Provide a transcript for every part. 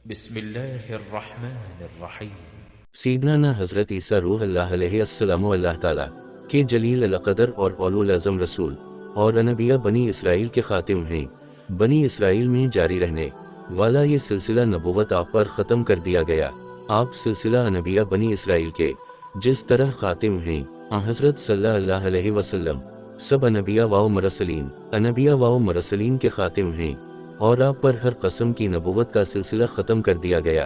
بسم اللہ الرحمن الرحیم۔ سیدنا حضرت عیسیٰ روح اللہ علیہ السلام اللہ تعالیٰ کے جلیل القدر اور اولو العزم رسول اور انبیاء بنی اسرائیل کے خاتم ہیں۔ بنی اسرائیل میں جاری رہنے والا یہ سلسلہ نبوت آپ پر ختم کر دیا گیا۔ آپ سلسلہ انبیاء بنی اسرائیل کے جس طرح خاتم ہیں، حضرت صلی اللہ علیہ وسلم سب انبیاء و مرسلین کے خاتم ہیں، اور آپ پر ہر قسم کی نبوت کا سلسلہ ختم کر دیا گیا۔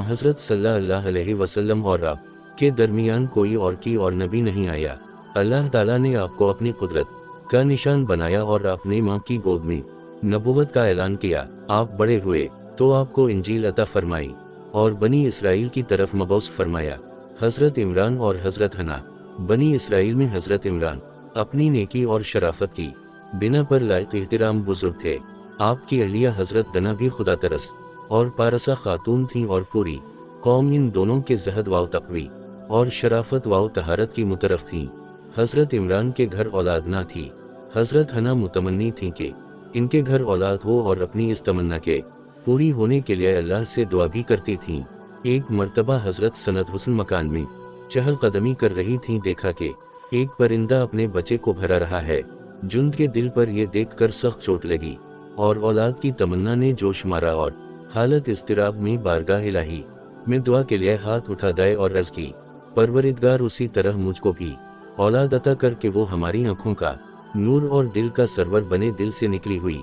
حضرت صلی اللہ علیہ وسلم اور آپ کے درمیان کوئی اور نبی نہیں آیا۔ اللہ تعالیٰ نے آپ کو اپنی قدرت کا نشان بنایا اور اپنے ماں کی گود میں نبوت کا اعلان کیا۔ آپ بڑے ہوئے تو آپ کو انجیل عطا فرمائی اور بنی اسرائیل کی طرف مبعوث فرمایا۔ حضرت عمران اور حضرت حنا بنی اسرائیل میں حضرت عمران اپنی نیکی اور شرافت کی بنا پر لائق احترام بزرگ تھے۔ آپ کی اہلیہ حضرت دنا بھی خدا ترس اور پارسا خاتون تھیں، اور پوری قوم ان دونوں کے زہد و تقوی اور شرافت و طہارت کی مترف تھیں۔ حضرت عمران کے گھر اولاد نہ تھی۔ حضرت حنا متمنی تھیں کہ ان کے گھر اولاد ہو، اور اپنی اس تمنا کے پوری ہونے کے لیے اللہ سے دعا بھی کرتی تھیں۔ ایک مرتبہ حضرت سند حسن مکان میں چہل قدمی کر رہی تھیں، دیکھا کہ ایک پرندہ اپنے بچے کو بھرا رہا ہے۔ جند کے دل پر یہ دیکھ کر سخت چوٹ لگی، اور اولاد کی تمنا نے جوش مارا، اور حالت اضطراب میں بارگاہ الہی میں دعا کے لیے ہاتھ اٹھا دائے اور عرض کی، پروردگار اسی طرح مجھ کو بھی اولاد عطا کر کہ وہ ہماری آنکھوں کا نور اور دل کا سرور بنے۔ دل سے نکلی ہوئی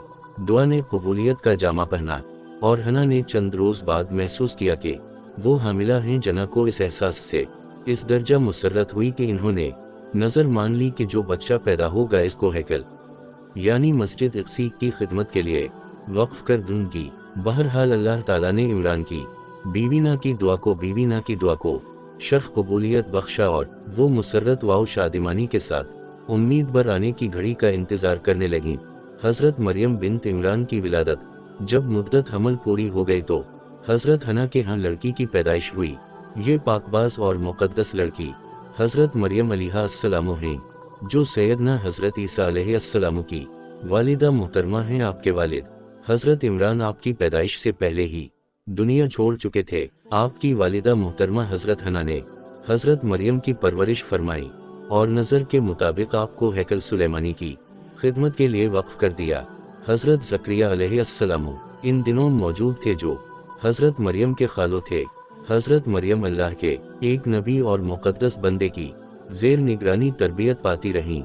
دعا نے قبولیت کا جامہ پہنا، اور حنا نے چند روز بعد محسوس کیا کہ وہ حاملہ ہیں۔ جنا کو اس احساس سے اس درجہ مسرت ہوئی کہ انہوں نے نظر مان لی کہ جو بچہ پیدا ہوگا اس کو ہیکل یعنی مسجد اقصی کی خدمت کے لیے وقف کر دوں گی۔ بہرحال اللہ تعالیٰ نے عمران کی بیوی نا کی دعا کو شرف قبولیت بخشا، اور وہ مسرت و شادمانی کے ساتھ امید بر آنے کی گھڑی کا انتظار کرنے لگیں۔ حضرت مریم بنت عمران کی ولادت جب مدت حمل پوری ہو گئی تو حضرت حنا کے ہاں لڑکی کی پیدائش ہوئی۔ یہ پاکباز اور مقدس لڑکی حضرت مریم علیہ السلام ہیں، جو سیدنا حضرت عیسیٰ علیہ السلام کی والدہ محترمہ ہیں۔ آپ کے والد حضرت عمران آپ کی پیدائش سے پہلے ہی دنیا چھوڑ چکے تھے۔ آپ کی والدہ محترمہ حضرت حنا نے حضرت مریم کی پرورش فرمائی، اور نظر کے مطابق آپ کو ہیکل سلیمانی کی خدمت کے لیے وقف کر دیا۔ حضرت زکریا علیہ السلام ان دنوں موجود تھے، جو حضرت مریم کے خالو تھے۔ حضرت مریم اللہ کے ایک نبی اور مقدس بندے کی زیر نگرانی تربیت پاتی رہیں۔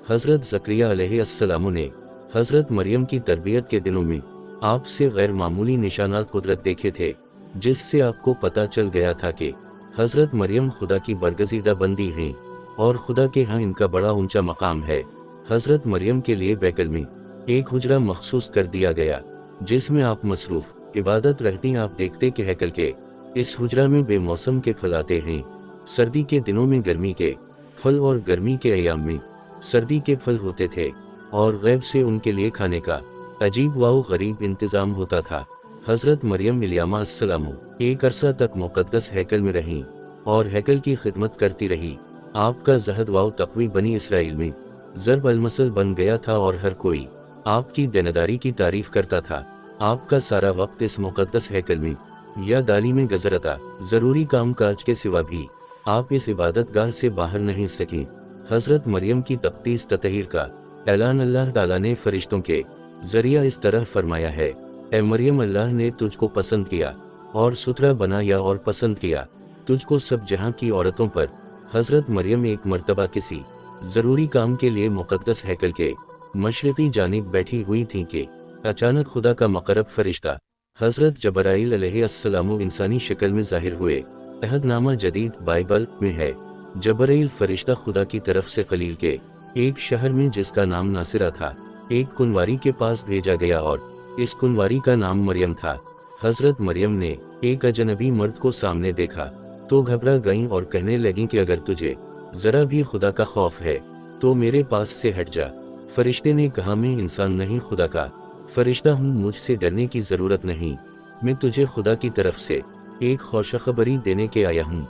حضرت زکریا علیہ السلام نے حضرت مریم کی تربیت کے دنوں میں آپ سے غیر معمولی نشانات قدرت دیکھے تھے، جس سے آپ کو پتہ چل گیا تھا کہ حضرت مریم خدا کی برگزیدہ بندی ہیں، اور خدا کے ہاں ان کا بڑا اونچا مقام ہے۔ حضرت مریم کے لیے بیکل میں ایک حجرہ مخصوص کر دیا گیا، جس میں آپ مصروف عبادت رہتی۔ آپ دیکھتے کہ ہیکل کے اس حجرہ میں بے موسم کے پھل آتے ہیں۔ سردی کے دنوں میں گرمی کے پھل، اور گرمی کے ایام میں سردی کے پھل ہوتے تھے، اور غیب سے ان کے لیے کھانے کا عجیب و غریب انتظام ہوتا تھا۔ حضرت مریم علیہا السلام ایک عرصہ تک مقدس ہیکل میں رہیں، اور ہیکل کی خدمت کرتی رہی۔ آپ کا زہد و تقوی بنی اسرائیل میں ضرب المثل بن گیا تھا، اور ہر کوئی آپ کی دینداری کی تعریف کرتا تھا۔ آپ کا سارا وقت اس مقدس ہیکل میں یا دالی میں گزرتا۔ ضروری کام کاج کے سوا بھی آپ اس عبادت گاہ سے باہر نہیں سکیں۔ حضرت مریم کی تقدیس تطہیر کا اعلان اللہ تعالیٰ نے فرشتوں کے ذریعہ اس طرح فرمایا ہے، اے مریم، اللہ نے تجھ کو پسند کیا اور ستھرا بنایا اور پسند کیا تجھ کو سب جہاں کی عورتوں پر۔ حضرت مریم ایک مرتبہ کسی ضروری کام کے لیے مقدس ہیکل کے مشرقی جانب بیٹھی ہوئی تھیں کہ اچانک خدا کا مقرب فرشتہ حضرت جبرائیل علیہ السلام انسانی شکل میں ظاہر ہوئے۔ عہد نامہ جدید بائبل میں ہے، جبرائیل فرشتہ خدا کی طرف سے قلیل کے ایک شہر میں جس کا نام ناصرہ تھا ایک کنواری کے پاس بھیجا گیا، اور اس کنواری کا نام مریم تھا۔ حضرت مریم نے ایک اجنبی مرد کو سامنے دیکھا تو گھبرا گئیں، اور کہنے لگیں کہ اگر تجھے ذرا بھی خدا کا خوف ہے تو میرے پاس سے ہٹ جا۔ فرشتے نے کہا، میں انسان نہیں، خدا کا فرشتہ ہوں، مجھ سے ڈرنے کی ضرورت نہیں، میں تجھے خدا کی طرف سے ایک خوشخبری دینے کے آیا ہوں۔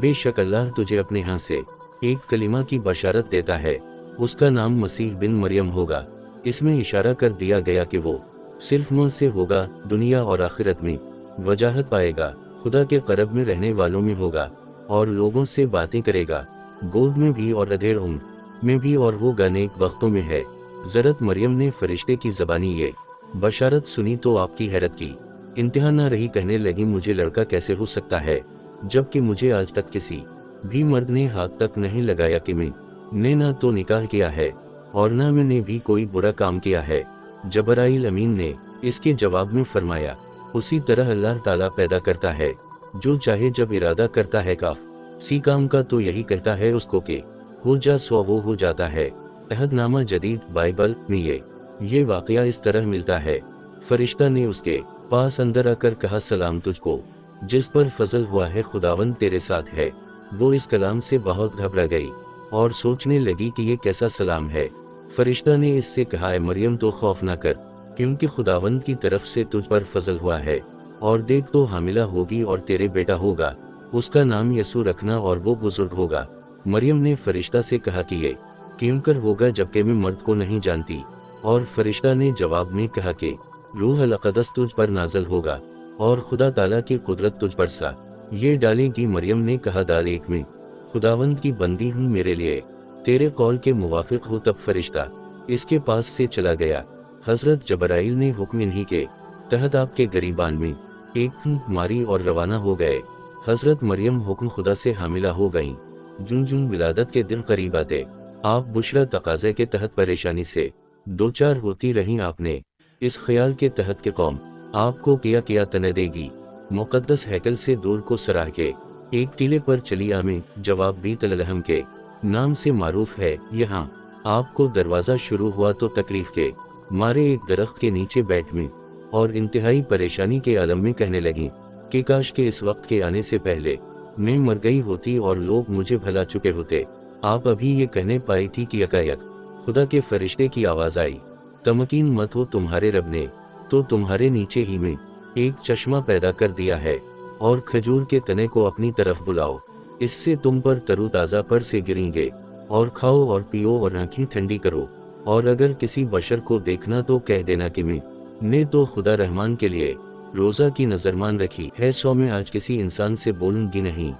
بے شک اللہ تجھے اپنے ہاں سے ایک کلمہ کی بشارت دیتا ہے، اس کا نام مسیح بن مریم ہوگا۔ اس میں اشارہ کر دیا گیا کہ وہ صرف منہ سے ہوگا، دنیا اور آخرت میں वजाहत पाएगा, खुदा के क़रब में रहने वालों में होगा और लोगों से बातें करेगा, गोद में भी और अधेड़ उम्र में भी, और वो नेक वक्तों में है। ज़रत मरियम ने फरिश्ते की ज़बानी ये बशारत सुनी तो आपकी हैरत की इंतहा न रही, कहने लगी मुझे लड़का कैसे हो सकता है, जबकि मुझे आज तक किसी भी मर्द ने हाथ तक नहीं लगाया कि मैंने ना तो निकाह किया है और ना मैंने भी कोई बुरा काम किया है। जबराइल अमीन ने इसके जवाब में फरमाया, उसी तरह अल्लाह ताला पैदा करता है जो चाहे, जब इरादा करता है सी काम का तो यही कहता है उसको कि हो जा, सो वो हो जाता है। अहदनामा जदीद बाइबल में ये वाकया इस तरह मिलता है। फरिश्ता ने उसके पास अंदर आकर कहा, सलाम तुझको जिस पर फजल हुआ है, खुदावंद तेरे साथ है। वो इस कलाम से बहुत घबरा गई और सोचने लगी कि ये कैसा सलाम है। फरिश्ता ने इससे कहा, है मरियम तो खौफ ना कर, क्योंकि खुदावंद की तरफ से तुझ पर फजल हुआ है, और देख तो हामिला होगी और तेरे बेटा होगा, उसका नाम यसू रखना और वो बुजुर्ग होगा। मरियम ने फरिश्ता से कहा कि ये क्यों कर होगा, जबकि मैं मर्द को नहीं जानती। और फरिश्ता ने जवाब में कहा कि रूह अल क़ुद्स तुझ पर नाज़िल होगा और खुदा ताला की कुदरत तुझ पर सा ये डालेगी। मरियम ने कहा, दाल एक में खुदावंद की बंदी हूँ, मेरे लिए तेरे कौल के मुवाफिक हो। तब फरिश्ता इसके पास से चला गया। हजरत जबराइल ने हुक्म इन्हीं के तहत आपके गरीबान में एक फूंक मारी और रवाना हो गए। हजरत मरियम हुक्म खुदा से हामिला हो गईं। जुन जुन विलादत के दिन करीब आते आप बुशरा तकाज़े के तहत परेशानी से दो चार होती रहीं। आपने इस ख्याल के तहत कि कौम आपको किया तने देगी, मुक़द्दस हैकल से दूर को सराह के एक टीले पर चली आमे, जवाब भी तललहम के नाम से मारूफ है। यहाँ आपको दरवाज़ा शुरू हुआ तो तकलीफ के मारे एक दरख्त के नीचे बैठ में और इंतहाई परेशानी के आलम में कहने लगी कि काश के इस वक्त के आने से पहले मैं मर गई होती और लोग मुझे भला चुके होते। आप अभी ये कहने पाई थी कि यकायक खुदा के फरिश्ते की आवाज़ आई, तमकीन मत हो, तुम्हारे रब ने तो तुम्हारे नीचे ही में एक चश्मा पैदा कर दिया है और खजूर के तने को अपनी तरफ बुलाओ, इससे तुम पर तरोताज़ा पर से गिरेंगे, और खाओ और पियो और आँखें ठंडी करो। और अगर किसी बशर को देखना तो कह देना कि मैंने तो खुदा रहमान के लिए रोज़ा की नज़रमान रखी है, सो मैं आज किसी इंसान से बोलूंगी नहीं।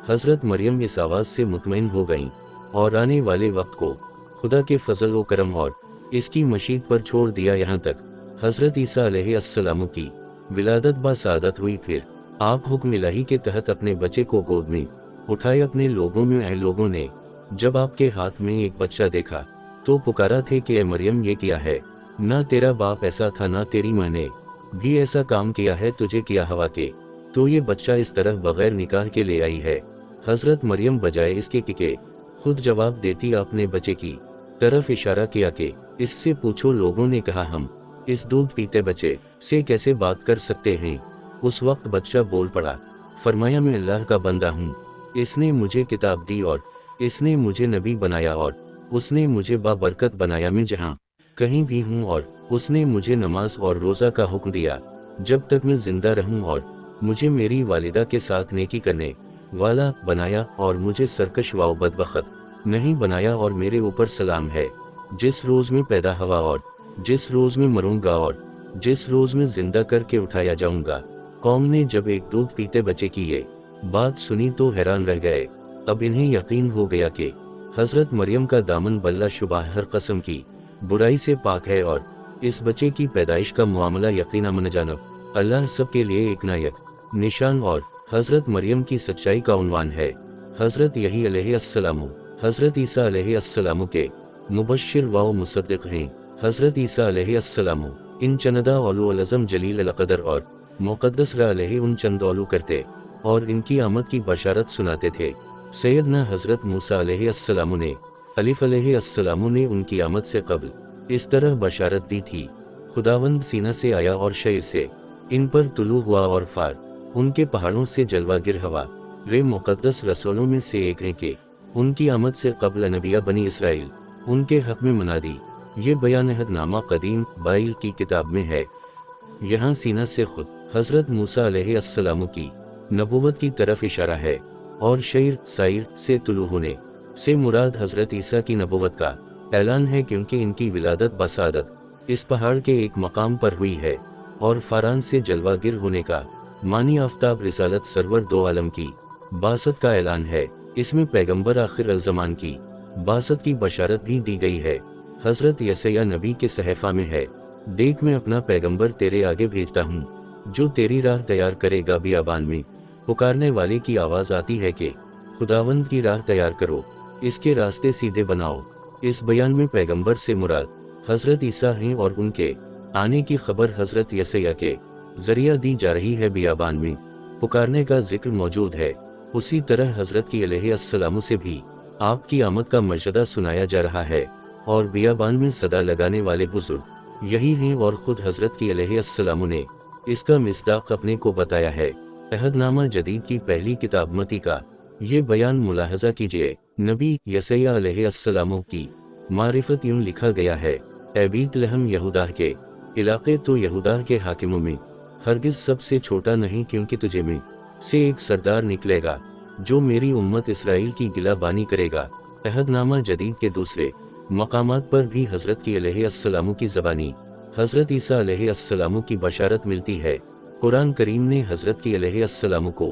हजरत मरियम इस आवाज़ से मुतमईन हो गईं और आने वाले वक्त को खुदा के फजल व करम और इसकी मशीद पर छोड़ दिया। यहाँ तक हजरत ईसा अलैहिस्सलाम की विलादत बासादत हुई। फिर आप हुक्म इलाही के तहत अपने बच्चे को गोद में उठाए। अपने लोगों में आए लोगों ने जब आपके हाथ में एक बच्चा देखा तो पुकारा थे कि ए मरियम, ये किया है, ना तेरा बाप ऐसा था ना तेरी माँ ने भी ऐसा काम किया है, तुझे किया हवा के तो ये बच्चा इस तरह बगैर निकाह के ले आई है। हजरत मरियम बजाय इसके कि खुद जवाब देती अपने बच्चे की तरफ इशारा किया कि इससे पूछो। लोगों ने कहा, हम इस दूध पीते बच्चे से कैसे बात कर सकते हैं। उस वक्त बच्चा बोल पड़ा, फरमाया, मैं अल्लाह का बंदा हूँ, इसने मुझे किताब दी और इसने मुझे नबी बनाया और उसने मुझे बाबरकत बनाया। मैं जहाँ कहीं भी हूँ और उसने मुझे नमाज और रोज़ा का हुक्म दिया जब तक मैं जिंदा रहूँ, और मुझे मेरी वालिदा के साथ नेकी करने वाला बनाया और मुझे सरकश व बदबख्त नहीं बनाया। और मेरे ऊपर सलाम है जिस रोज़ में पैदा हुआ और जिस रोज़ में मरूंगा और जिस रोज़ में जिंदा करके उठाया जाऊंगा। कौम ने जब एक दूध पीते बच्चे की ये बात सुनी तो हैरान रह गए। अब इन्हें यकीन हो गया कि हजरत मरियम का दामन बल्ला शुबा हर कस्म की बुराई से पाक है और इस बच्चे की पैदाइश का मामला यकीना मनजानब अल्लाह सब के लिए एक नायक निशान और हजरत मरियम की सच्चाई का उन्वान है। हजरत यही अलैहिस्सलाम हजरत ईसा अलैहिस्सलाम के मुबश्शिर व मुसद्दिक हैं। हजरत ईसा अलैहिस्सलाम इन चंदा औलू अलज़म जलील अलक़दर और मुक़द्दस रा अलैहि उन चंद औलू करते और इनकी आमद की बशारत सुनाते थे। सैयदना हजरत मूसा अलैहिस्सलाम ने अलीफ अलैहिस्सलाम ने उनकी आमद से कबल इस तरह बशारत दी थी, खुदावंद सीना से आया और शैर से इन पर तुलू हुआ और फार उनके पहाड़ों से जलवा गिर हवा रे मुक़द्दस रसूलों में से एक हैं कि उनकी आमद से कबल नबिया बनी इसराइल उनके हक में मना दी। ये बयान अहदनामा कदीम बाइल की किताब में है। यहाँ सीना से खुद हजरत मूसा अलैहिस्सलाम की नबूवत की तरफ इशारा है और शैर साइर से तुलू होने से मुराद हजरत ईसा की नबूवत का ऐलान है, क्योंकि इनकी विलादत बसादत इस पहाड़ के एक मकाम पर हुई है और फारान से जलवा गिर होने का मानी आफ्ताब रिसालत सरवर दो आलम की बासत का ऐलान है। इसमें पैगंबर आखिर अल-ज़मान की बासत की बशारत भी दी गई है। हजरत यसाया नबी के सहफ़ा में है, देख मैं अपना पैगंबर तेरे आगे भेजता हूँ जो तेरी राह तैयार करेगा। बियाबान में पुकारने वाले की आवाज़ आती है कि खुदावंद की राह तैयार करो, इसके रास्ते सीधे बनाओ। इस बयान में पैगंबर से मुराद हजरत ईसा हैं और उनके आने की खबर हजरत यसाया के जरिया दी जा रही है। बियाबान में पुकारने का जिक्र मौजूद है, उसी तरह हजरत की अलैहिस्सलाम से भी आपकी आमद का मर्जदा सुनाया जा रहा है। और बियाबान में सदा लगाने वाले बुजुर्ग यही हैं और खुद हजरत की अलैहिस्सलाम ने इसका मिस्दाक अपने को बताया है। अहदनामा जदीद की पहली किताब मती का ये बयान मुलाहजा कीजिए। नबी यसाया अलैहिस्सलाम की मारिफत यूं लिखा गया है, ए बीतलहम यहूदा के इलाके तो यहूदा के हाकिमों में हरगिज सबसे छोटा नहीं, क्योंकि तुझे में से एक सरदार निकलेगा जो मेरी उम्मत इसराइल की गिलाबानी करेगा। अहदनामा जदीद के दूसरे मकामात पर भी हजरत की अलैहिस्सलाम की ज़बानी हजरत ईसा अलैहिस्सलाम की बशारत मिलती है। कुरान करीम ने हजरत की अलैहिस्सलाम को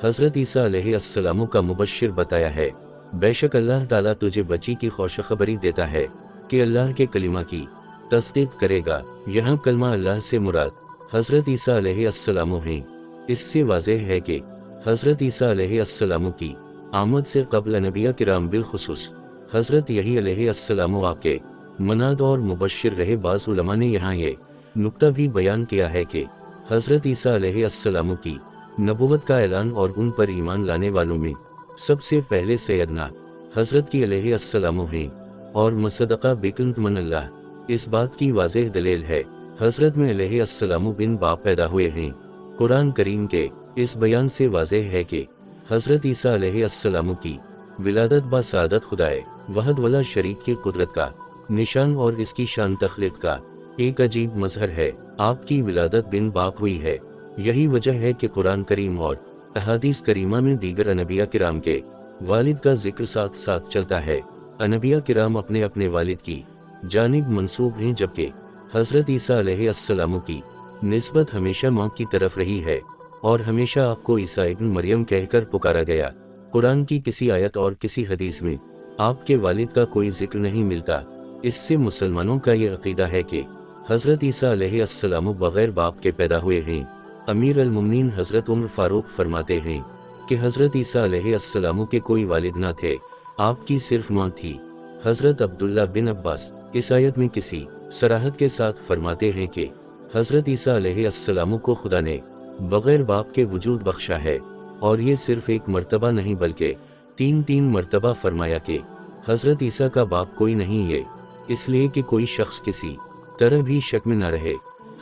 हजरत ईसा अलैहिस्सलाम का मुबश्शिर बताया है। बेशक अल्लाह ताला तुझे बच्ची की खुशखबरी देता है कि अल्लाह के कलिमा की तस्दीक करेगा। यहाँ कलमा अल्लाह से मुराद हजरत ईसा अलैहिस्सलाम हैं। इससे वाज़ेह है कि हजरत ईसा अलैहिस्सलाम की आमद से क़ब्ल नबिया किराम बिलखुसूस हजरत यही अलैहिस्सलाम आपके मनाद और मुबश्शिर रहे। बाज़ उलमा ने यहाँ ये नुक्ता भी बयान किया है कि हजरत ईसा अलैहिस्सलाम की नबुवत का ऐलान और उन पर ईमान लाने वालों में सबसे पहले सैयदना हजरत की अलैहिस्सलाम हैं। और मुसद्दक़ा बिकुंत मन अल्लाह इस बात की वाज़ेह दलील है, हजरत में अलैहिस्सलाम बिन बाप पैदा हुए हैं। कुरान करीम के इस बयान से वाज़ेह है कि हजरत ईसा अलैहिस्सलाम की विलादत बासादत खुदाए वहद वला शरीक की कुदरत का निशान और इसकी शान तख्लीक का एक अजीब मजहर है। आपकी विलादत बिन बाप हुई है। यही वजह है कि कुरान करीम और अहादीस करीमा में दीगर अनबिया किराम के वालिद का जिक्र साथ साथ चलता है। अनबिया किराम अपने अपने वालिद की जानिब मंसूब हैं, जबकि हजरत ईसा अलैहिस्सलाम की निस्बत हमेशा माँ की तरफ रही है और हमेशा आपको ईसा इब्न मरियम कहकर पुकारा गया। कुरान की किसी आयत और किसी हदीस में आपके वालिद का कोई जिक्र नहीं मिलता। इससे मुसलमानों का ये अकीदा है कि हजरत ईसा अलैहिस्सलाम बगैर बाप के पैदा हुए हैं। अमीर अल मुमनीन हजरत उमर फारूक फरमाते हैं कि हजरत ईसा अलैहिस्सलाम के कोई वालिद ना थे, आपकी सिर्फ माँ थी। हजरत अब्दुल्ला बिन अब्बास इस आयत में किसी सराहत के साथ फरमाते हैं कि हजरत ईसा अलैहिस्सलाम को खुदा ने बगैर बाप के वजूद बख्शा है। और ये सिर्फ एक मर्तबा नहीं बल्कि तीन मर्तबा फरमाया कि हजरत ईसा का बाप कोई नहीं है, इसलिए कि कोई शख्स किसी तरह भी शक में न रहे।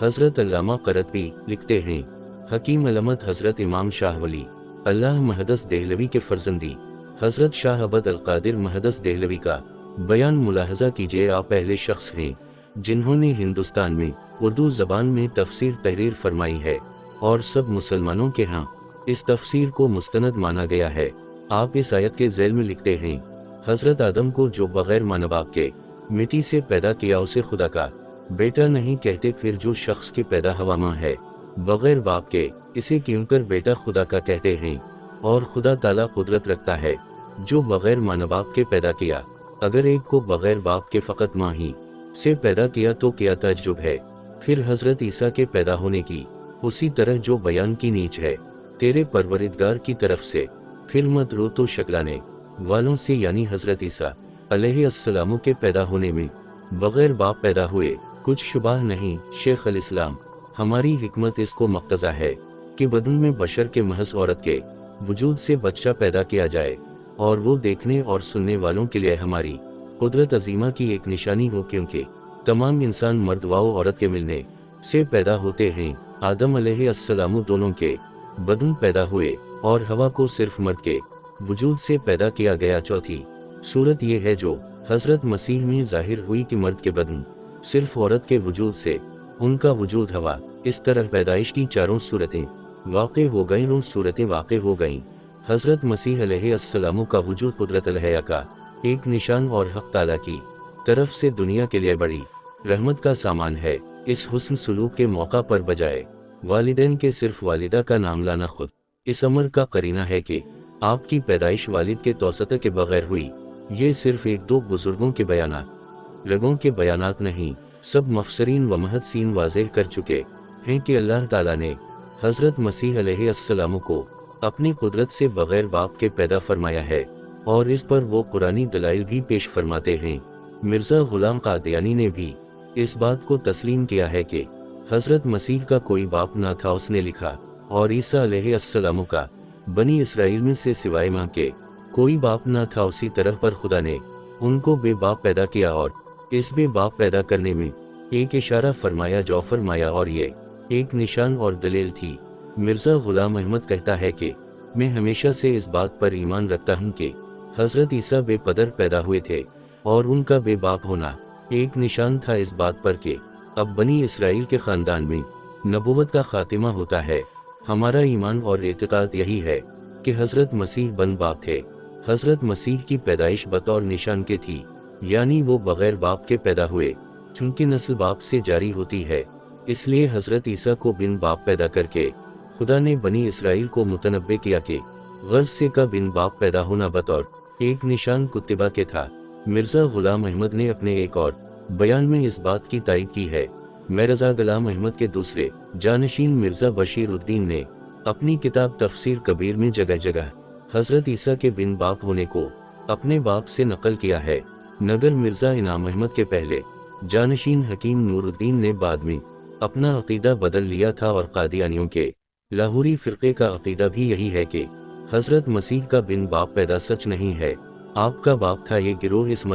हजरत अल्लामा करतबी लिखते हैं, हकीम अलमत हजरत इमाम शाह वली अल्लाह महदस देहलवी के फर्जंदी हजरत शाह अबद अल कादिर महदस देहलवी का बयान मुलाहजा कीजिए। आप पहले शख्स हैं जिन्होंने हिंदुस्तान में उर्दू ज़बान में तफसीर तहरीर फरमाई है और सब मुसलमानों के यहाँ इस तफसीर को मुस्तनद माना गया है। आप इस आयत के ज़ैल में लिखते हैं, हजरत आदम को जो बगैर माँ बाप के मिट्टी से पैदा किया उसे खुदा का बेटा नहीं कहते, फिर जो शख्स की पैदा हवा माँ है बगैर बाप के इसे क्यों कर बेटा खुदा का कहते हैं। और खुदा ताला कुदरत रखता है जो बगैर माँ बाप के पैदा किया। अगर एक को बगैर बाप के फ़कत माँ ही से पैदा किया तो क्या तज्जुब है। फिर हजरत ईसा के पैदा होने की उसी तरह जो बयान की नीच है तेरे परवरिदगार की तरफ से, फिर मत रो तो शक्लाने वालों से, यानी हजरत ईसा अलैहिस्सलाम के पैदा होने में बगैर बाप पैदा हुए कुछ शुबा नहीं। शेख अल इस्लाम हमारी हिकमत इसको मक्तज़ा है कि बदन में बशर के महज औरत के वजूद से बच्चा पैदा किया जाए और वो देखने और सुनने वालों के लिए हमारी कुदरत अजीमा की एक निशानी हो, क्योंकि तमाम इंसान मर्द व औरत के मिलने से पैदा होते हैं। आदम अलैहिस्सलाम दोनों के बदन पैदा हुए और हवा को सिर्फ मर्द के वजूद से पैदा किया गया। चौथी सूरत ये है जो हजरत मसीह में जाहिर हुई कि मर्द के बदन सिर्फ औरत के वजूद से उनका वजूद हवा। इस तरह पैदाइश की चारों सूरतें वाक़े हो गईं, उन सूरतें वाक़े हो गईं। हजरत मसीह अलैहिस्सलाम का वजूद कुदरत अलहया का एक निशान और हक़ ताला की तरफ से दुनिया के लिए बड़ी रहमत का सामान है। इस हुस्न सलूक के मौका पर बजाय वालिदैन के सिर्फ वालिदा का नाम लाना खुद इस अमर का करीना है कि आपकी पैदाइश वालिद के तौसत के बगैर हुई। ये सिर्फ एक दो बुजुर्गों के बयानात, रगों के बयानात नहीं, सब मफसरीन व महदसीन वाज़ेह कर चुके हैं कि अल्लाह ताला ने हज़रत मसीह अलैहिस्सलाम को अपनी कुदरत से बगैर बाप के पैदा फरमाया है, और इस पर वो कुरानी दलाइल भी पेश फरमाते हैं। मिर्ज़ा गुलाम कादियानी ने भी इस बात को तस्लीम किया है कि हज़रत मसीह का कोई बाप ना था। उसने लिखा, और ईसा अलैहिस्सलाम का बनी इसराइल में से सिवाय माँ के कोई बाप ना था। उसी तरह पर खुदा ने उनको बेबाप पैदा किया, और इस बेबाप पैदा करने में एक इशारा फरमाया जो फरमाया, और ये एक निशान और दलील थी। मिर्ज़ा गुलाम अहमद कहता है कि मैं हमेशा से इस बात पर ईमान रखता हूँ कि हज़रत ईसा बेपदर पैदा हुए थे, और उनका बेबाप होना एक निशान था इस बात पर कि अब बनी इसराइल के ख़ानदान में नबूवत का खातिमा होता है। हमारा ईमान और एतकाद यही है कि हज़रत मसीह बन बाप थे। हज़रत मसीह की पैदाइश बतौर निशान के थी, यानी वो बग़ैर बाप के पैदा हुए। चूँकि नस्ल बाप से जारी होती है, इसलिए हज़रत ईसा को बिन बाप पैदा करके खुदा ने बनी इसराइल को मुतनब्बे किया कि गर्ज से का बिन बाप पैदा होना बतौर एक निशान कुत्तिबा के था। मिर्ज़ा गुलाम अहमद ने अपने एक और बयान में इस बात की तायद की है। मिर्ज़ा गुलाम अहमद के दूसरे जानशीन मिर्ज़ा बशीरुद्दीन ने अपनी किताब तफसीर कबीर में जगह जगह हज़रत ईसा के बिन बाप होने को अपने बाप से नकल किया है। नगर मिर्ज़ा इनाम अहमद के पहले जानशीन हकीम नूरुद्दीन ने बाद में अपना अकीदा बदल लिया था, और कादियानियों के लाहौरी फ़िरक़े का अकीदा भी यही है कि हज़रत मसीह का बिन बाप पैदा सच नहीं है, आपका बाप था। ये गिरोह इस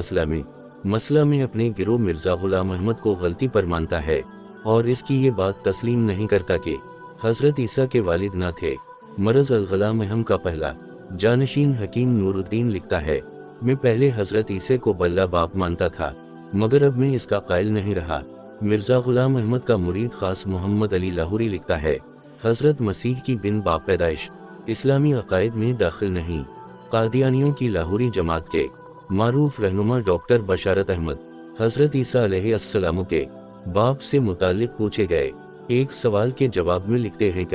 मसला में अपने गिरोह मिर्ज़ा गुलाम अहमद को गलती पर मानता है, और इसकी ये बात तस्लीम नहीं करता कि हज़रत ईसा के वालिद ना थे। मरज़ अल-गुलाम अहमद का पहला जानशीन हकीम नूरुद्दीन लिखता है, मैं पहले हज़रत ईसा को बल्ला बाप मानता था, मगर अब मैं इसका कायल नहीं रहा। मिर्ज़ा गुलाम अहमद का मुरीद ख़ास मोहम्मद अली लाहौरी लिखता है, हज़रत मसीह की बिन बाप पैदाइश इस्लामी अक़ायद में दाखिल नहीं। कादियानियों की लाहौरी जमात के मारूफ रहनुमा डॉक्टर बशारत अहमद हज़रत ईसा अलैहिस्सलाम के बाप से मुतालिक पूछे गए एक सवाल के जवाब में लिखते हैं,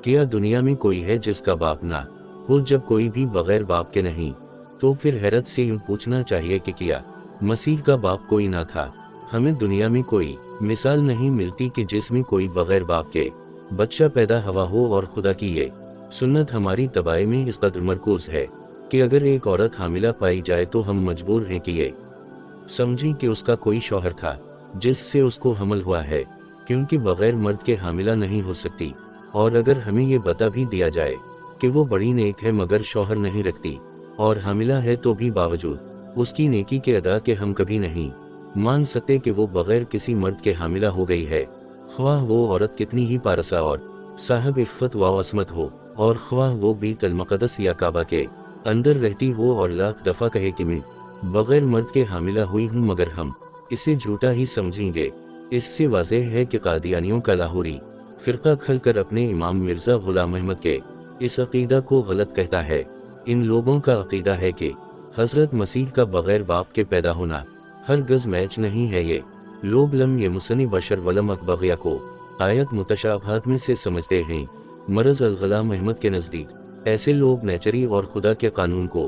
क्या दुनिया में कोई है जिसका बाप ना हो? जब कोई भी बगैर बाप के नहीं, तो फिर हैरत से यूँ पूछना चाहिए कि क्या मसीह का बाप कोई ना था? हमें दुनिया में कोई मिसाल नहीं मिलती कि जिसमें कोई बगैर बाप के बच्चा पैदा हुआ हो, और खुदा की ये सुन्नत हमारी तबाई में इस कदर मरकूज है कि अगर एक औरत हामिला पाई जाए तो हम मजबूर हैं कि ये समझें कि उसका कोई शौहर था जिससे उसको हमल हुआ है, क्योंकि बगैर मर्द के हामिला नहीं हो सकती। और अगर हमें ये बता भी दिया जाए कि वो बड़ी नेक है मगर शौहर नहीं रखती और हामिला है, तो भी बावजूद उसकी नेकी के अदा के हम कभी नहीं मान सकते कि वो बगैर किसी मर्द के हामिला हो गई है, ख्वाह वो औरत कितनी ही पारसा और साहब इफ़्फ़त व असमत हो, और ख्वाह वो बैतुल मक़दस या काबा के अंदर रहती हो और लाख दफ़ा कहे कि मैं बगैर मर्द के हामिला हुई हूँ, मगर हम इसे झूठा ही समझेंगे। इससे वाज़ेह है कि कादियानियों का लाहौरी फ़िरक़ा खलकर अपने इमाम मिर्ज़ा गुलाम अहमद के इस अक़ीदा को गलत कहता है। इन लोगों का अक़ीदा है कि हज़रत मसीह का बगैर बाप के पैदा होना हरगिज़ मैच नहीं है। ये लोग लम ये मुसन्नी बशर वलम अकबगिया को आयत मुतशाबहात में से समझते हैं। मरज़ अल-गुलाम अहमद के नज़दीक ऐसे लोग नेचरी और खुदा के कानून को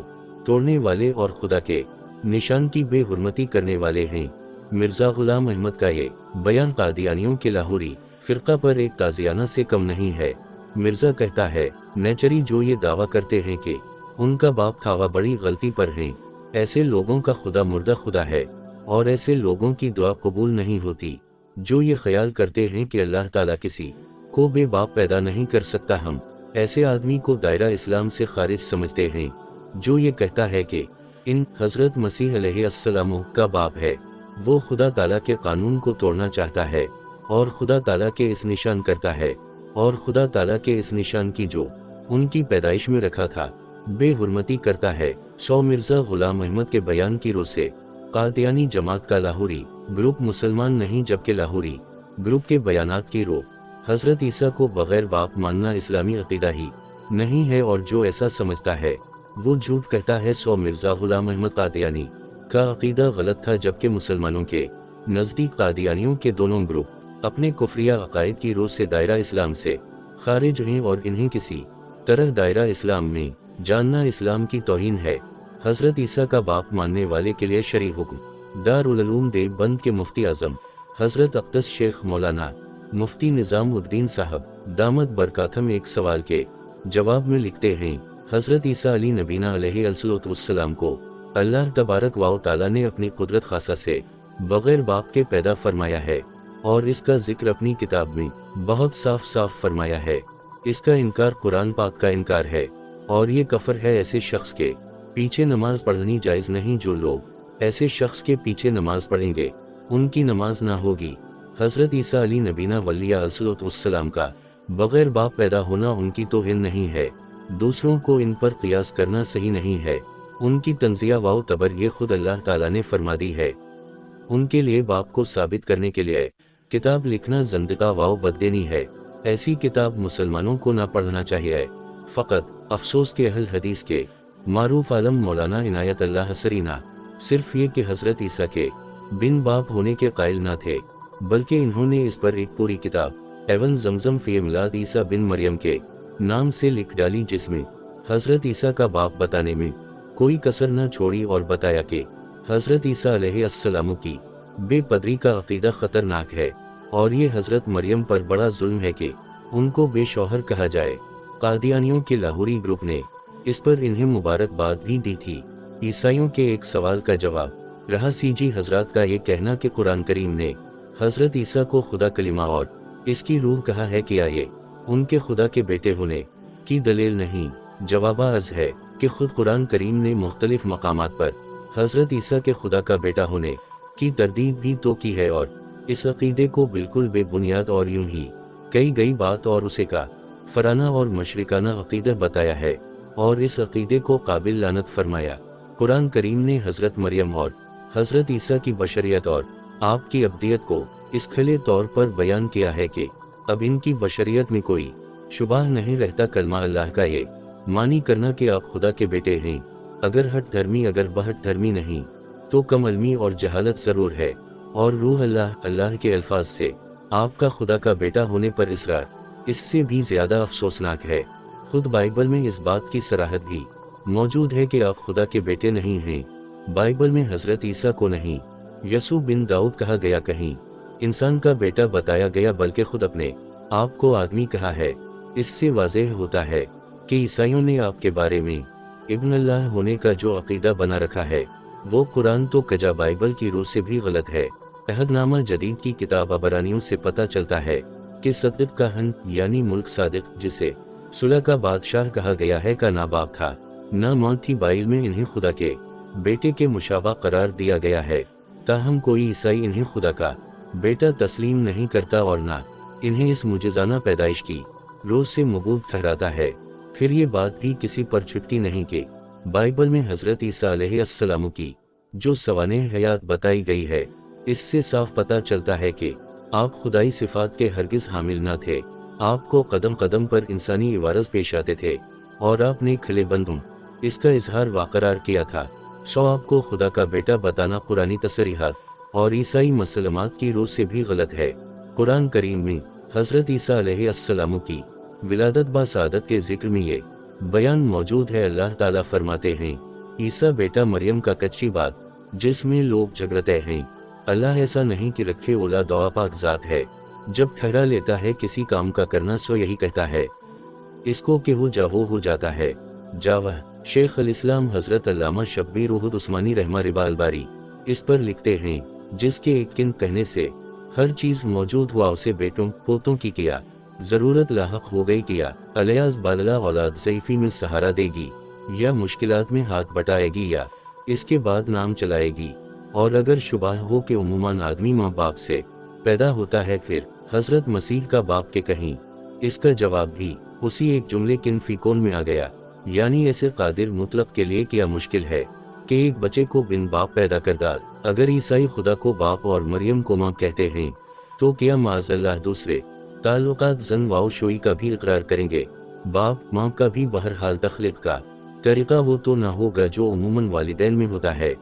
तोड़ने वाले और खुदा के निशान की बेहुरमती करने वाले हैं। मिर्ज़ा गुलाम अहमद का ये बयान कादियानियों के लाहौरी फ़िरक़ा पर एक ताज़ियाना से कम नहीं है। मिर्ज़ा कहता है, नेचरी जो ये दावा करते हैं कि उनका बाप था वह बड़ी गलती पर हैं। ऐसे लोगों का खुदा मुर्दा खुदा है, और ऐसे लोगों की दुआ कबूल नहीं होती जो ये ख्याल करते हैं कि अल्लाह ताला किसी को बेबाप पैदा नहीं कर सकता। हम ऐसे आदमी को दायरा इस्लाम से खारिज समझते हैं जो ये कहता है कि इन हज़रत मसीह अलैहिस्सलाम का बाप है। वो खुदा ताला के कानून को तोड़ना चाहता है और खुदा ताला के इस निशान करता है, और खुदा ताला के इस निशान की जो उनकी पैदाइश में रखा था बेहुरमती करता है। मिर्ज़ा गुलाम अहमद के बयान की रो से कादियानी जमात का लाहौरी ग्रुप मुसलमान नहीं, जबकि लाहौरी ग्रुप के बयानात की रो हज़रत ईसा को बगैर बाप मानना इस्लामी अक़ीदा ही नहीं है, और जो ऐसा समझता है वो झूठ कहता है। मिर्ज़ा गुलाम अहमद कादियानी का अक़ीदा गलत था, जबकि मुसलमानों के नज़दीक कादियानियों के दोनों ग्रुप अपने कुफरिया अकायद की रोज से दायरा इस्लाम से खारिज हैं और इन्हें किसी तरह दायरा इस्लाम में जानना इस्लाम की तौहीन है। हजरत ईसा का बाप मानने वाले के लिए शरई हुक्म। दारुल उलूम देवबंद के मुफ्ती आजम हजरत अक्दस शेख मौलाना मुफ्ती निजामुद्दीन साहब दामद बरकातहम एक सवाल के जवाब में लिखते हैं, हजरत ईसा अली नबीना अलैहिस्सलाम को अल्लाह तबारक व तआला ने अपनी कुदरत खासा से बगैर बाप के पैदा फरमाया है और इसका जिक्र अपनी किताब में बहुत साफ साफ फरमाया है। इसका इनकार कुरान पाक का इनकार है और ये कफर है। ऐसे शख्स के पीछे नमाज पढ़नी जायज नहीं। जो लोग ऐसे शख्स के पीछे नमाज पढ़ेंगे उनकी नमाज ना होगी। हजरत ईसा अली नबीना वलिया अलैहिस्सलाम का बगैर बाप पैदा होना उनकी तौहीन नहीं है। दूसरों को इन पर कियास करना सही नहीं है। उनकी तंजिया वाव तबर ये खुद अल्लाह ताला ने फरमा दी है। उनके लिए बाप को साबित करने के लिए किताब लिखना ज़ंदका वाव बददेनी है। ऐसी किताब मुसलमानों को ना पढ़ना चाहिए। फ़कत अफसोस के अहल हदीस के मारूफ आलम मौलाना इनायत अल्लाह सरीना सिर्फ ये कि हजरत ईसा के बिन बाप होने के कायल ना थे, बल्कि इन्होंने इस पर एक पूरी किताब एवन जमजम फी मिलाद ईसा बिन मरियम के नाम से लिख डाली, जिसमें हजरत ईसा का बाप बताने में कोई कसर न छोड़ी और बताया कि हजरत ईसा अलैहिस्सलाम की बेपदरी का अकीदा खतरनाक है और ये हजरत मरियम पर बड़ा जुल्म है कि उनको बेशौहर कहा जाए। कादियानियों के लाहौरी ग्रुप ने इस पर इन्हें मुबारकबाद भी दी थी। ईसाइयों के एक सवाल का जवाब रहा सीजी हजरत का ये कहना कि कुरान करीम ने हजरत ईसा को खुदा कलिमा और इसकी रूह कहा है, किया ये उनके खुदा के बेटे होने की दलील नहीं। जवाब अर्ज है कि खुद कुरान करीम ने मुख्तलिफ मकामात पर हजरत ईसा के खुदा का बेटा होने की तरदीद भी तो की है और इस अकीदे को बिल्कुल बेबुनियाद और यूं ही कही गई बात और उसे का फराना और मशरिकाना अकीदा बताया है और इस अकीदे को काबिल लानत फरमाया। कुरान करीम ने हजरत मरियम और हजरत ईसा की बशरियत और आपकी अब्दियत को इस खले तौर पर बयान किया है कि अब इनकी बशरियत में कोई शुबा नहीं रहता। कलमा अल्लाह का ये मानी करना कि आप खुदा के बेटे हैं, अगर हट धर्मी अगर बहट धर्मी नहीं तो कम इल्मी और जहालत जरूर है। और रूह अल्लाह के अल्फाज से आपका खुदा का बेटा होने पर इसरार इससे भी ज्यादा अफसोसनाक है। खुद बाइबल में इस बात की सराहत भी मौजूद है कि आप खुदा के बेटे नहीं हैं। बाइबल में हजरत ईसा को नहीं यसू बिन दाऊद कहा गया, कहीं इंसान का बेटा बताया गया, बल्कि खुद अपने आप को आदमी कहा है। इससे वाज़ेह होता है कि ईसाइयों ने आपके बारे में इब्न अल्लाह होने का जो अकीदा बना रखा है वो कुरान तो कजा बाइबल की रूह से भी गलत है। अहदनामा जदीद की किताब अबरानियों से पता चलता है कि सद्दिक का हन यानी मुल्क सादिक, जिसे सुलह का बादशाह कहा गया है, का ना बाप था ना मौत थी। बाइबल में इन्हें खुदा के बेटे के मुशाबा करार दिया गया है। ताहम कोई ईसाई इन्हें खुदा का बेटा तस्लीम नहीं करता और ना इन्हें इस मुजिजाना पैदाइश की रोज से मबूद ठहराता है। फिर ये बात भी किसी पर छुटती नहीं कि बाइबल में हजरत ईसा अलैहिस्सलाम की जो सवाने हयात बताई गई है, इससे साफ पता चलता है कि आप खुदाई सिफात के हरगिज हामिल न थे। आपको कदम कदम पर इंसानी इवारज पेश आते थे और आपने खले बंदों इसका इजहार वाकरार किया था। सो आपको खुदा का बेटा बताना कुरानी तसरीहात और ईसाई मसलमात की रोज से भी गलत है। कुरान करीम में हजरत ईसा अलैहिस्सलाम की विलादत बासादत के जिक्र में ये बयान मौजूद है। अल्लाह ताला फरमाते हैं, ईसा बेटा मरियम का कच्ची बात जिसमें लोग झगड़ते हैं। अल्लाह ऐसा नहीं कि रखे ओला दुआ पाक जात है, जब ठहरा लेता है किसी काम का करना सो यही कहता है इसको कि हो जा वो हो जाता है। जावा शेख अल इस्लाम हजरत अल्लामा शब्बीर उस्मानी रहमा रिबा अलबारी इस पर लिखते हैं, जिसके एक किन कहने से हर चीज मौजूद हुआ उसे बेटों पोतों की किया जरूरत लाहक हो गई किया। अलियास बालला औलाद ज़ईफी में सहारा देगी या मुश्किलात में हाथ बटाएगी या इसके बाद नाम चलाएगी। और अगर शुबह हो कि उम्मन आदमी माँ बाप से पैदा होता है फिर हजरत मसीह का बाप के कहीं, इसका जवाब भी उसी एक जुमले किन फीकोन में आ गया। यानी ऐसे कादिर मुतलक के लिए क्या मुश्किल है कि एक बच्चे को बिन बाप पैदा कर डाल। अगर ईसाई खुदा को बाप और मरियम को माँ कहते हैं तो क्या माज़अल्लाह दूसरे ताल्लुकात जन वाओ शोई का भी इकरार करेंगे। बाप माँ का भी बहरहाल तखलीक का तरीका वो तो ना होगा जो उमूमन वालिदैन में होता है।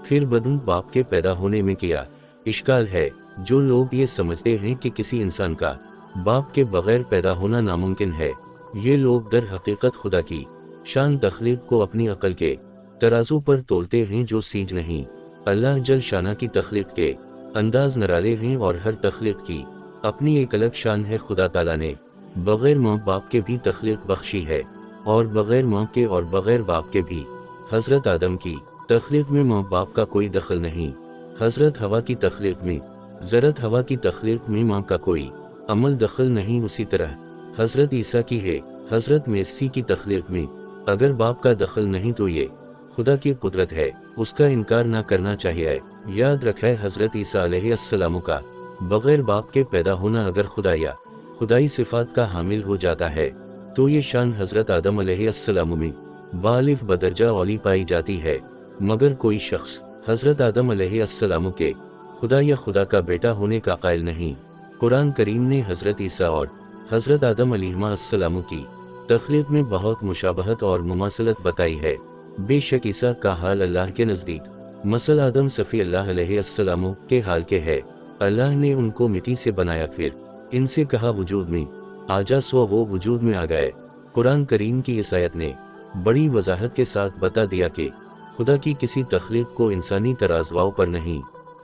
फिर बदन बाप के पैदा होने में क्या इश्काल है। जो लोग ये समझते हैं कि किसी इंसान का बाप के बगैर पैदा होना नामुमकिन है, ये लोग दर हकीकत खुदा की शान तख्लीक को अपनी अकल के तराजू पर तोलते हैं जो सीज नहीं। अल्लाह जल शाना की तख्लीक के अंदाज निराले हैं और हर तख्लीक की अपनी एक अलग शान है। खुदा ताला ने बगैर माँ बाप के भी तख्लीक बख्शी है और बगैर माँ के और बगैर बाप के भी। हजरत आदम की तख्लीक में माँ बाप का कोई दखल नहीं। हजरत हवा की तख्लीक में, ज़रत हवा की तख्लीक में माँ का कोई अमल दखल नहीं। उसी तरह हजरत ईसा की है हजरत मेसी की तख्लीक में अगर बाप का दखल नहीं तो ये खुदा की कुदरत है, उसका इनकार ना करना चाहिए। याद रखे हजरत ईसा अलैहिस्सलाम का बगैर बाप के पैदा होना अगर खुदा या खुदाई सिफात का हामिल हो जाता है तो ये शान हजरत आदम अलैहिस्सलाम में बालिफ बदरजा औली पाई जाती है। मगर कोई शख्स हजरत आदम अलैहिस्सलाम के खुदा या खुदा का बेटा होने का कायल नहीं। कुरान करीम ने हजरत ईसा और हजरत आदम अलैहिस्सलाम की तख्लीक में बहुत मुशाबहत और मुमासलत बताई है। बेशक ईसा का हाल अल्लाह के नज़दीक मसल आदम सफ़ी अल्लाह अलैहिस्सलाम के हाल के है। अल्लाह ने उनको मिट्टी से बनाया, फिर इनसे कहा वजूद में आ जा, सो वो वजूद में आ गए। कुरान करीम की इस आयत ने बड़ी वजाहत के साथ बता दिया कि खुदा की किसी तख्लीक को इंसानी तराजवाओं पर नहीं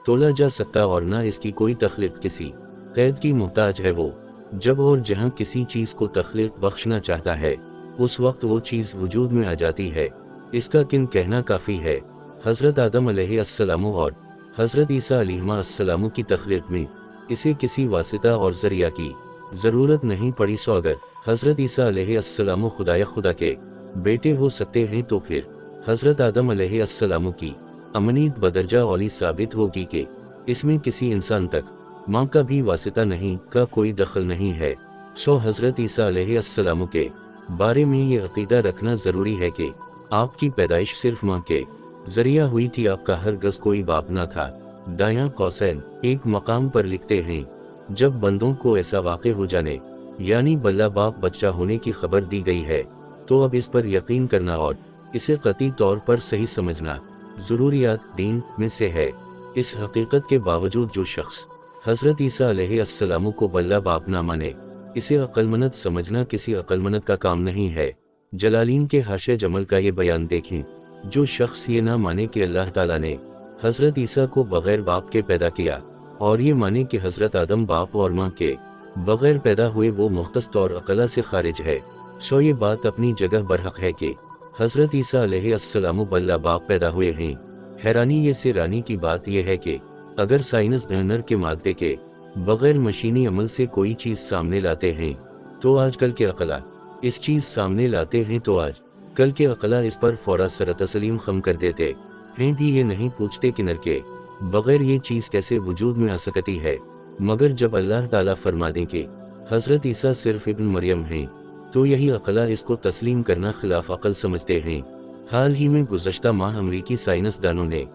तोला जा सकता और न इसकी कोई तख्लीक किसी कैद की मोहताज है। वो जब और जहाँ किसी चीज़ को तख्लीक बख्शना चाहता है उस वक्त वो चीज़ वजूद में आ जाती है। इसका किन कहना काफ़ी है। हज़रत आदम अलैहिस्सलाम और हज़रत ईसा अलैहिस्सलाम की तख्लीक में इसे किसी वासिता और ज़रिया की ज़रूरत नहीं पड़ी। सो अगर हज़रत ईसा अलैहिस्सलाम खुदा के बेटे हो सकते हैं तो फिर हज़रत आदम अलैहिस्सलाम की अमनीत बदरजा औली साबित होगी कि इसमें किसी इंसान तक माँ का भी वासिता नहीं का कोई दखल नहीं है। सो हज़रत ईसा अलैहिस्सलाम के बारे में ये अकीदा रखना ज़रूरी है कि आपकी पैदाइश सिर्फ माँ के ज़रिया हुई थी, आपका हरगज़ कोई बाप ना था। दायां कौसैन एक मकाम पर लिखते हैं, जब बंदों को ऐसा वाक़े हो जाने यानी बल्ला बाप बच्चा होने की खबर दी गई है तो अब इस पर यकीन करना और इसे कतई तौर पर सही समझना ज़रूरियात दीन में से है। इस हकीकत के बावजूद जो शख्स हज़रत ईसा अलैहिस्सलाम को बल्ला बाप ना माने, इसे अक्लमंद समझना किसी अक्लमंद का काम नहीं है। जलालीन के हाशे जमल का ये बयान देखें, जो शख्स ये ना माने कि अल्लाह ताला ने हज़रत ईसा को बग़ैर बाप के पैदा किया और ये माने कि हज़रत आदम बाप और माँ के बग़ैर पैदा हुए, वो मुख्तस तौर अक़ला से खारिज है। सो ये बात अपनी जगह बरहक है कि हज़रत ईसा अलैहिस्सलाम बल्ला बाप पैदा हुए हैं। हैरानी ये सिरानी की बात यह है कि अगर साइंस दानर के मादे के बग़ैर मशीनी अमल से कोई चीज़ सामने लाते हैं तो आजकल के अक़ला इस चीज़ सामने लाते हैं तो आज कल के अक़ला इस पर फ़ौरा सर तस्लीम खम कर देते हैं भी ये नहीं पूछते कि नर के बग़ैर ये चीज़ कैसे वजूद में आ सकती है। मगर जब अल्लाह ताला फरमा दें कि हज़रत ईसा सिर्फ इब्न मरियम हैं तो यही अक़ला इसको तस्लीम करना खिलाफ अक़ल समझते हैं। हाल ही में गुज़श्ता माह अमरीकी साइंसदानों ने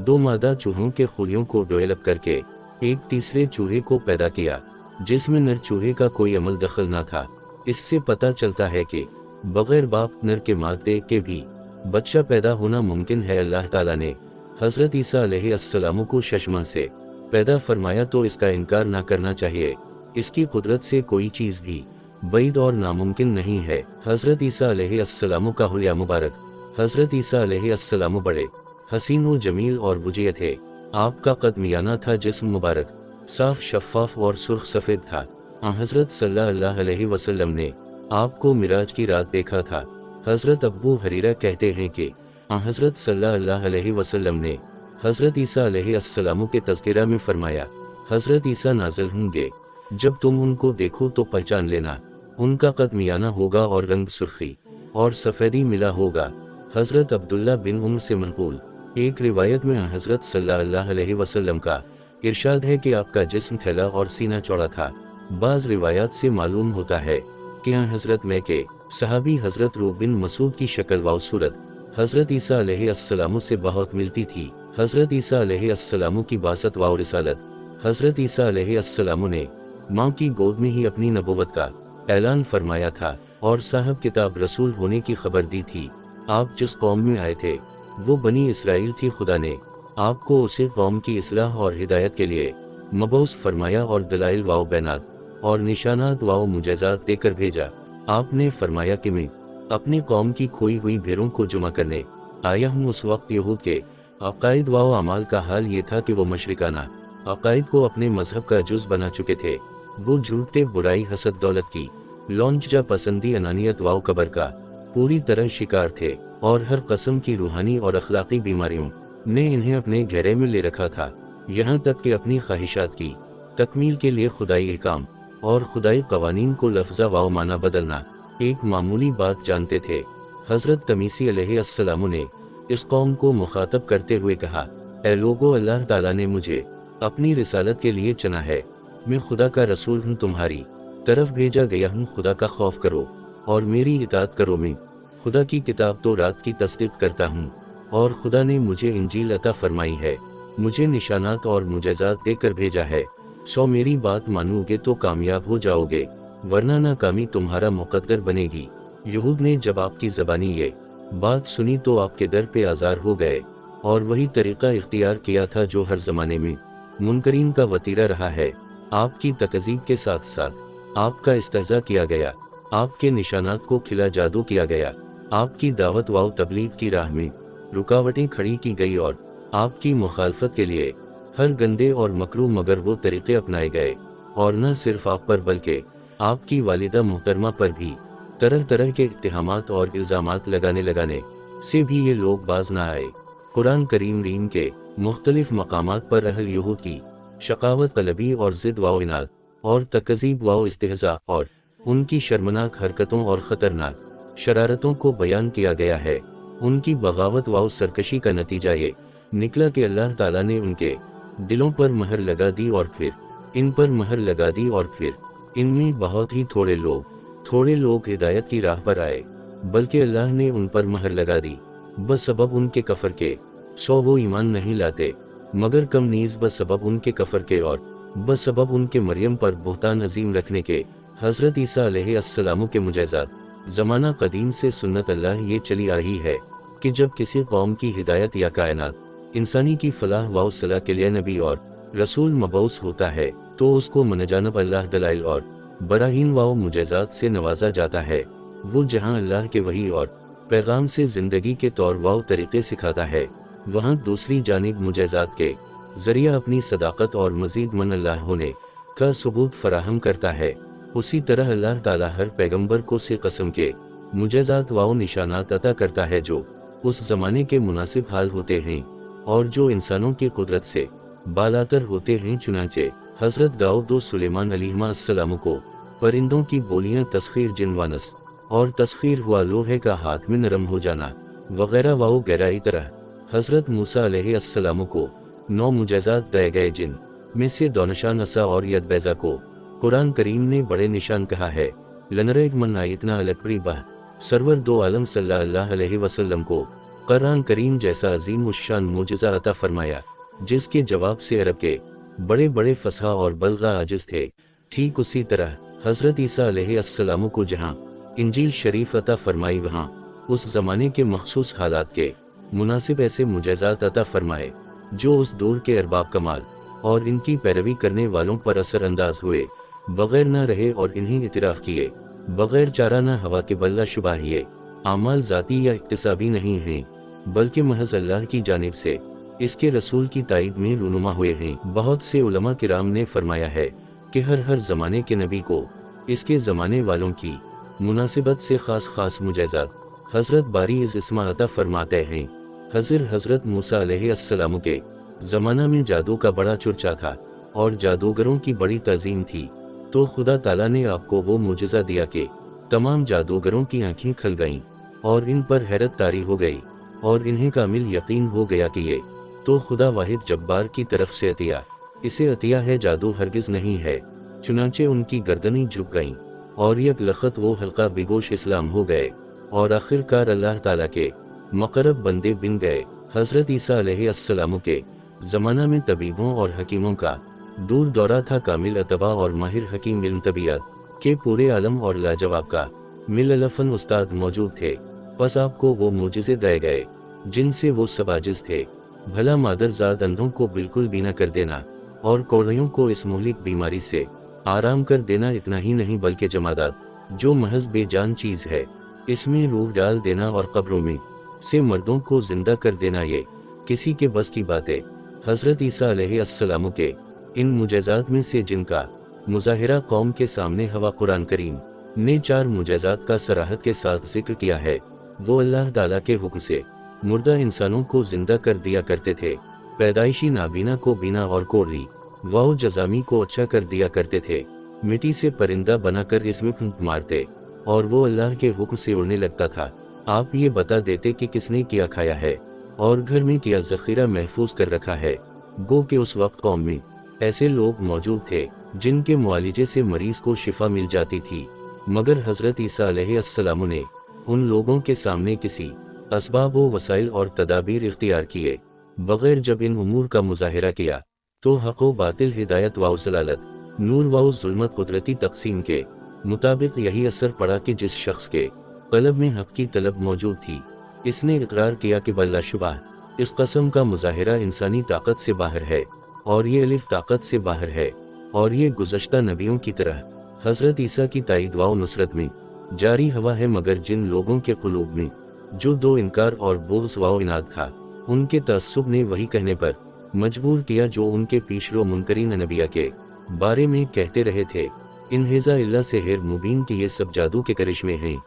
2 मादा चूहों के खुलियों को डेवलप करके एक तीसरे चूहे को पैदा किया जिसमें नर चूहे का कोई अमल दखल ना था। इससे पता चलता है कि बग़ैर बाप नर के मादे के भी बच्चा पैदा होना मुमकिन है। अल्लाह ताला ने हज़रत ईसा अलैहिस्सलाम को शशमा से पैदा फरमाया तो इसका इनकार ना करना चाहिए। इसकी कुदरत से कोई चीज़ भी बैद और नामुमकिन नहीं है। हज़रत ईसा अलैहिस्सलाम का हुलिया मुबारक, हज़रत ईसा अलैहिस्सलाम बड़े हसीन व जमील और बुझे थे। आपका कद मियाना था, जिस्म मुबारक साफ शफ़ाफ और सुर्ख सफ़ेद था। हज़रत सल्लल्लाहु अलैहि वसल्लम ने आपको मिराज की रात देखा था। हज़रत अब्बू हरीरा कहते हैं कि हज़रत सल्लल्लाहु अलैहि वसल्लम ने हज़रत ईसा अलैहिस्सलाम के तज़किरा में फरमाया, हज़रत ईसा नाज़िल होंगे, जब तुम उनको देखो तो पहचान लेना, उनका कद मियाना होगा और रंग सुर्खी और सफ़ेदी मिला होगा। हज़रत अब्दुल्ला बिन उम्र से मनक़ूल एक रिवायत में हज़रत सल्लल्लाहु अलैहि वसल्लम का इरशाद है कि आपका जिस्म फैला और सीना चौड़ा था। बाज़ रिवायात से मालूम होता है कि हज़रत में के सहाबी हज़रत रूह बिन मसूद की शक्ल व सूरत हज़रत ईसा अलैहिस्सलाम से बहुत मिलती थी। हज़रत ईसा अलैहिस्सलाम की बासत व रिसालत, हज़रत ईसा अलैहिस्सलाम ने माँ की गोद में ही अपनी नबूवत का ऐलान फरमाया था और साहब किताब रसूल होने की खबर दी थी। आप जिस कौम में आए थे वो बनी इसराइल थी। खुदा ने आपको उसे कौम की इस्लाह और हिदायत के लिए मबऊस फरमाया और दलाइल वाओ बैनात और निशानात वाओ मुजज़ात देकर भेजा। आपने फरमाया कि मैं अपनी कौम की खोई हुई भेड़ों को जुमा करने आया हूँ। उस वक्त यहूद के अकायद वाओ अमाल का हाल ये था कि वो मशरिकाना अकायद को अपने मजहब का जुज बना चुके थे। वो झूठे बुराई हसद दौलत की लौंजा पसंदी अनानियत वाओ कबर का पूरी तरह शिकार थे और हर कस्म की रूहानी और अखलाकी बीमारियों ने इन्हें अपने घेरे में ले रखा था, यहाँ तक कि अपनी ख्वाहिशात की तकमील के लिए खुदाई अहकाम और खुदाई कवानीन को लफ्ज़ा वाओ माना बदलना एक मामूली बात जानते थे। हज़रत तमीसी अलैहिस्सलाम ने इस कौम को मुखातब करते हुए कहा, ऐ लोगो, अल्लाह ताला ने मुझे अपनी रिसालत के लिए चुना है। मैं खुदा का रसूल हूँ, तुम्हारी तरफ भेजा गया हूँ। खुदा का खौफ करो और मेरी इताअत करो। मैं खुदा की किताब तो रात की तस्दीक करता हूँ और खुदा ने मुझे इंजील अता फरमाई है, मुझे निशानात और मुजज़ात देकर भेजा है। सो मेरी बात मानोगे तो कामयाब हो जाओगे, वरना नाकामी तुम्हारा मुकद्दर बनेगी। यहूद ने जब आपकी ज़बानी ये बात सुनी तो आपके दर पे आज़ार हो गए और वही तरीक़ा इख्तियार किया था जो हर ज़माने में मुनकरीन का वतीरा रहा है। आपकी तकज़ीब के साथ साथ आपका इस्तेज़ा किया गया, आपके निशानात को खिला जादू किया गया, आपकी दावत वाओ तबलीग की राह में रुकावटें खड़ी की गई और आपकी मुखालफत के लिए हर गंदे और मकरू मगर वो तरीक़े अपनाए गए। और न सिर्फ आप पर बल्कि आपकी वालिदा मोहतरमा पर भी तरह तरह के इत्तिहामात और इल्ज़ामात लगाने से भी ये लोग बाज ना आए। कुरान करीम के मुख्तलिफ मकामात पर अहल यहूद की शकावत तलबी और ज़िद वाओ इनाद और तकज़ीब वाओ इस्तेहज़ा और उनकी शर्मनाक हरकतों और ख़तरनाक शरारतों को बयान किया गया है। उनकी बगावत वाओ सरकशी का नतीजा ये निकला कि अल्लाह ताला ने उनके दिलों पर महर लगा दी और फिर इन पर महर लगा दी और फिर इनमें बहुत ही थोड़े लोग हिदायत की राह पर आए, बल्कि अल्लाह ने उन पर महर लगा दी बसबब उनके कफर के। सो वो ईमान नहीं लाते, मगर कम नीज बसबब उनके कफर के और बसबब उनके मरियम पर बुहतान अजीम रखने के। हज़रत ईसा अलैहिस्सलाम के मुजज़ात ज़माना कदीम से सुन्नत अल्लाह ये चली आ रही है कि जब किसी कौम की हिदायत या कायनात इंसानी की फलाह व सलाह के लिए नबी और रसूल मबऊस होता है तो उसको मनजानब अल्लाह दलाइल और बराहीन व मुजज़ात से नवाजा जाता है। वो जहाँ अल्लाह के वही और पैगाम से ज़िंदगी के तौर व तरीक़े सिखाता है, वहाँ दूसरी जानिब मुजज़ात के ज़रिया अपनी सदाकत और मज़ीद मन अल्लाह होने का सबूत फराहम करता है। उसी तरह अल्लाह ताला हर पैगंबर को से कसम के मुजज़ात व निशानात अता करता है जो उस ज़माने के मुनासिब हाल होते हैं और जो इंसानों की कुदरत से बालातर होते हैं। चुनांचे हज़रत दाऊद और सुलेमान अलैहिस्सलाम को परिंदों की बोलियां, तस्खीर जिनवानस और तस्खीर हुआ लोहे का हाथ में नरम हो जाना वगैरह वाओ गहराई तरह हज़रत मूसा अलैहिस्सलाम को 9 मुजज़ात दिए गए, जिन में से दोनशान असा और यदबैज़ा को कुरान करीम ने बड़े निशान कहा है। लनरेग मन आयतना अलकरीबा सरवर दो आलम सल्लल्लाहु अलैहि वसल्लम को कुरान करीम जैसा अजीम उश्शान मुजज़ा अता फरमाया जिसके जवाब से अरब के बड़े बड़े फसहा और बलगा आजिज थे। ठीक उसी तरह हज़रत ईसा अलैहिस्सलाम को जहाँ इंजील शरीफ अता फरमाई वहाँ उस ज़माने के मखसूस हालात के मुनासिब ऐसे मुजज़ात अता फरमाए जो उस दौर के अरबाब कमाल और इनकी पैरवी करने वालों पर असर अंदाज हुए बगैर न रहे और इन्हें इतराफ़ किए बगैर चारा न हवा के बल्ला शुबा ये आमाल ज़ाती या इक्तिसाबी नहीं हैं बल्कि महज अल्लाह की जानिब से इसके रसूल की ताईद में रूनुमा हुए हैं। बहुत से उलमा किराम ने फरमाया है कि हर ज़माने के नबी को इसके ज़माने वालों की मुनासिबत से ख़ास मुजज़ात हज़रत बारी इस इसमा अता फरमाते हैं। हज़रत मूसा अलैहिस्सलाम के ज़माना में जादू का बड़ा चर्चा था और जादूगरों की बड़ी तज़ीम थी, तो खुदा ताला ने आपको वो मुजज़ा दिया कि तमाम जादूगरों की आँखें खल गईं और इन पर हैरत तारी हो गई और इन्हें कामिल यकीन हो गया कि ये तो खुदा वाहिद जब्बार की तरफ से अतिया इसे अतिया है, जादू हरगिज नहीं है। चुनांचे उनकी गर्दनें झुक गईं और यक लखत वो हल्का बिगोश इस्लाम हो गए और आखिरकार अल्लाह ताला के मकरब बंदे बन गए। हज़रत ईसा अलैहिस्सलाम के ज़माना में तबीबों और हकीमों का दूर दौरा था, कामिल अतबा और माहिर हकीम इल्म तबीयत के पूरे आलम और लाजवाब का मिलफन उस्ताद मौजूद थे। बस आपको वो मोजिज़े दिए गए जिनसे वो सब आजिज़ थे। भला मादरजाद अंधों को बिल्कुल बीना कर देना और कौड़ियों को इस मुहलिक बीमारी से आराम कर देना इतना ही नहीं बल्कि जमादात जो महज बेजान चीज है इसमें रूह डाल देना और कब्रों में से मर्दों को जिंदा कर देना ये किसी के बस की बात है। हजरत ईसा अलैहिस्सलाम के इन मुजज़ात में से जिनका मुजाहिरा कौम के सामने हवा कुरान करीम ने 4 मुजज़ात का सराहत के साथ जिक्र किया है, वो अल्लाह ताला के हुक्म से मुर्दा इंसानों को जिंदा कर दिया करते थे, पैदाइशी नाबीना को बीना और कोढ़ी वाओ जजामी को अच्छा कर दिया करते थे, मिट्टी से परिंदा बनाकर इसमें फूंक मारते और वो अल्लाह के हुक्म से उड़ने लगता था। आप ये बता देते कि किसने क्या खाया है और घर में क्या जखीरा महफूज कर रखा है। गो के उस वक्त कौम में ऐसे लोग मौजूद थे जिनके मुआलिजे से मरीज को शिफा मिल जाती थी, मगर हजरत ईसा अलैहिस्सलाम ने उन लोगों के सामने किसी असबाब व वसाइल और तदाबीर इख्तियार किए बगैर जब इन उमूर का मुजाहिरा किया तो हक़ व बातिल, हिदायत व जलालत, नूर व जुल्मत कुदरती तकसीम के मुताबिक यही असर पड़ा कि जिस शख्स के कल्ब में हक़ की तलब मौजूद थी इसने इकरार किया कि बल्लाशुबा इस कसम का मुजाहिरा इंसानी ताकत से बाहर है और ये अलिफ ताकत से बाहर है और ये गुज़श्ता नबियों की तरह हजरत ईसा की ताईद व नुसरत में जारी हवा है, मगर जिन लोगों के क़ुलूब में जो दो इनकार और बुग़्ज़ व इनाद था उनके तअस्सुब ने वही कहने पर मजबूर किया जो उनके पीशरो मुनकरीन नबिया के बारे में कहते रहे थे, इन्हेज़ा इल्ला सेहर मुबीन कि ये सब जादू के करिश्मे हैं।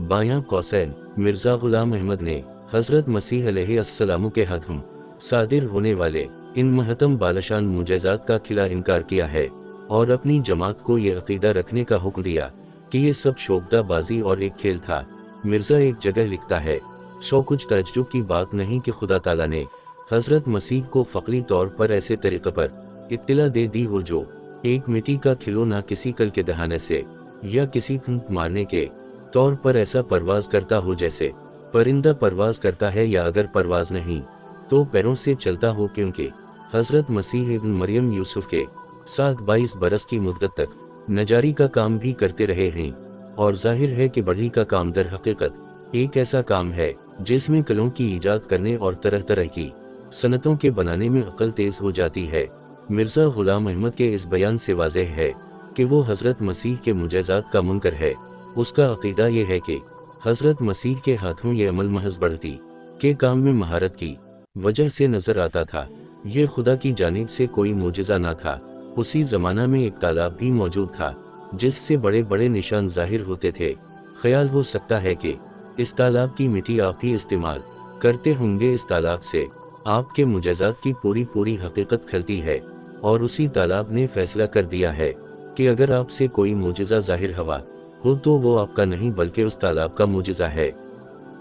बायां कौसैन मिर्ज़ा गुलाम अहमद ने हजरत मसीह अलैहिस्सलाम के हाथों सादिर होने वाले इन महतम बालशान मुजज़ात का खिला इनकार किया है और अपनी जमात को ये अकीदा रखने का हुक्म दिया कि ये सब शोबदाबाजी और एक खेल था। मिर्ज़ा एक जगह लिखता है, सो कुछ तज्जुब की बात नहीं कि खुदा ताला ने हजरत मसीह को फ़क्री तौर पर ऐसे तरीक़े पर इत्तला दे दी हो जो एक मिट्टी का खिलौना किसी कल के दहाने से या किसी फूंक मारने के तौर पर ऐसा परवाज करता हो जैसे परिंदा परवाज करता है, या अगर परवाज नहीं तो पैरों से चलता हो, क्योंकि हजरत मसीह इब्न मरियम यूसुफ के साथ 22 बरस की मुद्दत तक नजारी का काम भी करते रहे हैं और जाहिर है कि बढ़ी का काम दर हकीकत एक ऐसा काम है जिसमें कलों की ईजाद करने और तरह तरह की सनतों के बनाने में अक्ल तेज हो जाती है। मिर्ज़ा गुलाम अहमद के इस बयान से वाज़ेह है कि वो हजरत मसीह के मुजज़ात का मुनकर है। उसका अकीदा ये है कि हजरत मसीह के हाथों ये अमल महज बढ़ती के काम में महारत की वजह से नजर आता था, ये खुदा की जानिब से कोई मोजिज़ा ना था। उसी जमाना में एक तालाब भी मौजूद था जिससे बड़े बड़े निशान जाहिर होते थे। ख्याल हो सकता है कि इस तालाब की मिट्टी आप ही इस्तेमाल करते होंगे। इस तालाब से आपके मुजज़ात की पूरी पूरी हकीकत खलती है और उसी तालाब ने फैसला कर दिया है कि अगर आपसे कोई मोजिज़ा जाहिर हवा हो तो वो आपका नहीं बल्कि उस तालाब का मोजिज़ा है,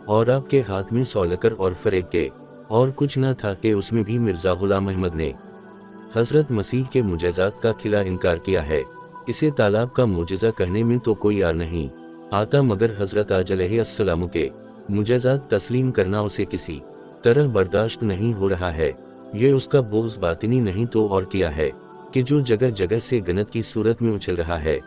और आपके हाथ में सौलकर और फरेब के और कुछ न था कि उसमें भी मिर्ज़ा गुलाम अहमद ने हजरत मसीह के मुजज़ात का खिला इनकार किया है। इसे तालाब का मोजिज़ा कहने में तो कोई यार नहीं आता, मगर हजरत आज अलैहिस्सलाम के मुजज़ात तस्लीम करना उसे किसी तरह बर्दाश्त नहीं हो रहा है। ये उसका बोझ बातिनी नहीं तो और किया है कि जो जगह जगह से गनत की सूरत में उछल रहा है।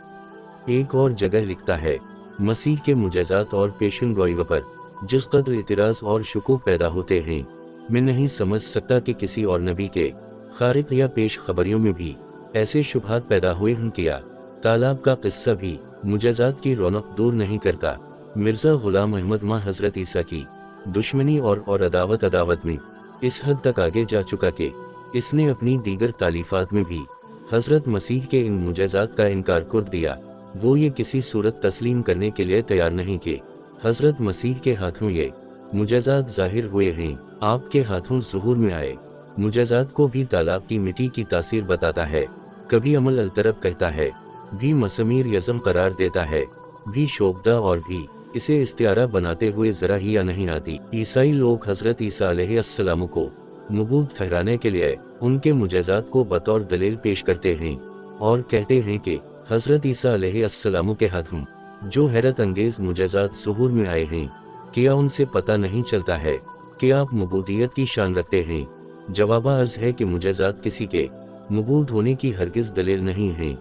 एक और जगह लिखता है, मसीह के मुजज़ात और पेशन गोई पर जिस कदर इतराज़ और शुकूक पैदा होते हैं, मैं नहीं समझ सकता कि किसी और नबी के खारिक या पेश खबरियों में भी ऐसे शुबहात पैदा हुए हैं। किया तालाब का किस्सा भी मुजज़ात की रौनक दूर नहीं करता। मिर्ज़ा गुलाम अहमद मां हजरत ईसा की दुश्मनी और अदावत में इस हद तक आगे जा चुका कि इसने अपनी दीगर तालीफात में भी हजरत मसीह के इन मुजज़ात का इनकार कर दिया। वो ये किसी सूरत तस्लीम करने के लिए तैयार नहीं कि हजरत मसीह के हाथों ये मुजज़ात जाहिर हुए हैं, आपके हाथों ज़ुहूर में आए। मुजज़ात को भी तालाब की मिट्टी की तासीर बताता है, कभी अमल अलतरब कहता है, भी मसमीर यज़म करार देता है, भी शोबदा, और भी इसे इस्तियारा बनाते हुए जरा ही या नहीं आती। ईसाई लोग हजरत ईसा अलैहिस्सलाम को मबूद ठहराने के लिए उनके मुजज़ात को बतौर दलील पेश करते हैं और कहते हैं कि हजरत ईसा अलैहिस्सलाम के हाथों जो हैरत अंगेज मुजज़ात ज़ुहूर में आए हैं, क्या उनसे पता नहीं चलता है कि आप मबूदियत की शान रखते हैं? जवाब अर्ज़ है कि मुजज़ात किसी के मबूद होने की हरगिज़ दलील नहीं है।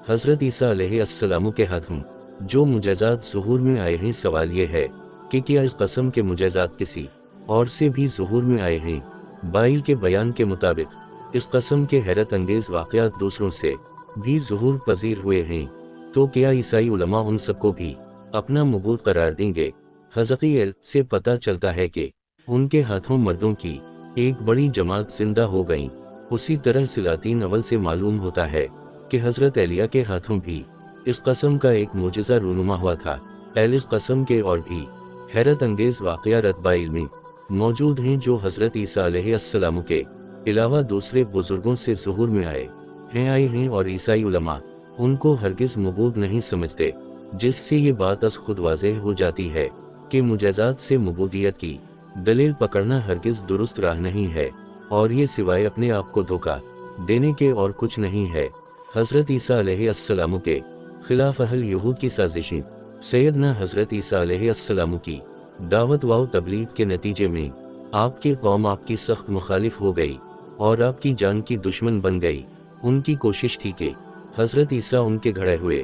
हजरत ईसा अलैहिस्सलाम के हाथों जो मुजज़ात ज़ुहूर में आए हैं, सवाल ये है कि क्या इस कसम के मुजज़ात किसी और से भी ज़ुहूर में आए हैं? बाइल के बयान के मुताबिक इस कस्म के हैरत अंगेज वाक़यात दूसरों से भी ज़ुहूर पजीर हुए हैं, तो क्या ईसाई उलमा उन सबको भी अपना मबूद करार देंगे? हज़क़ील से पता चलता है कि उनके हाथों मर्दों की एक बड़ी जमात जिंदा हो गई। उसी तरह सिलातीन अवल से मालूम होता है कि हज़रत एलिया के हाथों भी इस कस्म का एक मोजज़ा रूनुमा हुआ था। इस कस्म के और भी हैरत अंगेज वाक़या रतबा इल्मी मौजूद हैं जो हज़रत ईसा अलैहिस्सलाम के अलावा दूसरे बुजुर्गों से ज़ुहूर में आए हैं और ईसाई उलमा उनको हरगिज़ मबूद नहीं समझते, जिससे ये बात अस खुद वाज़ेह हो जाती है कि मुजज़ात से मबूदियत की दलील पकड़ना हरगिज़ दुरुस्त राह नहीं है और ये सिवाय अपने आप को धोखा देने के और कुछ नहीं है। हज़रत ईसा अलैहिस्सलाम के खिलाफ अहल यहूद की साजिशें सैयदना हज़रत ईसा अलैहिस्सलाम की दावत व तबलीग के नतीजे में आपकी कौम आपकी सख्त मुखालिफ हो गई और आपकी जान की दुश्मन बन गई। उनकी कोशिश थी कि हज़रत ईसा उनके घड़े हुए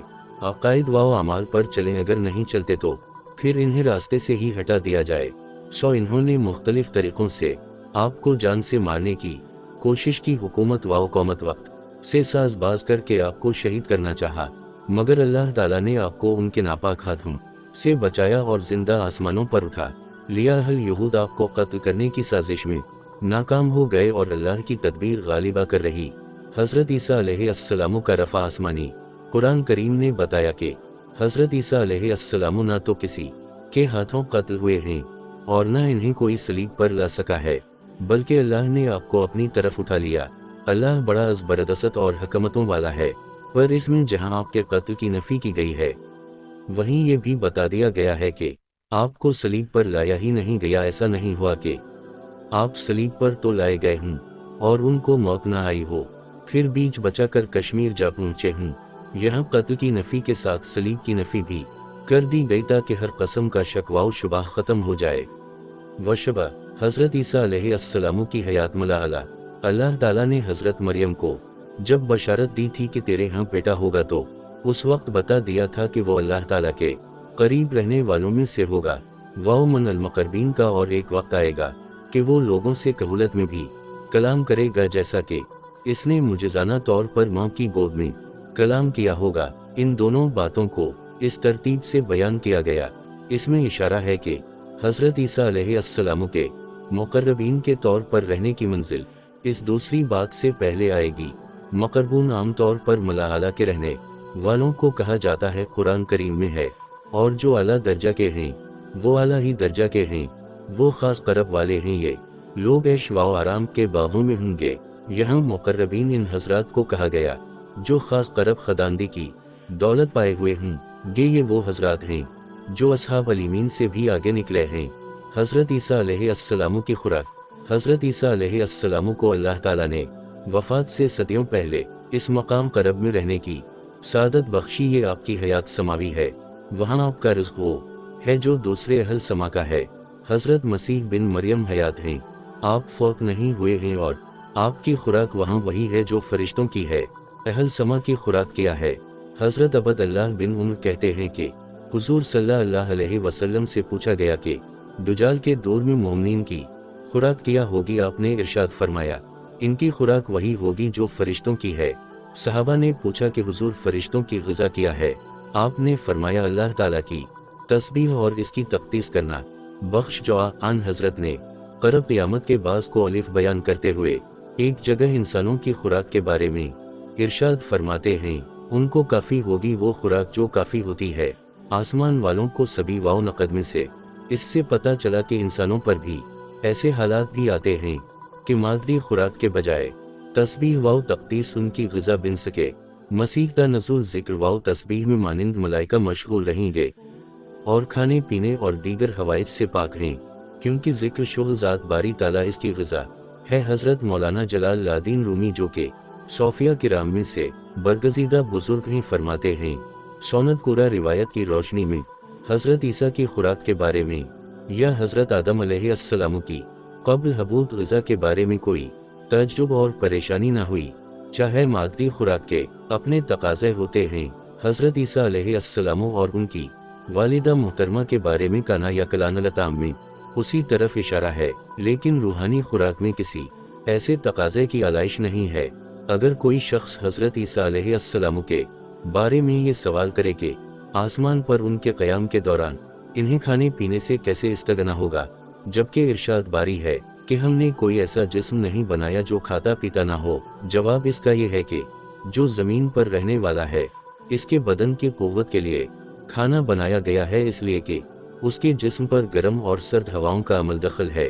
अकायद व अमाल पर चलें, अगर नहीं चलते तो फिर इन्हें रास्ते से ही हटा दिया जाए। इन्होंने मुख्तलिफ तरीक़ों से आपको जान से मारने की कोशिश की। हुकूमत व कौमत वक्त से साजबाज करके आपको शहीद करना चाहा, मगर अल्लाह ताला ने आपको उनके नापाक हाथों से बचाया और जिंदा आसमानों पर उठा लिया। अहल यहूद आपको कत्ल करने की साजिश में नाकाम हो गए और अल्लाह की तदबीर गालिबा कर रही। हज़रत ईसा अलैहिस्सलाम का रफ़ा आसमानी कुरान करीम ने बताया कि हज़रत ईसा अलैहिस्सलाम ना तो किसी के हाथों कत्ल हुए हैं और न इन्हें कोई सलीब पर ला सका है, बल्कि अल्लाह ने आपको अपनी तरफ उठा लिया। अल्लाह बड़ा अज़बरदस्त और हकमतों वाला है। पर इसमें जहां आपके कत्ल की नफ़ी की गई है, वहीं ये भी बता दिया गया है कि आपको सलीब पर लाया ही नहीं गया। ऐसा नहीं हुआ कि आप सलीब पर तो लाए गए हों और उनको मौत ना आई हो, फिर बीच बचाकर कश्मीर जा पहुँचे हों। यहाँ कत्ल की नफ़ी के साथ सलीब की नफ़ी भी कर दी गई ताकि हर कसम का शक व शुबा ख़त्म हो जाए। वशबा हज़रत ईसा अलैहिस्सलाम की हयात मलाअला अल्लाह ताला ने हज़रत मरियम को जब बशारत दी थी कि तेरे यहाँ बेटा होगा, तो उस वक्त बता दिया था कि वो अल्लाह ताला के करीब रहने वालों में से होगा। वाओ मन अल मुक़र्रबीन का, और एक वक्त आएगा कि वो लोगों से कहूलत में भी कलाम करेगा, जैसा कि इसने मुजज़ाना तौर पर माँ की गोद में कलाम किया होगा। इन दोनों बातों को इस तरतीब से बयान किया गया। इसमें इशारा है कि हज़रत ईसा अलैहिस्सलाम के मुक़र्रबीन के तौर पर रहने की मंजिल इस दूसरी बात से पहले आएगी। मुक़र्रबून आम तौर पर मलाअला के रहने वालों को कहा जाता है, कुरान करीम में है, और जो आला दर्जा के हैं वो आला ही दर्जा के हैं, वो ख़ास करब वाले हैं। ये लोग ऐश व आराम के बागों में होंगे। यहाँ मुक़र्रबीन इन हज़रात को कहा गया जो ख़ास करब ख़दानदी की दौलत पाए हुए होंगे। ये वो हज़रात हैं जो अस्हाब अलीमीन से भी आगे निकले हैं। हज़रत ईसा अलैहिस्सलाम की खुराक हज़रत ईसा अलैहिस्सलाम को अल्लाह ताला ने वफ़ात से सदियों पहले इस मकाम करब में रहने की सादत बख्शी। ये आपकी हयात समावी है, वहाँ आपका रिज़्क़ वो है जो दूसरे अहल समा का है। हज़रत मसीह बिन मरियम हयात हैं, आप फ़ौत नहीं हुए हैं, और आपकी खुराक वहाँ वही है जो फरिश्तों की है। अहल समा की खुराक क्या है? हज़रत अबद अल्लाह बिन उमर कहते हैं कि हुज़ूर सल्लल्लाहु अलैहि वसल्लम से पूछा गया कि दुजाल के दौर में मोमिनीन की खुराक क्या होगी? आपने इरशाद फरमाया, इनकी खुराक वही होगी जो फरिश्तों की है। सहाबा ने पूछा कि हुज़ूर फरिश्तों की ग़िज़ा क्या है? आपने फरमाया, अल्लाह ताला की तस्बीह और इसकी तक़दीस करना। बख्श दुआ। आन हज़रत ने क़रब क़यामत के बाज़ को अलिफ बयान करते हुए एक जगह इंसानों की खुराक के बारे में इरशाद फरमाते हैं, उनको काफ़ी होगी वो खुराक जो काफ़ी होती है आसमान वालों को सभी वाव नक़द में से। इससे पता चला कि इंसानों पर भी ऐसे हालात भी आते हैं कि मादरी खुराक के बजाय तस्बीह वाव तक़दीस उनकी ग़िज़ा बन सके। मसीह का नज़ूल ज़िक्र वाव तस्बीह में मानिंद मलाइका मशगूल रहेंगे और खाने पीने और दीगर हवाइज से पाक हैं, क्योंकि ज़िक्र शुह ज़ात बारी ताला इसकी ग़िज़ा है। हज़रत मौलाना जलालुद्दीन रूमी जो कि सोफिया किराम में से बरगज़ीदा बुज़ुर्ग हैं फरमाते हैं, सौनत कुरा रिवायत की रोशनी में हज़रत ईसा की खुराक के बारे में या हज़रत आदम अलैहिस्सलाम की क़ब्ल हबूत ग़िज़ा के बारे में कोई तअज्जुब और परेशानी ना हुई, चाहे मादरी खुराक के अपने तकाज़े होते हैं। हज़रत ईसा अलैहिस्सलाम और उनकी वालिदा मुहतरमा के बारे में काना या कलान लताम में उसी तरफ इशारा है, लेकिन रूहानी खुराक में किसी ऐसे तकाज़े की आलाइश नहीं है। अगर कोई शख्स हज़रत ईसा अलैहिस्सलाम के बारे में ये सवाल करे कि आसमान पर उनके क़याम के दौरान इन्हें खाने पीने से कैसे इस्तगना होगा, जबकि इरशाद बारी है कि हमने कोई ऐसा जिस्म नहीं बनाया जो खाता पीता ना हो, जवाब इसका ये है कि जो ज़मीन पर रहने वाला है, इसके बदन की क़ुव्वत के लिए खाना बनाया गया है, इसलिए कि उसके जिस्म पर गर्म और सर्द हवाओं का अमल दखल है,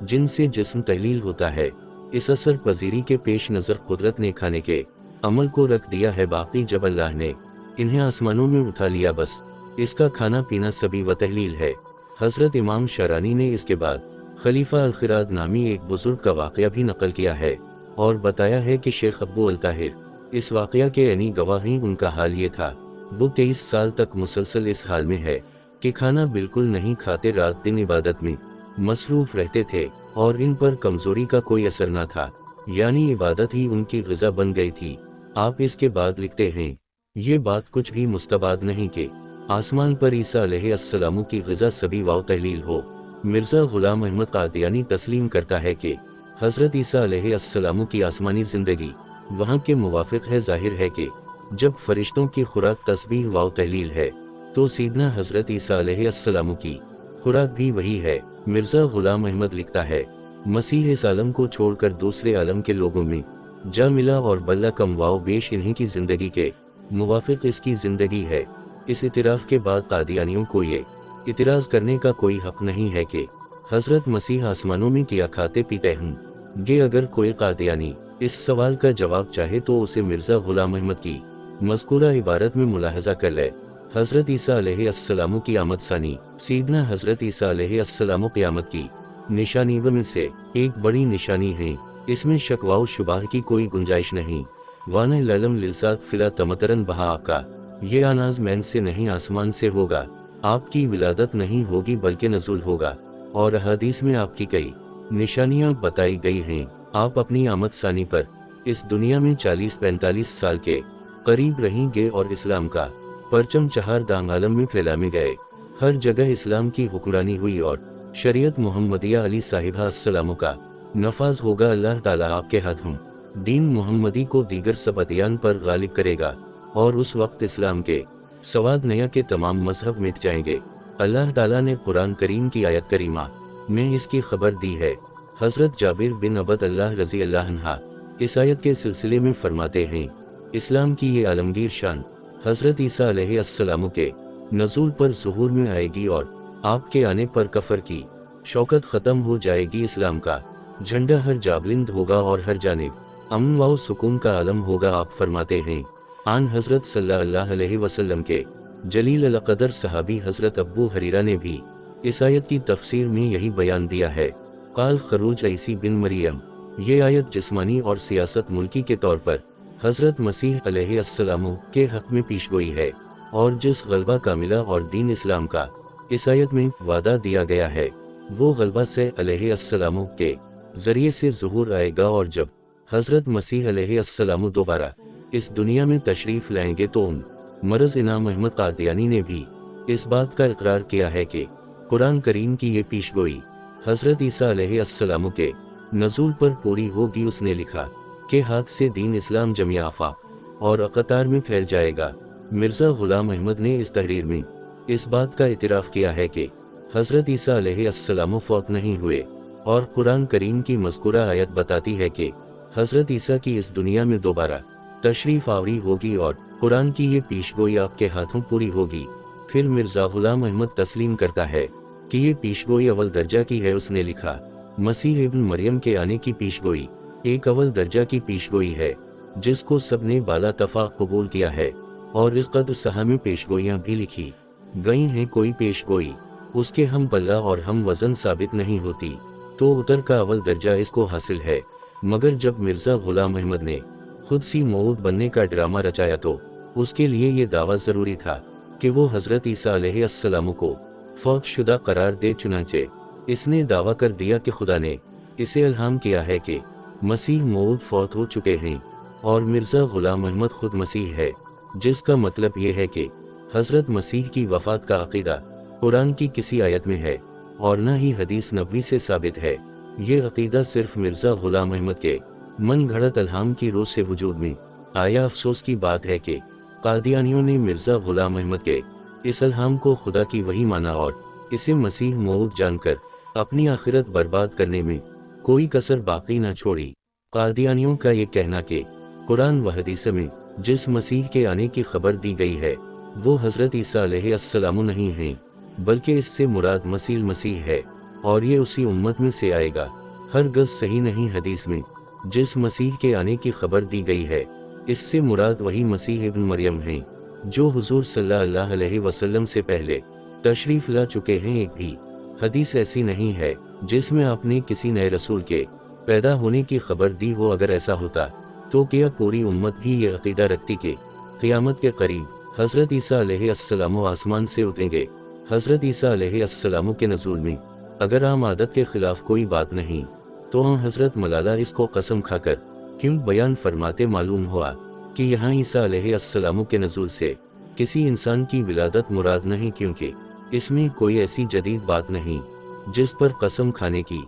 जिनसे जिस्म तहलील होता है। इस असर पजीरी के पेश नज़र कुदरत ने खाने के अमल को रख दिया है बाकी, जब अल्लाह ने इन्हें आसमानों में उठा लिया, बस इसका खाना पीना सभी व तहलील है। हज़रत इमाम शरानी ने इसके बाद खलीफा अल-खिराद नामी एक बुजुर्ग का वाक़या भी नकल किया है और बताया है कि शेख अब्बू अल-ताहिर इस वाक़या के यानी गवाही उनका हाल ये था। वो 23 साल तक मुसलसल इस हाल में है कि खाना बिल्कुल नहीं खाते, रात दिन इबादत में मसरूफ़ रहते थे और इन पर कमज़ोरी का कोई असर न था, यानी इबादत ही उनकी ग़िज़ा बन गई थी। आप इसके बाद लिखते हैं, ये बात कुछ भी मुस्तबाद नहीं कि आसमान पर ईसा अलैहिस्सलाम की ग़िज़ा सभी वाव तहलील हो। मिर्ज़ा ग़ुलाम अहमद क़ादियानी तस्लीम करता है कि हज़रत ईसा अलैहिस्सलाम की आसमानी ज़िंदगी वहाँ के मुवाफ़िक़ है। ज़ाहिर है कि जब फ़रिश्तों की खुराक तस्बीह वाव तहलील है, तो सीधना हज़रत ईसा अलैहिस्सलाम की खुराक भी वही है। मिर्ज़ा ग़ुलाम अहमद लिखता है, मसीह इस आलम को छोड़कर दूसरे आलम के लोगों में जा मिला और बल्ला कम वाव बेश इन्हीं की ज़िंदगी के मुवाफ़िक़ इसकी ज़िंदगी है। इस इतिराफ़ के बाद कादियानियों को ये इतिराज़ करने का कोई हक़ नहीं है कि हज़रत मसीह आसमानों में क्या खाते पीते होंगे। अगर कोई कादियानी इस सवाल का जवाब चाहे तो उसे मिर्ज़ा ग़ुलाम अहमद की मज़कूरा इबारत में मुलाहज़ा कर ले। हज़रत ईसा अलैहिस्सलाम की आमद सानी, सीधना हज़रत ईसा अलैहिस्सलाम क़यामत की निशानी में से एक बड़ी निशानी है, इसमें शक व शुबह की कोई गुंजाइश नहीं। वान ललम लिलसाक फिला तमतरन बहा आपका, ये अनाज मैन से नहीं आसमान से होगा। आपकी विलादत नहीं होगी बल्कि नज़ुल होगा, और हदीस में आपकी कई निशानियां बताई गई हैं। आप अपनी आमद सानी पर इस दुनिया में 40-45 साल के करीब रहेंगे और इस्लाम का परचम चहार दांग आलम में फैलाए गए। हर जगह इस्लाम की हुक्मरानी हुई और शरीयत मोहम्मदिया अली साहिबा अस्सलामु का नफाज होगा। अल्लाह ताला आपके हाथों दीन मोहम्मदी को दीगर सब अदियान पर गालिब करेगा और उस वक्त इस्लाम के सवाद नया के तमाम मजहब मिट जाएंगे। अल्लाह ताला ने कुरान करीम की आयत करीमा में इसकी खबर दी है। हज़रत जाबिर बिन अबद अल्लाह रज़ी अल्लाह अन्हा इस आयत के सिलसिले में फरमाते हैं, इस्लाम की ये आलमगीर शान हज़रत ईसा अलैहिस्सलाम के नज़ूल पर ज़ुहूर में आएगी और आपके आने पर कफर की शौकत ख़त्म हो जाएगी। इस्लाम का झंडा हर जाबलिंद होगा और हर जानिब अमन व सुकून का आलम होगा। आप फरमाते हैं, आन हज़रत सल्लल्लाहु अलैहि वसल्लम के जलील अल-क़दर सहाबी हज़रत अबू हरीरा ने भी इस आयत की तफसीर में यही बयान दिया है। क़ाल खरूज ईसा बिन मरियम, ये आयत जिस्मानी और सियासत मुल्की के तौर पर हज़रत मसीह अलैहिस्सलाम के हक़ में पेशगोई है, और जिस गलबा कामिला और दीन इस्लाम का इस आयत में वादा दिया गया है, वो गलबा से अलैहिस्सलाम के ज़रिए से ज़ुहूर आएगा। और जब हज़रत मसीह अलैहिस्सलाम दोबारा इस दुनिया में तशरीफ़ लाएंगे तो उन मरज़ इनाम अहमद क़ादियानी ने भी इस बात का इकरार किया है कि कुरान करीम की ये पेशगोई हज़रत ईसा अलैहिस्सलाम के नज़ूल पर पूरी होगी। उसने लिखा कि हाथ से दीन इस्लाम जमिया आफाक और अक़तार में फैल जाएगा। मिर्ज़ा ग़ुलाम अहमद ने इस तहरीर में इस बात का इतराफ़ किया है कि हज़रत ईसा अलैहिस्सलाम फ़ौत नहीं हुए, और कुरान करीम की मज़कूरा आयत बताती है कि हज़रत ईसा की इस दुनिया में दोबारा तशरीफ़ आवरी होगी और कुरान की ये पेशगोई आपके हाथों पूरी होगी। फिर मिर्ज़ा ग़ुलाम अहमद तस्लीम करता है कि ये पेशगोई अव्वल दर्जा की है। उसने लिखा, मसीह इब्न मरियम के आने की पेशगोई एक अव्वल दर्जा की पेशगोई है, जिसको सबने बाला तफ़ाक़ कबूल किया है, और इस कदर सहा में पेशगोइयाँ भी लिखी गई हैं। कोई पेशगोई उसके हम पल्ला और हम वज़न साबित नहीं होती, तो उतर का अव्वल दर्जा इसको हासिल है। मगर जब मिर्ज़ा ग़ुलाम अहमद ने खुद सी मौऊद बनने का ड्रामा रचाया तो उसके लिए ये दावा ज़रूरी था कि वो हज़रत ईसा अलैहिस्सलाम को फ़ौत शुदा करार दे। चुनांचे इसने दावा कर दिया कि खुदा ने इसे इल्हाम किया है कि मसीह मौऊद फ़ौत हो चुके हैं, और मिर्ज़ा ग़ुलाम अहमद खुद मसीह है, जिसका मतलब ये है कि हज़रत मसीह की वफ़ात का अक़ीदा कुरान की किसी आयत में है और न ही हदीस नबवी से साबित है। یہ عقیدہ صرف مرزا غلام احمد کے من گھڑت الہام کی روح سے وجود میں آیا۔ افسوس کی بات ہے کہ قادیانیوں نے مرزا غلام احمد کے اس الہام کو خدا کی وحی مانا اور اسے مسیح موعود جان کر اپنی آخرت برباد کرنے میں کوئی کسر باقی نہ چھوڑی۔ قادیانیوں کا یہ کہنا کہ قرآن و حدیث میں جس مسیح کے آنے کی خبر دی گئی ہے وہ حضرت عیسیٰ علیہ السلام نہیں ہیں، بلکہ اس سے مراد مسیح ہے اور یہ اسی امت میں سے آئے گا، ہرگز صحیح نہیں۔ حدیث میں جس مسیح کے آنے کی خبر دی گئی ہے اس سے مراد وہی مسیح ابن مریم ہیں جو حضور صلی اللہ علیہ وسلم سے پہلے تشریف لا چکے ہیں۔ ایک بھی حدیث ایسی نہیں ہے جس میں آپ نے کسی نئے رسول کے پیدا ہونے کی خبر دی ہو۔ اگر ایسا ہوتا تو کیا پوری امت بھی یہ عقیدہ رکھتی کہ قیامت کے قریب حضرت عیسیٰ علیہ السلام آسمان سے اتریں گے؟ حضرت عیسیٰ علیہ السلام کے نزول میں اگر عام عادت کے خلاف کوئی بات نہیں تو حضرت ملالہ اس کو قسم کھا کر کیوں بیان فرماتے؟ معلوم ہوا کہ یہاں عیسیٰ علیہ السلام کے نزول سے کسی انسان کی ولادت مراد نہیں، کیونکہ اس میں کوئی ایسی جدید بات نہیں جس پر قسم کھانے کی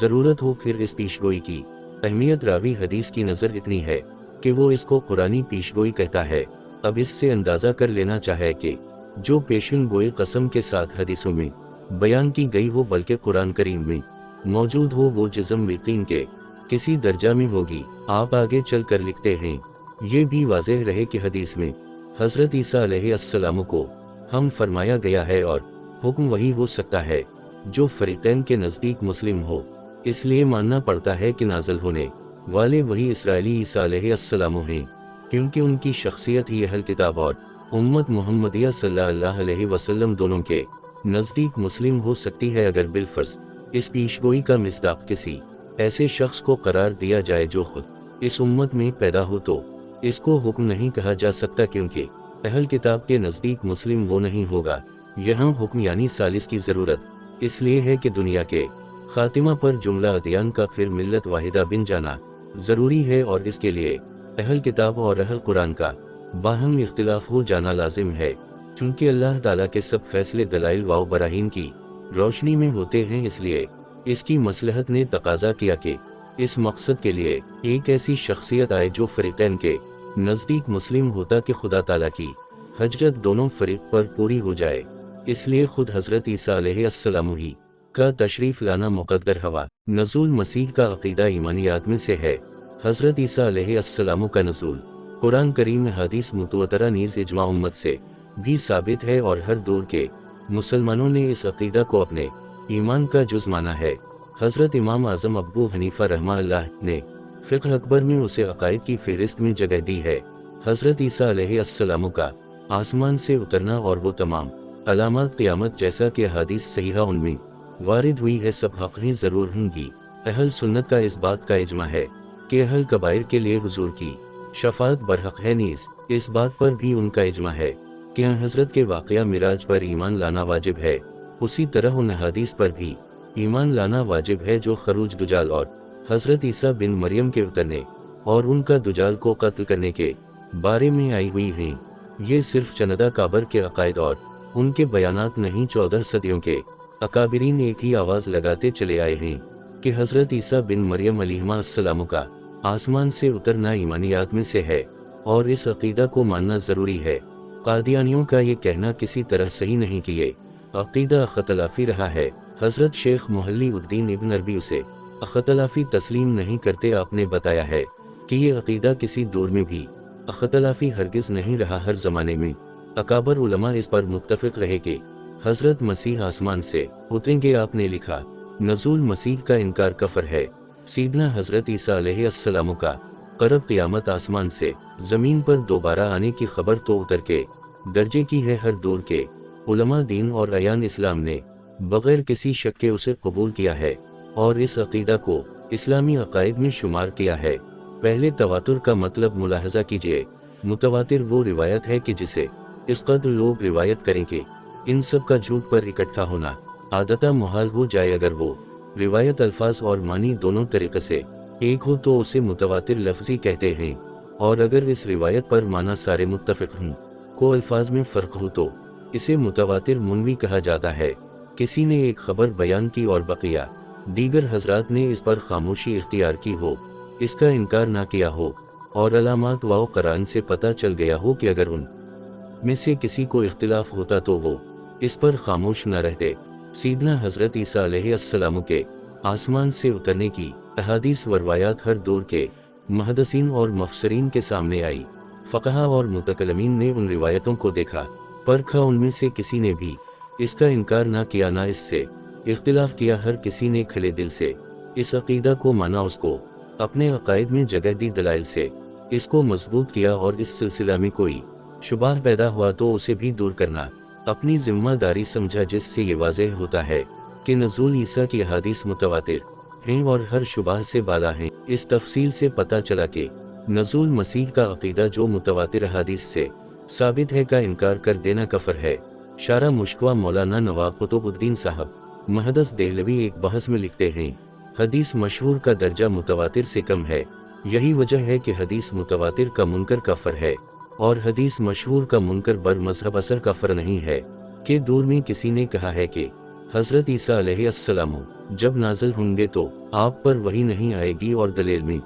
ضرورت ہو۔ پھر اس پیشگوئی کی اہمیت راوی حدیث کی نظر اتنی ہے کہ وہ اس کو قرآنی پیشگوئی کہتا ہے۔ اب اس سے اندازہ کر لینا چاہے کہ جو پیشن گوئی قسم کے ساتھ حدیثوں میں بیان کی گئی ہو بلکہ قرآن کریم میں موجود ہو وہ جزم یقین کے کسی درجہ میں ہوگی۔ آپ آگے چل کر لکھتے ہیں، یہ بھی واضح رہے کہ حدیث میں حضرت عیسیٰ علیہ السلام کو ہم فرمایا گیا ہے اور حکم وہی ہو سکتا ہے جو فریقین کے نزدیک مسلم ہو، اس لیے ماننا پڑتا ہے کہ نازل ہونے والے وہی اسرائیلی عیسیٰ علیہ السلام ہیں، کیونکہ ان کی شخصیت ہی اہل کتاب اور امت محمدیہ صلی اللہ علیہ وسلم دونوں کے نزدیک مسلم ہو سکتی ہے۔ اگر بالفرض اس پیشگوئی کا مصداق کسی ایسے شخص کو قرار دیا جائے جو خود اس امت میں پیدا ہو تو اس کو حکم نہیں کہا جا سکتا، کیونکہ اہل کتاب کے نزدیک مسلم وہ نہیں ہوگا۔ یہاں حکم یعنی ثالث کی ضرورت اس لیے ہے کہ دنیا کے خاتمہ پر جملہ ادیان کا پھر ملت واحدہ بن جانا ضروری ہے، اور اس کے لیے اہل کتاب اور اہل قرآن کا باہم اختلاف ہو جانا لازم ہے، چونکہ اللہ تعالیٰ کے سب فیصلے دلائل و براہین کی روشنی میں ہوتے ہیں۔ اس لیے اس کی مصلحت نے تقاضا کیا کہ اس مقصد کے لیے ایک ایسی شخصیت آئے جو فریقین کے نزدیک مسلم ہوتا کہ خدا تعالیٰ کی حجت دونوں فریق پر پوری ہو جائے۔ اس لیے خود حضرت عیسیٰ علیہ السلام ہی کا تشریف لانا مقدر ہوا۔ نزول مسیح کا عقیدہ ایمانیات میں سے ہے۔ حضرت عیسیٰ علیہ السلام کا نزول قرآن کریم حدیث متواترہ نیز اجماع امت سے بھی ثابت ہے، اور ہر دور کے مسلمانوں نے اس عقیدہ کو اپنے ایمان کا جز مانا ہے۔ حضرت امام اعظم ابو حنیفہ رحمہ اللہ نے فقہ اکبر میں اسے عقائد کی فہرست میں جگہ دی ہے۔ حضرت عیسیٰ علیہ السلام کا آسمان سے اترنا اور وہ تمام علامات قیامت جیسا کہ حدیث صحیحہ ان میں وارد ہوئی ہے سب حق ہی ضرور ہوں گی۔ اہل سنت کا اس بات کا اجماع ہے کہ اہل کبائر کے لیے حضور کی شفاعت برحق ہے، نیز اس بات پر بھی ان کا اجماع ہے کہ حضرت کے واقعہ معراج پر ایمان لانا واجب ہے۔ اسی طرح ان حدیث پر بھی ایمان لانا واجب ہے جو خروج دجال اور حضرت عیسیٰ بن مریم کے اترنے اور ان کا دجال کو قتل کرنے کے بارے میں آئی ہوئی ہیں۔ یہ صرف چندہ کابر کے عقائد اور ان کے بیانات نہیں، 14 صدیوں کے اکابرین ایک ہی آواز لگاتے چلے آئے ہیں کہ حضرت عیسیٰ بن مریم علیہ السلام کا آسمان سے اترنا ایمانیات میں سے ہے اور اس عقیدہ کو ماننا ضروری ہے۔ قادیانیوں کا یہ کہنا کسی طرح صحیح نہیں کہ یہ عقیدہ اختلافی رہا ہے۔ حضرت شیخ محلی الدین ابن عربی اسے اختلافی تسلیم نہیں کرتے۔ آپ نے بتایا ہے کہ یہ عقیدہ کسی دور میں بھی اختلافی ہرگز نہیں رہا، ہر زمانے میں اکابر علماء اس پر متفق رہے کہ حضرت مسیح آسمان سے اتریں گے۔ آپ نے لکھا، نزول مسیح کا انکار کفر ہے۔ سیدنا حضرت عیسیٰ علیہ السلام کا قرب قیامت آسمان سے زمین پر دوبارہ آنے کی خبر تو اتر کے درجے کی ہے۔ ہر دور کے علماء دین اور اعیان اسلام نے بغیر کسی شک کے اسے قبول کیا ہے اور اس عقیدہ کو اسلامی عقائد میں شمار کیا ہے۔ پہلے تواتر کا مطلب ملاحظہ کیجئے۔ متواتر وہ روایت ہے کہ جسے اس قدر لوگ روایت کریں کہ ان سب کا جھوٹ پر اکٹھا ہونا عادتہ محال ہو جائے۔ اگر وہ روایت الفاظ اور معنی دونوں طریقے سے ایک ہو تو اسے متواتر لفظی کہتے ہیں، اور اگر اس روایت پر معنی سارے متفق ہوں کو الفاظ میں فرق ہو تو اسے متواتر منوی کہا جاتا ہے۔ کسی نے ایک خبر بیان کی اور بقیہ دیگر حضرات نے اس پر خاموشی اختیار کی ہو، اس کا انکار نہ کیا ہو، اور علامات و قرائن سے پتہ چل گیا ہو کہ اگر ان میں سے کسی کو اختلاف ہوتا تو وہ اس پر خاموش نہ رہتے۔ سیدنا حضرت عیسیٰ علیہ السلام کے آسمان سے اترنے کی احادیث و روایات ہر دور کے محدثین اور مفسرین کے سامنے آئی۔ فقہا اور متکلمین نے ان روایتوں کو دیکھا، پرکھا، ان میں سے کسی نے بھی اس کا انکار نہ کیا نہ اس سے اختلاف کیا، ہر کسی نے کھلے دل سے اس عقیدہ کو مانا، اس کو اپنے عقائد میں جگہ دی، دلائل سے اس کو مضبوط کیا، اور اس سلسلہ میں کوئی شبہ پیدا ہوا تو اسے بھی دور کرنا اپنی ذمہ داری سمجھا، جس سے یہ واضح ہوتا ہے کہ نزول عیسیٰ کی احادیث متواتر ہیں اور ہر شبہ سے بالا ہیں۔ اس تفصیل سے پتہ چلا کہ نزول مسیح کا عقیدہ جو متواتر احادیث سے ثابت ہے کا انکار کر دینا کفر ہے۔ شارح مشکوہ مولانا نواب قطب الدین صاحب محدث دہلوی ایک بحث میں لکھتے ہیں، حدیث مشہور کا درجہ متواتر سے کم ہے، یہی وجہ ہے کہ حدیث متواتر کا منکر کفر ہے، اور حدیث مشہور کا منکر بر مذہب اثر کفر نہیں ہے۔ کہ دور میں کسی نے کہا ہے کہ حضرت عیسیٰ علیہ السلام جب نازل ہوں گے تو آپ پر وحی نہیں آئے گی، اور دلیل میں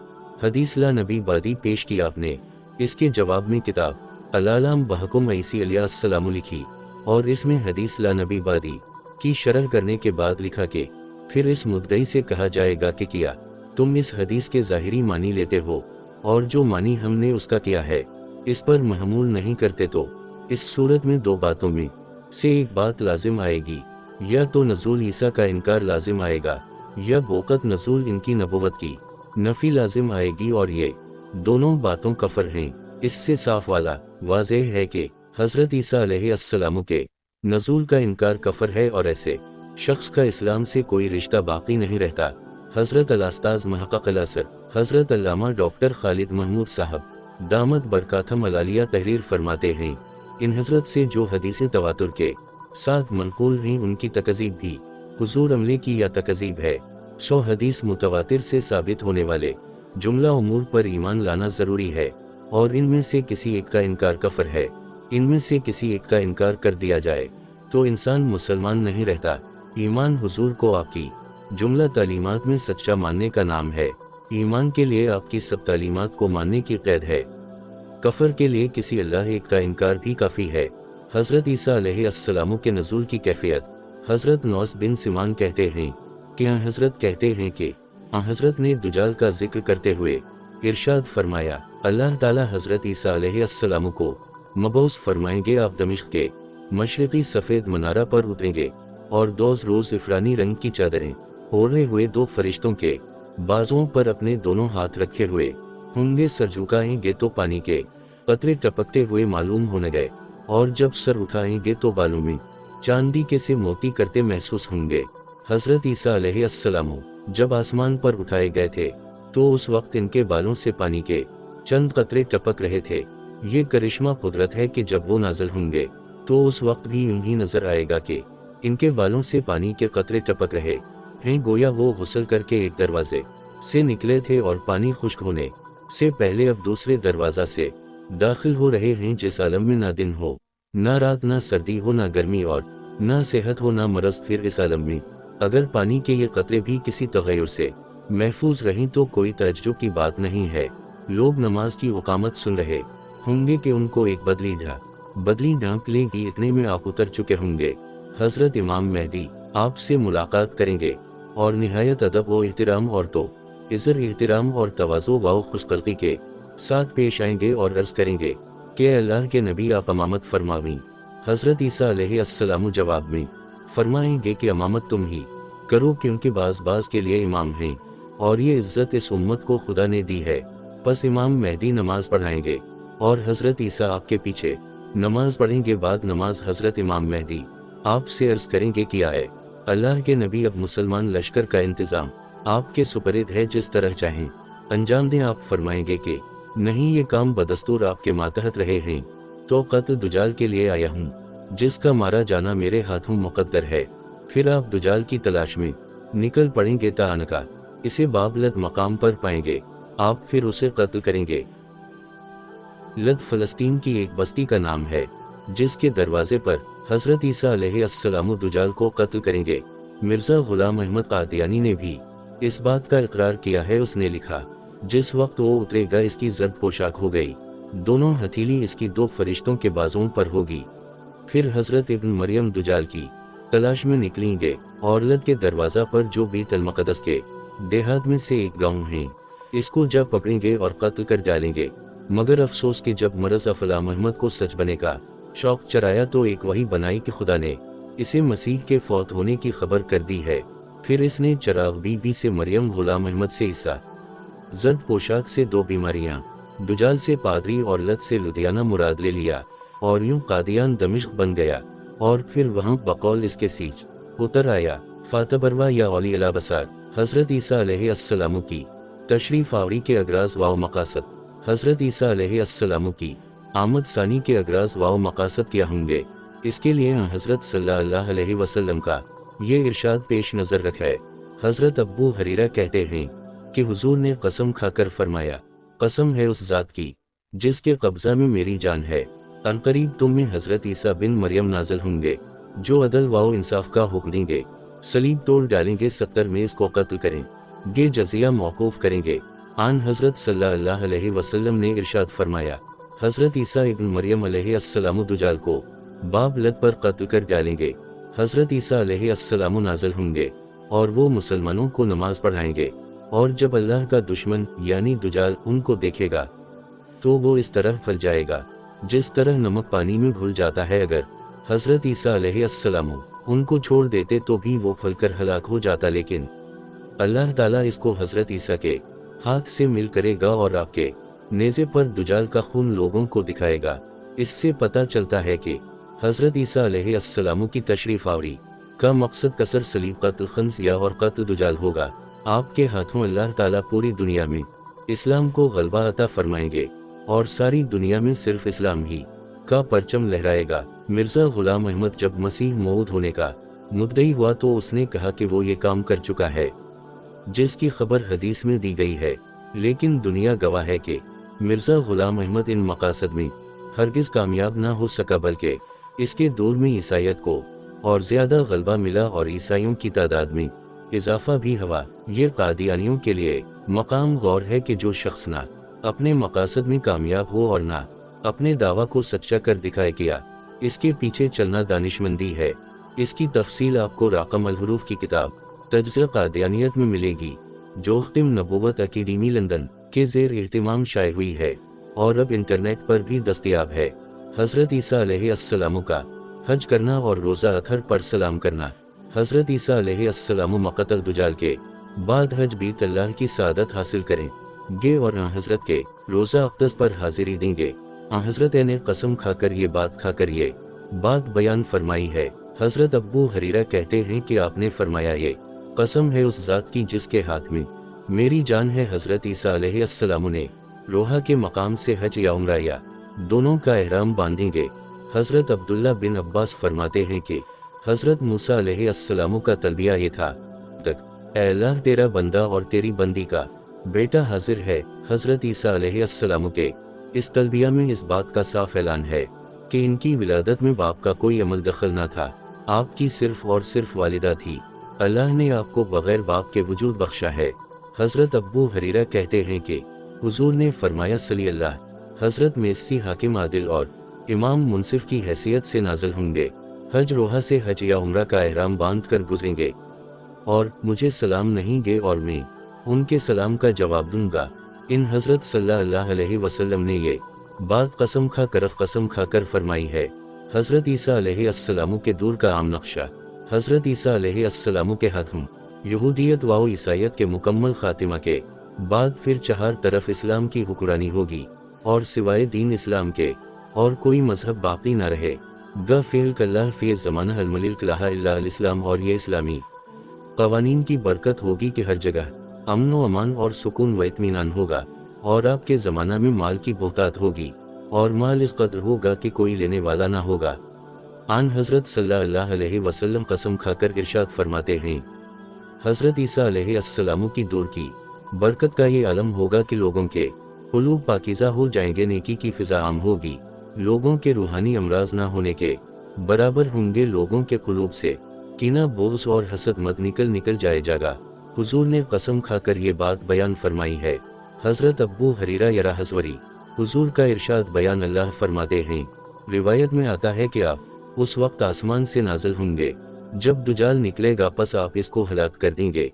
حدیث لا نبی بادی پیش کی آپ نے۔ اس کے جواب میں کتاب العلام بحکم عیسی علیہ السلام لکھی، اور اس میں حدیث لا نبی بادی کی شرح کرنے کے بعد لکھا کہ پھر اس مدعی سے کہا جائے گا کہ کیا تم اس حدیث کے ظاہری معنی لیتے ہو، اور جو معنی ہم نے اس کا کیا ہے اس پر محمول نہیں کرتے، تو اس صورت میں دو باتوں میں سے ایک بات لازم آئے گی، یا تو نزول عیسیٰ کا انکار لازم آئے گا، یا بوقت نزول ان کی نبوت کی نفی لازم آئے گی، اور یہ دونوں باتوں کفر ہیں۔ اس سے صاف واضح ہے کہ حضرت عیسیٰ علیہ السلام کے نزول کا انکار کفر ہے، اور ایسے شخص کا اسلام سے کوئی رشتہ باقی نہیں رہتا۔ حضرت الاستاذ محقق الاثر حضرت علامہ ڈاکٹر خالد محمود صاحب دامت برکاتہم العالیہ تحریر فرماتے ہیں، ان حضرت سے جو حدیثیں تواتر کے ساتھ منقول ہیں ان کی تکذیب بھی حضور عملے کی یا تکذیب ہے۔ حدیث متواتر سے ثابت ہونے والے جملہ امور پر ایمان لانا ضروری ہے، اور ان میں سے کسی ایک کا انکار کفر ہے۔ ان میں سے کسی ایک کا انکار کر دیا جائے تو انسان مسلمان نہیں رہتا۔ ایمان حضور کو آپ کی جملہ تعلیمات میں سچا ماننے کا نام ہے۔ ایمان کے لیے آپ کی سب تعلیمات کو ماننے کی قید ہے۔ کفر کے لیے کسی اللہ ایک کا انکار بھی کافی ہے۔ حضرت عیسیٰ علیہ السلام کے نزول کی کیفیت حضرت نواس بن سمان کہتے ہیں کہ حضرت کہتے ہیں کہ حضرت نے دجال کا ذکر کرتے ہوئے ارشاد فرمایا، اللہ تعالی حضرت عیسیٰ علیہ السلام کو مبعوث فرمائیں گے، آپ دمشق کے مشرقی سفید منارہ پر اتریں گے، اور دوز روز عفرانی رنگ کی چادریں اوڑھے ہوئے دو فرشتوں کے بازوں پر اپنے دونوں ہاتھ رکھے ہوئے ہوں گے، سر جھکائیں گے تو پانی کے قطرے ٹپکتے ہوئے معلوم ہونے گئے، اور جب سر اٹھائیں گے تو بالوں میں چاندی کے سے موتی کرتے محسوس ہوں گے۔ حضرت عیسیٰ علیہ السلام جب آسمان پر اٹھائے گئے تھے تو اس وقت ان کے بالوں سے پانی کے چند قطرے ٹپک رہے تھے۔ یہ کرشمہ قدرت ہے کہ جب وہ نازل ہوں گے تو اس وقت بھی یوں ہی نظر آئے گا کہ ان کے بالوں سے پانی کے قطرے ٹپک رہے ہیں، گویا وہ غسل کر کے ایک دروازے سے نکلے تھے اور پانی خشک ہونے سے پہلے اب دوسرے دروازہ سے داخل ہو رہے ہیں، جس عالم میں نہ دن ہو نہ رات، نہ سردی ہو نہ گرمی، اور نہ صحت ہو نہ مرض۔ پھر اس عالم میں اگر پانی کے یہ قطرے بھی کسی تغیر سے محفوظ رہیں تو کوئی تعجب کی بات نہیں ہے۔ لوگ نماز کی اقامت سن رہے ہوں گے کہ ان کو ایک بدلی ڈھانک لے گی، اتنے میں آپ اتر چکے ہوں گے۔ حضرت امام مہدی آپ سے ملاقات کریں گے، اور نہایت ادب و احترام اور تو عزت احترام اور تواضع و خوشخلقی کے ساتھ پیش آئیں گے اور عرض کریں گے کہ اللہ کے نبی آپ امامت فرماویں۔ حضرت عیسیٰ علیہ السلام جواب میں فرمائیں گے کہ امامت تم ہی کرو، کیونکہ بعض کے لیے امام ہیں، اور یہ عزت اس امت کو خدا نے دی ہے۔ پس امام مہدی نماز پڑھائیں گے اور حضرت عیسیٰ آپ کے پیچھے نماز پڑھیں گے۔ بعد نماز حضرت امام مہدی آپ سے عرض کریں گے کیا ہے اللہ کے نبی، اب مسلمان لشکر کا انتظام آپ کے سپرد ہے، جس طرح چاہیں انجام دیں۔ آپ فرمائیں گے کہ نہیں، یہ کام بدستور آپ کے ماتحت رہے ہیں، تو قتل دجال کے لیے آیا ہوں، جس کا مارا جانا میرے ہاتھوں مقدر ہے۔ پھر آپ دجال کی تلاش میں نکل پڑیں گے تا انکا اسے بابلد مقام پر پائیں گے، آپ پھر اسے قتل کریں گے۔ لد فلسطین کی ایک بستی کا نام ہے، جس کے دروازے پر حضرت عیسیٰ علیہ السلام دجال کو قتل کریں گے۔ مرزا غلام احمد قادیانی نے بھی اس بات کا اقرار کیا ہے۔ اس نے لکھا، جس وقت وہ اترے گا اس کی زرد پوشاک ہو گئی، دونوں ہتھیلی اس کی 2 فرشتوں کے بازوؤں پر ہوگی۔ پھر حضرت ابن مریم دجال کی تلاش میں نکلیں گے، اور لد کے دروازہ پر جو بیت المقدس کے دیہات میں سے ایک گاؤں ہے، اس کو جب پکڑیں گے اور قتل کر ڈالیں گے۔ مگر افسوس کہ جب مرزا غلام احمد کو سچ بنے کا شوق چرایا تو ایک وحی بنائی کہ خدا نے اسے مسیح کے فوت ہونے کی خبر کر دی ہے۔ پھر اس نے چراغ بی بی سے مریم، غلام احمد سے عیسیٰ، زرد پوشاک سے 2 بیماریاں، دجال سے پادری اور لد سے لدھیانہ مراد لے لیا، اور یوں قادیان دمشق بن گیا، اور پھر وہاں بقول اس کے سیج اتر آیا۔ فاتح بروا یا اولی علا بسار حضرت عیسیٰ علیہ السلام کی تشریف آوری کے اغراض و مقاصد۔ حضرت عیسیٰ علیہ السلام کی آمد ثانی کے اغراض و مقاصد کیا ہوں گے، اس کے لیے حضرت صلی اللہ علیہ وسلم کا یہ ارشاد پیش نظر رکھا ہے۔ حضرت ابو ہریرہ کہتے ہیں کہ حضور نے قسم کھا کر فرمایا، قسم ہے اس ذات کی جس کے قبضہ میں میری جان ہے، عنقریب تم میں حضرت عیسیٰ بن مریم نازل ہوں گے، جو عدل و انصاف کا حکم دیں گے، صلیب توڑ ڈالیں گے، 70 میں اس کو قتل کریں گے، جزیہ موقوف کریں گے۔ آن حضرت صلی اللہ علیہ وسلم نے ارشاد فرمایا، حضرت عیسیٰ ابن مریم علیہ السلام دجال کو باب لد پر قتل کر ڈالیں گے، حضرت عیسیٰ علیہ السلام نازل ہوں گے، اور وہ مسلمانوں کو نماز پڑھائیں گے، اور جب اللہ کا دشمن یعنی دجال ان کو دیکھے گا تو وہ اس طرح پھل جائے گا جس طرح نمک پانی میں گھل جاتا ہے۔ اگر حضرت عیسیٰ علیہ السلام ان کو چھوڑ دیتے تو بھی وہ پھل کر ہلاک ہو جاتا، لیکن اللہ تعالیٰ اس کو حضرت عیسیٰ کے ہاتھ سے مل کرے گا، اور آپ کے نیزے پر دجال کا خون لوگوں کو دکھائے گا۔ اس سے پتہ چلتا ہے کہ حضرت عیسیٰ علیہ السلام کی تشریف آوری کا مقصد کسر صلیب، قتل خنزیہ اور قتل دجال ہوگا۔ آپ کے ہاتھوں اللہ تعالیٰ پوری دنیا میں اسلام کو غلبہ عطا فرمائیں گے، اور ساری دنیا میں صرف اسلام ہی کا پرچم لہرائے گا۔ مرزا غلام احمد جب مسیح موعود ہونے کا مدعی ہوا تو اس نے کہا کہ وہ یہ کام کر چکا ہے جس کی خبر حدیث میں دی گئی ہے، لیکن دنیا گواہ ہے کہ مرزا غلام احمد ان مقاصد میں ہرگز کامیاب نہ ہو سکا، بلکہ اس کے دور میں عیسائیت کو اور زیادہ غلبہ ملا اور عیسائیوں کی تعداد میں اضافہ بھی ہوا۔ یہ قادیانیوں کے لیے مقام غور ہے کہ جو شخص نہ اپنے مقاصد میں کامیاب ہو اور نہ اپنے دعویٰ کو سچا کر دکھائے گیا، اس کے پیچھے چلنا دانشمندی ہے۔ اس کی تفصیل آپ کو رقم الحروف کی کتاب تجزیہ قادیانیت میں ملے گی، جو ختم نبوت اکیڈمی لندن کے زیر اہتمام شائع ہوئی ہے اور اب انٹرنیٹ پر بھی دستیاب ہے۔ حضرت عیسیٰ علیہ السلام کا حج کرنا اور روزہ اطہر پر سلام کرنا۔ حضرت عیسیٰ علیہ السلام مقتل دجال کے بعد حج بیت اللہ کی سعادت حاصل کریں گے اور حضرت کے روزہ اقدس پر حاضری دیں گے۔ حضرت نے قسم کھا کر یہ بات بیان فرمائی ہے۔ حضرت ابو ہریرہ کہتے ہیں کہ آپ نے فرمایا، یہ قسم ہے اس ذات کی جس کے ہاتھ میں میری جان ہے، حضرت عیسیٰ علیہ السلام نے روحا کے مقام سے حج یا عمرہ یا دونوں کا احرام باندھیں گے۔ حضرت عبداللہ بن عباس فرماتے ہیں کہ حضرت موسیٰ علیہ السلام کا تلبیہ یہ تھا، تک اے اللہ تیرا بندہ اور تیری بندی کا بیٹا حاضر ہے۔ حضرت عیسیٰ علیہ السلام کے اس تلبیہ میں اس بات کا صاف اعلان ہے کہ ان کی ولادت میں باپ کا کوئی عمل دخل نہ تھا، آپ کی صرف اور صرف والدہ تھی۔ اللہ نے آپ کو بغیر باپ کے وجود بخشا ہے۔ حضرت ابو ہریرہ کہتے ہیں کہ حضور نے فرمایا صلی اللہ، حضرت میسی حاکم عادل اور امام منصف کی حیثیت سے نازل ہوں گے، حج روحہ سے حج یا عمرہ کا احرام باندھ کر گزریں گے اور مجھے سلام نہیں گے اور میں ان کے سلام کا جواب دوں گا۔ ان حضرت صلی اللہ علیہ وسلم نے یہ بات قسم کھا کر فرمائی ہے۔ حضرت عیسیٰ علیہ السلام کے دور کا عام نقشہ۔ حضرت عیسیٰ علیہ السلام کے ہاتھوں یہودیت و عیسائیت کے مکمل خاتمہ کے بعد پھر چہار طرف اسلام کی حکمرانی ہوگی اور سوائے دین اسلام کے اور کوئی مذہب باقی نہ رہے گا۔ فعل کاللہ فی زمانہ الملک لا الہ الا الاسلام، اور یہ اسلامی قوانین کی برکت ہوگی کہ ہر جگہ امن و امان اور سکون و اطمینان ہوگا، اور آپ کے زمانہ میں مال کی بہتات ہوگی اور مال اس قدر ہوگا کہ کوئی لینے والا نہ ہوگا۔ آن حضرت صلی اللہ علیہ وسلم قسم کھا کر ارشاد فرماتے ہیں، حضرت عیسیٰ علیہ السلام کی دور کی برکت کا یہ علم ہوگا کہ لوگوں کے قلوب پاکیزہ ہو جائیں گے، نیکی کی فضا عام ہوگی، لوگوں کے روحانی امراض نہ ہونے کے برابر ہوں گے، لوگوں کے قلوب سے कीना बोझ और हसद मत निकल जाए जागा। हुजूर ने कसम खाकर ये बात बयान फरमाई है। हजरत अब्बू हरीरा यरा हजवरी हुजूर का इरशाद बयान अल्लाह फरमाते हैं, रिवायत में आता है कि आप उस वक्त आसमान से नाज़िल होंगे जब दुजाल निकलेगा, पस आप इसको हलाक कर देंगे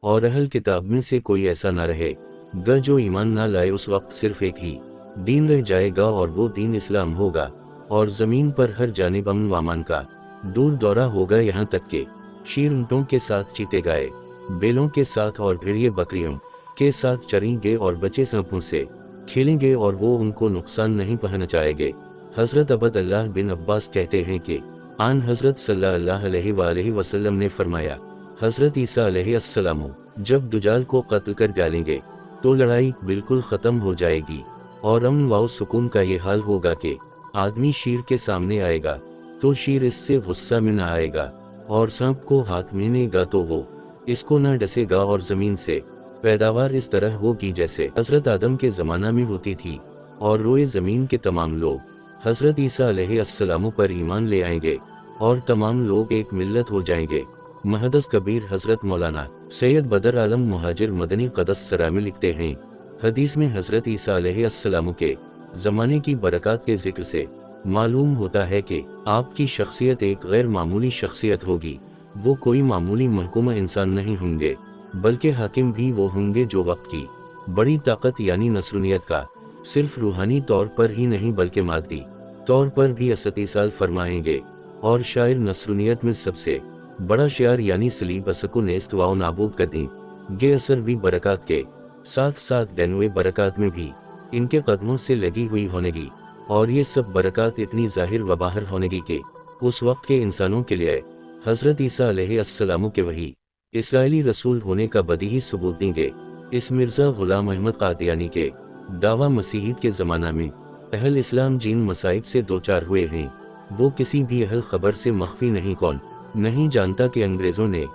और अहल किताब में से कोई ऐसा ना रहेगा जो ईमान ना लाए। उस वक्त सिर्फ एक ही दीन रह जाएगा और वो दीन इस्लाम होगा, और जमीन पर हर जानिब अमन व अमान का दूर दौरा होगा, यहाँ तक के शीर ऊँटों के साथ चीते गाय बेलों के साथ और भेड़िए बकरियों के साथ चरेंगे और बच्चे सांपों से खेलेंगे और वो उनको नुकसान नहीं पहुंचाएंगे। हजरत अबद अल्लाह बिन अब्बास कहते हैं कि आन हजरत सल्लल्लाहु अलैहि वसल्लम ने फरमाया, हजरत ईसा अलैहिस्सलाम जब दुजाल को कत्ल कर डालेंगे तो लड़ाई बिल्कुल खत्म हो जाएगी और अमन व सुकून का ये हाल होगा कि आदमी शीर के सामने आएगा तो शीर इससे गुस्सा में न आएगा, और सांप को हाथ में लेगा तो वो इसको न डसेगा, और जमीन से पैदावार इस तरह होगी जैसे हजरत आदम के जमाना में होती थी, और रोए जमीन के तमाम लोग हजरत ईसा अलैहिस्सलाम पर ईमान ले आएंगे और तमाम लोग एक मिल्लत हो जाएंगे। मुहद्दिस कबीर हजरत मौलाना सैयद बदर आलम मुहाजिर मदनी क़दस सरा में लिखते हैं, हदीस में हजरत ईसा अलैहिस्सलाम के ज़माने की बरकत के जिक्र से मालूम होता है कि आपकी शख्सियत एक गैर मामूली शख्सियत होगी। वो कोई मामूली महकूम इंसान नहीं होंगे, बल्कि हाकिम भी वो होंगे जो वक्त की बड़ी ताकत यानी नसरुनियत का सिर्फ रूहानी तौर पर ही नहीं बल्कि मादी तौर पर भी असतीसाल फरमाएंगे, और शायर नसरुनियत में सबसे बड़ा शायर यानी सलीब असको नेस्त व नाबूद कर दें। ये असर भी बरकत के साथ साथ देनुए बरकत में भी इनके कदमों से लगी हुई होनेगी, और ये सब बरकत इतनी जाहिर व बाहर होनेगी कि उस वक्त के इंसानों के लिए हजरत ईसा अलैहिस्सलाम के वही इसराइली रसूल होने का बदीही सबूत देंगे। इस मिर्जा गुलाम अहमद कादियानी के दावा मसीहियत के ज़माना में अहल इस्लाम जिन मसाइब से दो चार हुए हैं वो किसी भी अहल खबर से मख्फी नहीं। कौन नहीं जानता कि अंग्रेज़ों ने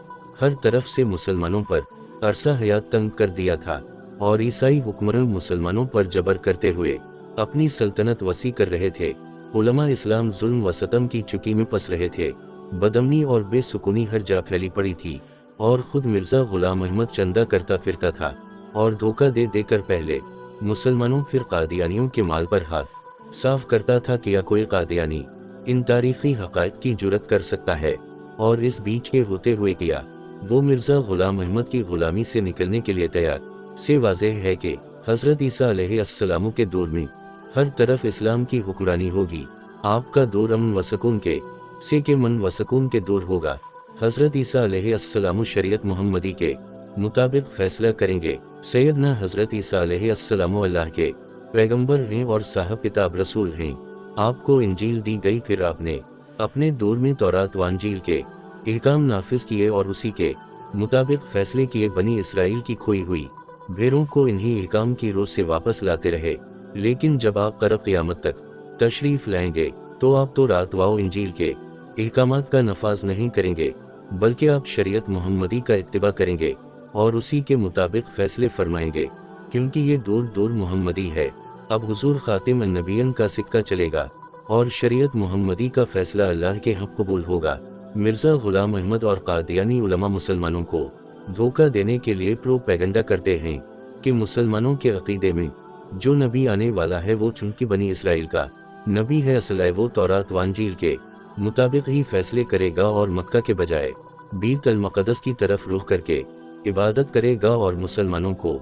हर तरफ से मुसलमानों पर अरसा हयात तंग कर दिया था, और ईसाई हुक्मरान मुसलमानों पर जबर करते हुए अपनी सल्तनत वसी कर रहे थे। उलमा इस्लाम जुल्म व सतम की चुकी में पस रहे थे, बदमनी और बेसुकूनी हर जा फैली पड़ी थी, और खुद मिर्जा गुलाम अहमद चंदा करता फिरता था और धोखा दे देकर पहले मुसलमानों फिर कादियानियों के माल पर हाथ साफ करता था। क्या कोई कादियानी इन तारीखी हक़ाइक़ की जुरत कर सकता है? और इस बीच के होते हुए किया वो मिर्जा गुलाम अहमद की गुलामी से निकलने के लिए तैयार से वाज़ेह है कि हजरत ईसा अलैहिस्सलाम के दौर में हर तरफ इस्लाम की हुक्मरानी होगी। आपका दौर अमन व सुकून के मन व सुकून के दौर होगा। हजरत ईसा अलैहिस्सलाम शरीयत मुहम्मदी के मुताबिक फैसला करेंगे। सैयदना हजरत ईसा अलैहिस्सलाम अल्लाह के पैगंबर हैं और साहब किताब रसूल हैं। आपको इंजील दी गई, फिर आपने अपने दौर में तौरात व इंजील के अहकाम नाफिज किए और उसी के मुताबिक फैसले किए। बनी इसराइल की खोई हुई भेड़ों को इन्हीं अहकाम की रोज से वापस लाते रहे, लेकिन जब आप क़यामत क़यामत तक तशरीफ लाएंगे तो आप तौरात व इंजील के अहकामात का नफाज नहीं करेंगे, बल्कि आप शरीयत मुहम्मदी का इत्तिबा करेंगे और उसी के मुताबिक फैसले फरमाएंगे, क्योंकि ये दौर मुहम्मदी है। अब हुजूर खातिम नबियन का सिक्का चलेगा और शरीयत मुहम्मदी का फैसला अल्लाह के हक़ कबूल होगा। मिर्जा गुलाम अहमद और कादियानी उलमा मुसलमानों को धोखा देने के लिए प्रोपेगेंडा करते हैं कि मुसलमानों के अकीदे में जो नबी आने वाला है वो चूंकि बनी इसराइल का नबी है, असल है वो तौरात व इंजील के मुताबिक ही फैसले करेगा और मक्का के बजाय बैतुल मक़दस की तरफ रुख करके इबादत करेगा और मुसलमानों को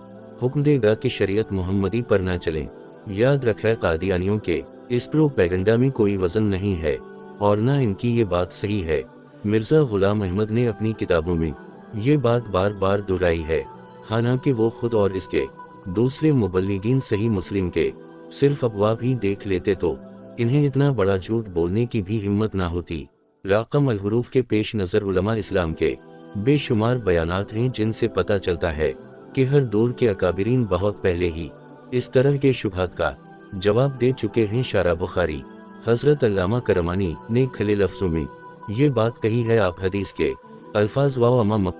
हुक्म देगा कि शरीयत मुहम्मदी पर न चलें। याद रखें, कादियानियों के इस प्रोपेगेंडा में कोई वजन नहीं है और न इनकी ये बात सही है। मिर्जा गुलाम अहमद ने अपनी किताबों में ये बात बार बार दोहराई है, हालांकि वो खुद और इसके दूसरे मुबल्लिगीन सही मुस्लिम के सिर्फ अफवाह भी देख लेते तो इन्हें इतना बड़ा झूठ बोलने की भी हिम्मत ना होती। राकम अल हुरूफ के पेश नज़र उलमा इस्लाम के बेशुमार बयानात हैं जिनसे पता चलता है कि हर दौर के अकाबिरीन बहुत पहले ही इस तरह के शुबहात का जवाब दे चुके हैं। शारा बुखारी हजरत अल्लामा करमानी ने खले लफ्जों में ये बात कही है। आप हदीस के अल्फाज व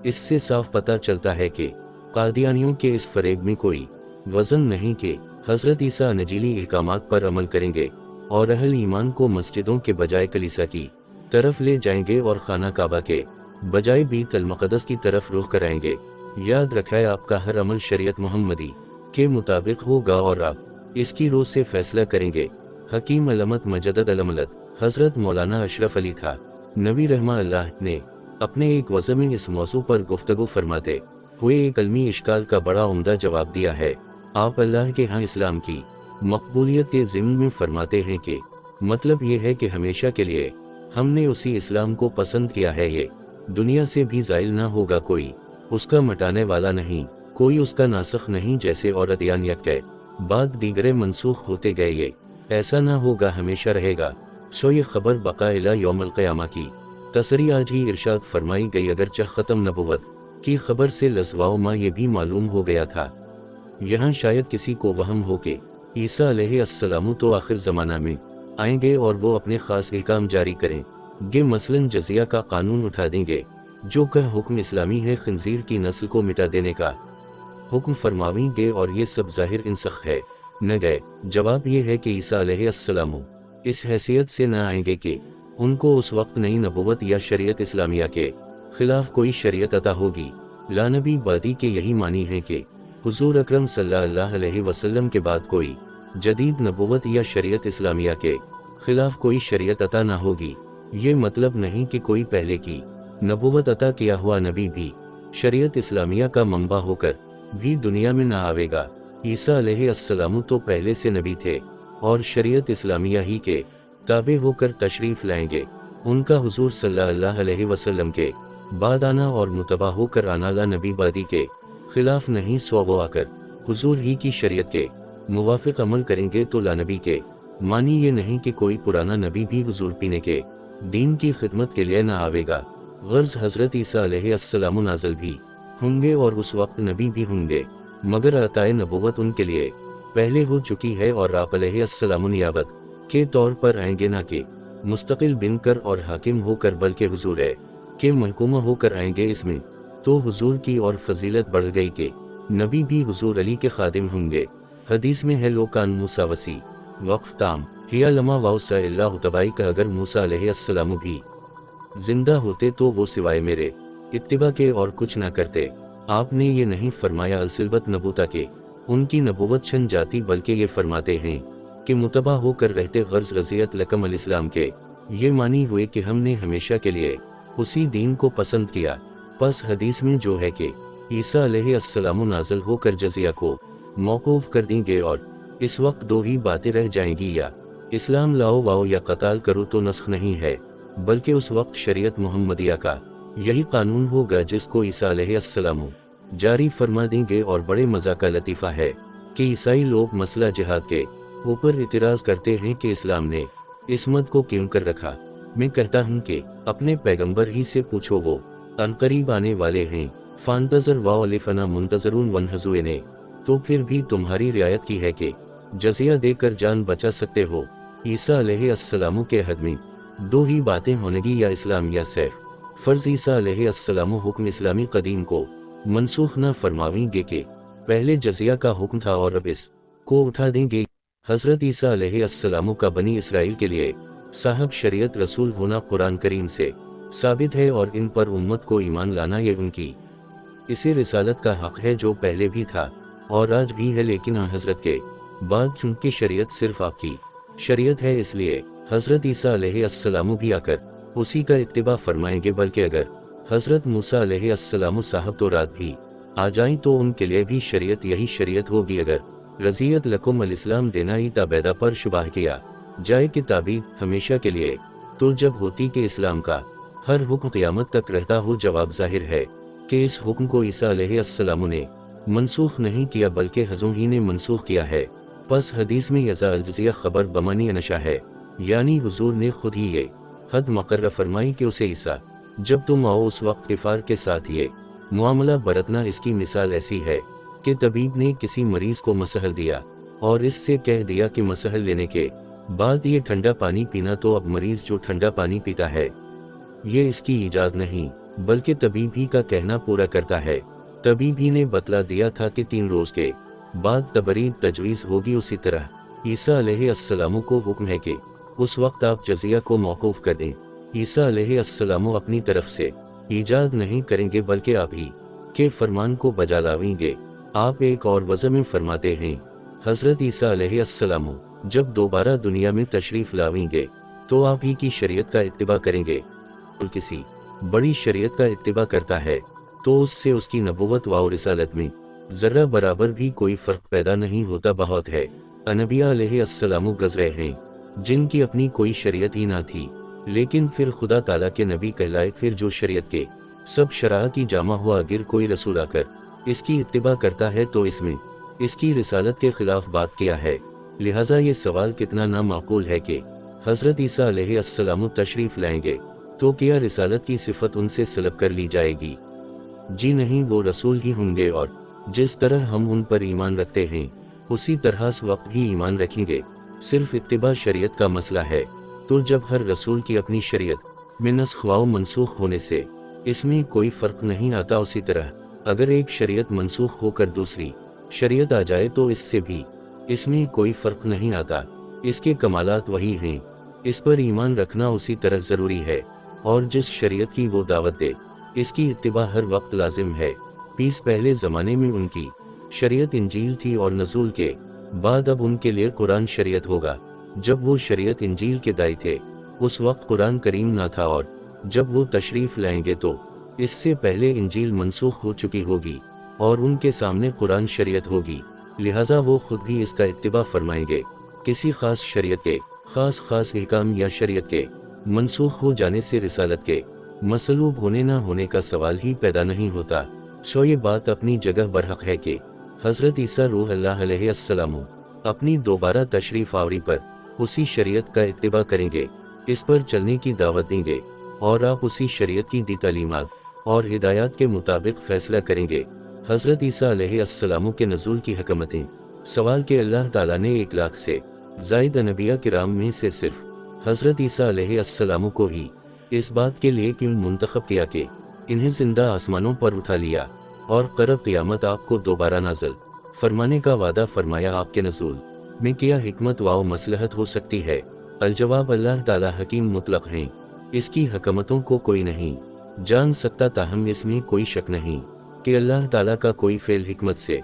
इससे साफ पता चलता है कि कादियानियों के इस फरेब में कोई वजन नहीं कि हजरत ईसा नजीली अहकामात पर अमल करेंगे और अहल ईमान को मस्जिदों के बजाय कलीसा की तरफ ले जाएंगे और खाना काबा के बजाय बीत अल मक़दस की तरफ रुख कराएंगे। याद रखें आपका हर अमल शरीयत मोहम्मदी के मुताबिक होगा और आप इसकी रोज से फैसला करेंगे। हकीम अलमत मजदद अलमलत हजरत मौलाना अशरफ अली था नबी रहमा अल्लाह ने अपने एक वज़्न में इस मौजू पर गुफ्तगू फरमाते हुए एक अलमी इश्काल का बड़ा उम्दा जवाब दिया है। आप अल्लाह के यहाँ इस्लाम की मकबूलियत के ज़िम्न में फरमाते हैं कि मतलब ये है कि हमेशा के लिए हमने उसी इस्लाम को पसंद किया है, ये दुनिया से भी ज़ाइल ना होगा, कोई उसका मटाने वाला नहीं, कोई उसका नासख नहीं। जैसे औरत यान यक्के बाद दीगरे मनसूख होते गए, ये ऐसा ना होगा, हमेशा रहेगा। सो ये खबर बका इला यौमल क़यामा की तसरी आज ही इरशाद फरमाई गई। अगरचे ख़त्म नबुवत की खबर से लज़वाओ माँ ये भी मालूम हो गया था। यहाँ शायद किसी को वहम हो के ईसा अलैहिस्सलाम तो आखिर ज़माना में आएंगे और वो अपने ख़ास अहकाम जारी करेंगे, मसलन जजिया का कानून उठा देंगे, जो का हुक्म इस्लामी है, खिंजीर की नस्ल को मिटा देने का हुक्म फरमावेंगे, और ये सब ज़ाहिर इंसख है न गए। जवाब ये है कि ईसा अलैहिस्सलाम इस हैसियत से न आएंगे कि उनको उस वक्त नई नबुवत या शरीयत इस्लामिया के खिलाफ कोई शरीयत अता होगी। लानबी बादी के यही मानी है कि हुजूर अकरम सल्लल्लाहु अलैहि वसल्लम के बाद कोई जदीद नबुवत या शरीयत इस्लामिया के खिलाफ कोई शरीयत अता ना होगी। ये मतलब नहीं कि कोई पहले की नबुवत अता किया हुआ नबी भी शरीयत इस्लामिया का मंबा होकर भी दुनिया में ना आवेगा। ईसा अलैहिस्सलाम तो पहले से नबी थे और शरीयत इस्लामिया ही के ताबे होकर तशरीफ लाएंगे। उनका हुजूर सल्लल्लाहु अलैहि वसल्लम के बाद आना और मुतबा होकर आना ला नबी बादी के खिलाफ नहीं, सो वो आकर हुजूर ही की शरीयत के मुवाफिक अमल करेंगे तो ला नबी के मानी ये नहीं कि कोई पुराना नबी भी हुजूर पीने के दीन की खिदमत के लिए ना आवेगा। गर्ज हजरत ईसा अलैहिस्सलाम नाज़िल भी होंगे और उस वक्त नबी भी होंगे, मगर अताए नबुवत उनके लिए पहले हो चुकी है और आप अलैहिस्सलाम नियाबत के तौर पर आएंगे, ना कि मुस्तकिल बिनकर और हाकिम होकर, बल्कि हुजूर है के महकूमा होकर आएंगे। इसमें तो हुजूर की और फजीलत बढ़ गई कि नबी भी हुजूर अली के खादिम होंगे। हदीस में है लो कान मूसा वसी वक्फ ताम हिया लमा वाउसा इल्ला तबाई का, अगर मूसा अलैहिस्सलाम भी जिंदा होते तो वो सिवाय मेरे इत्तिबा के और कुछ ना करते। आपने ये नहीं फरमाया अलसिलबत नबूता के उनकी नबुवत छन जाती, बल्कि ये फरमाते हैं कि मुतबा होकर रहते। गर्ज रज़ियत लकम अल इस्लाम के ये मानी हुए कि हमने हमेशा के लिए उसी दीन को पसंद किया। बस हदीस में जो है कि ईसा अलैहिस्सलाम नाज़िल होकर जजिया को मौकूफ कर देंगे और इस वक्त दो ही बातें रह जाएंगी, या इस्लाम लाओ वाओ या कताल करो, तो नस्ख नहीं है, बल्कि उस वक्त शरीयत मोहम्मदिया का यही कानून होगा जिसको ईसा अलैहिस्सलाम जारी फरमा देंगे। और बड़े मज़ा का लतीफ़ा है कि ईसाई लोग मसला जिहाद के ऊपर इतराज़ करते हैं कि इस्लाम ने इस मत को क्यों कर रखा। मैं कहता हूँ कि अपने पैगंबर ही से पूछो, वो अनकरीब आने वाले हैं। फांतजर वालिफना मुंतजरून वनहजुए ने तो फिर भी तुम्हारी रियायत की है कि जजिया देकर जान बचा सकते हो। ईसा अलैहिस्सलाम के हद में दो ही बातें होनेगी, या इस्लाम या सैफ। फ़र्ज़ ईसा अलैहिस्सलाम हुक्म इस्लामी कदीम को मनसूख न फरमावेंगे कि पहले जजिया का हुक्म था और अब इस को उठा देंगे। हज़रत ईसा अलैहिस्सलाम का बनी इसराइल के लिए साहब शरीयत रसूल होना कुरान करीम से साबित है, और इन पर उम्मत को ईमान लाना ये उनकी इसी रिसालत का हक है जो पहले भी था और आज भी है। लेकिन हज़रत के बाद चूंकि शरीयत सिर्फ आपकी शरीयत है, इसलिए हज़रत ईसा अलैहिस्सलाम भी आकर उसी का इत्तिबा फरमाएंगे। बल्कि अगर हज़रत मूसा अलैहिस्सलाम साहब तो रात भी आ जाएं तो उनके लिए भी शरीयत यही शरीयत होगी। अगर रज़ियत लकुम अल इस्लाम देना ही ताबेदा पर शुबाह किया जाए कि ताबीद हमेशा के लिए, तो जब होती कि इस्लाम का हर हुक्म क़यामत तक रहता हो। जवाब जाहिर है कि इस हुक्म को ईसा अलैहिस्सलाम ने मनसूख नहीं किया, बल्कि हज़ूर ही ने मनसूख किया है। बस हदीस में यज़ा अल-जज़िया खबर बमानी नशा है, यानी हुजूर ने खुद ही ये हद मुकर्रर फरमाई कि उसे ईसा जब तुम आओ उस वक्त इफ़ार के साथ ये मुआमला बरतना। इसकी मिसाल ऐसी है कि तबीब ने किसी मरीज को मसहल दिया और इससे कह दिया कि मसहल लेने के बाद ये ठंडा पानी पीना, तो अब मरीज जो ठंडा पानी पीता है ये इसकी ईजाद नहीं बल्कि तबीब ही का कहना पूरा करता है। तबीब ही ने बतला दिया था कि 3 रोज के बाद तबरीद तजवीज़ होगी। उसी तरह ईसा अलैहिस्सलाम को हुक्म है कि उस वक्त आप जजिया को मौकूफ कर दें, عیسیٰ علیہ السلام اپنی طرف سے ایجاد نہیں کریں گے بلکہ آپ ہی کے فرمان کو بجا لاویں گے۔ آپ ایک اور وضع میں فرماتے ہیں، حضرت عیسیٰ علیہ السلام جب دوبارہ دنیا میں تشریف لاویں گے تو آپ ہی کی شریعت کا اتباع کریں گے۔ کسی بڑی شریعت کا اتباع کرتا ہے تو اس سے اس کی نبوت و رسالت میں ذرہ برابر بھی کوئی فرق پیدا نہیں ہوتا۔ بہت ہے انبیاء علیہ السلام گزرے ہیں جن کی اپنی کوئی شریعت ہی نہ تھی، لیکن پھر خدا تعالیٰ کے نبی کہلائے، پھر جو شریعت کے سب شرائع کی جامع ہوا اگر کوئی رسول آ کر اس کی اتباع کرتا ہے تو اس میں اس کی رسالت کے خلاف بات کیا ہے۔ لہٰذا یہ سوال کتنا نامعقول ہے کہ حضرت عیسیٰ علیہ السلام تشریف لائیں گے تو کیا رسالت کی صفت ان سے سلب کر لی جائے گی؟ جی نہیں، وہ رسول ہی ہوں گے اور جس طرح ہم ان پر ایمان رکھتے ہیں اسی طرح اس وقت بھی ایمان رکھیں گے۔ صرف اتباع شریعت کا مسئلہ ہے تو جب ہر رسول کی اپنی شریعت میں نسخ و منسوخ ہونے سے اس میں کوئی فرق نہیں آتا، اسی طرح اگر ایک شریعت منسوخ ہو کر دوسری شریعت آ جائے تو اس سے بھی اس میں کوئی فرق نہیں آتا۔ اس کے کمالات وہی ہیں، اس پر ایمان رکھنا اسی طرح ضروری ہے، اور جس شریعت کی وہ دعوت دے اس کی اتباع ہر وقت لازم ہے۔ پہلے زمانے میں ان کی شریعت انجیل تھی اور نزول کے بعد اب ان کے لیے قرآن شریعت ہوگا۔ جب وہ شریعت انجیل کے دائی تھے اس وقت قرآن کریم نہ تھا، اور جب وہ تشریف لائیں گے تو اس سے پہلے انجیل منسوخ ہو چکی ہوگی اور ان کے سامنے قرآن شریعت ہوگی، لہٰذا وہ خود بھی اس کا اتباع فرمائیں گے۔ کسی خاص شریعت کے خاص احکام یا شریعت کے منسوخ ہو جانے سے رسالت کے مسلوب ہونے نہ ہونے کا سوال ہی پیدا نہیں ہوتا۔ یہ بات اپنی جگہ برحق ہے کہ حضرت عیسیٰ روح اللہ علیہ السلام اپنی دوبارہ تشریف آوری پر اسی شریعت کا اتباع کریں گے، اس پر چلنے کی دعوت دیں گے، اور آپ اسی شریعت کی دی تعلیمات اور ہدایات کے مطابق فیصلہ کریں گے۔ حضرت عیسیٰ علیہ السلام کے نزول کی حکمتیں۔ سوال کہ اللہ تعالیٰ نے 1 لاکھ سے زائد انبیاء کرام میں سے صرف حضرت عیسیٰ علیہ السلام کو ہی اس بات کے لیے کیوں منتخب کیا کہ انہیں زندہ آسمانوں پر اٹھا لیا اور قرب قیامت آپ کو دوبارہ نازل فرمانے کا وعدہ فرمایا؟ آپ کے نزول میں کیا حکمت و مصلحت ہو سکتی ہے؟ الجواب، اللہ تعالیٰ حکیم مطلق ہیں، اس کی حکمتوں کو کوئی نہیں جان سکتا، تاہم اس میں کوئی شک نہیں کہ اللہ تعالیٰ کا کوئی فعل حکمت سے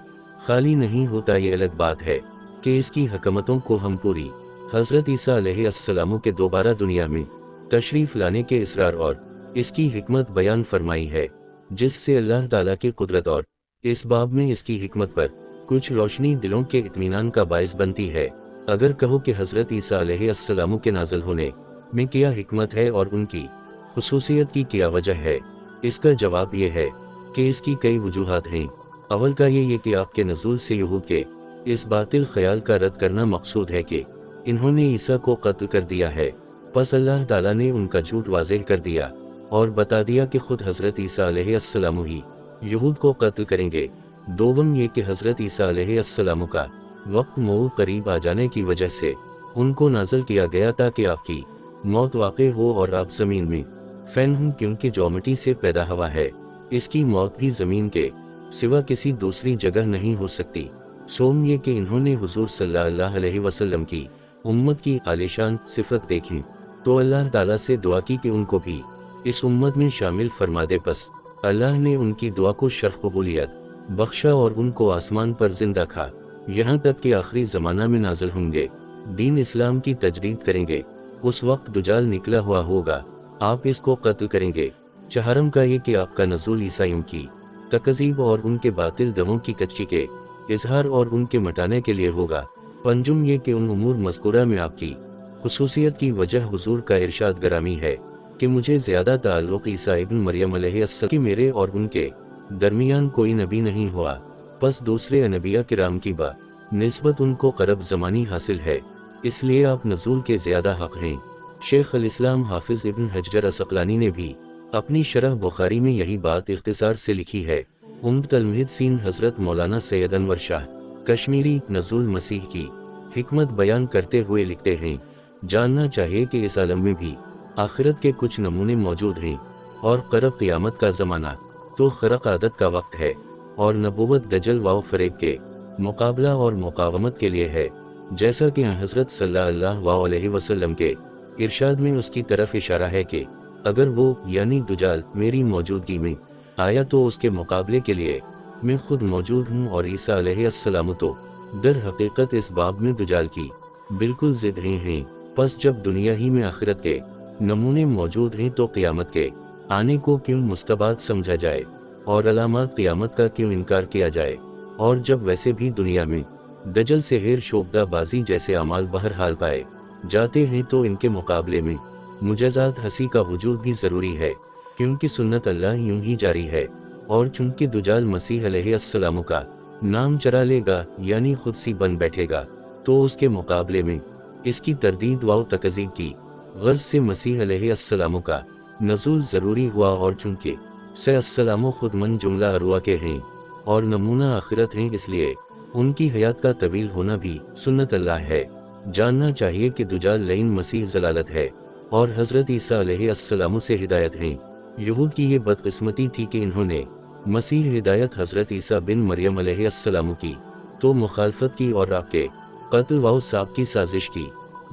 خالی نہیں ہوتا۔ یہ الگ بات ہے کہ اس کی حکمتوں کو ہم پوری حضرت عیسیٰ علیہ السلام کے دوبارہ دنیا میں تشریف لانے کے اصرار اور اس کی حکمت بیان فرمائی ہے، جس سے اللہ تعالیٰ کی قدرت اور اس باب میں اس کی حکمت پر کچھ روشنی دلوں کے اطمینان کا باعث بنتی ہے۔ اگر کہو کہ حضرت عیسیٰ علیہ السلام کے نازل ہونے میں کیا حکمت ہے اور ان کی خصوصیت کی کیا وجہ ہے، اس کا جواب یہ ہے کہ اس کی کئی وجوہات ہیں۔ اول کا یہ کہ آپ کے نزول سے یہود کے اس باطل خیال کا رد کرنا مقصود ہے کہ انہوں نے عیسیٰ کو قتل کر دیا ہے، پس اللہ تعالیٰ نے ان کا جھوٹ واضح کر دیا اور بتا دیا کہ خود حضرت عیسیٰ علیہ السلام ہی یہود کو قتل کریں گے۔ دوم یہ کہ حضرت عیسیٰ علیہ السلام کا وقت موت قریب آ جانے کی وجہ سے ان کو نازل کیا گیا تاکہ آپ کی موت واقع ہو اور آپ زمین میں فین ہوں، کیونکہ جو مٹی سے پیدا ہوا ہے اس کی موت بھی زمین کے سوا کسی دوسری جگہ نہیں ہو سکتی۔ سوم یہ کہ انہوں نے حضور صلی اللہ علیہ وسلم کی امت کی عالیشان صفت دیکھی تو اللہ تعالیٰ سے دعا کی کہ ان کو بھی اس امت میں شامل فرما دے، پس اللہ نے ان کی دعا کو شرف قبولیت بخشا اور ان کو آسمان پر زندہ کھا، یہاں تک کہ آخری زمانہ میں نازل ہوں گے، دین اسلام کی تجدید کریں گے۔ اس وقت دجال نکلا ہوا ہوگا، آپ اس کو قتل کریں گے۔ چہارم کا یہ کہ آپ کا نزول عیسائیوں کی تکذیب اور ان کے باطل دموں کی کچی کے اظہار اور ان کے مٹانے کے لیے ہوگا۔ پنجم یہ کہ ان امور مذکورہ میں آپ کی خصوصیت کی وجہ حضور کا ارشاد گرامی ہے کہ مجھے زیادہ تعلق عیسیٰ ابن مریم علیہ السلام کی میرے اور ان کے درمیان کوئی نبی نہیں ہوا، پس دوسرے انبیاء کرام کی نسبت ان کو قرب زمانی حاصل ہے، اس لیے آپ نزول کے زیادہ حق ہیں۔ شیخ الاسلام حافظ ابن حجر عسقلانی نے بھی اپنی شرح بخاری میں یہی بات اختصار سے لکھی ہے۔ عمدۃ المحدثین حضرت مولانا سید انور شاہ کشمیری نزول مسیح کی حکمت بیان کرتے ہوئے لکھتے ہیں، جاننا چاہیے کہ اس عالم میں بھی آخرت کے کچھ نمونے موجود ہیں، اور قرب قیامت کا زمانہ تو خرق عادت کا وقت ہے، اور نبوت دجل و فریب کے مقابلہ اور مقاومت کے لیے ہے، جیسا کہ حضرت صلی اللہ علیہ وسلم کے ارشاد میں اس کی طرف اشارہ ہے کہ اگر وہ یعنی دجال میری موجودگی میں آیا تو اس کے مقابلے کے لیے میں خود موجود ہوں، اور عیسیٰ علیہ السلام تو در حقیقت اس باب میں دجال کی بالکل ضد ہیں۔ پس جب دنیا ہی میں آخرت کے نمونے موجود ہیں تو قیامت کے آنے کو کیوں مستبعد سمجھا جائے اور علامات قیامت کا کیوں انکار کیا جائے؟ اور جب ویسے بھی دنیا میں دجل سحر شعبدہ بازی جیسے اعمال بہرحال پائے جاتے ہیں تو ان کے مقابلے میں مجازات ہنسی کا وجود بھی ضروری ہے، کیونکہ سنت اللہ یوں ہی جاری ہے۔ اور چونکہ دجال مسیح علیہ السلام کا نام چرا لے گا یعنی خود سی بن بیٹھے گا، تو اس کے مقابلے میں اس کی تردید و تکذیب کی غرض سے مسیح علیہ السلام کا نزول ضروری ہوا۔ اور چونکہ سے السلام خود من جملہ اروا کے ہیں اور نمونہ آخرت ہیں، اس لیے ان کی حیات کا طویل ہونا بھی سنت اللہ ہے۔ جاننا چاہیے کہ دجال لعین مسیح ضلالت ہے اور حضرت عیسیٰ علیہ السلام سے ہدایت ہیں۔ یہود کی یہ بدقسمتی تھی کہ انہوں نے مسیح ہدایت حضرت عیسیٰ بن مریم علیہ السلام کی تو مخالفت کی اور آپ کے قتل و صاب کی سازش کی،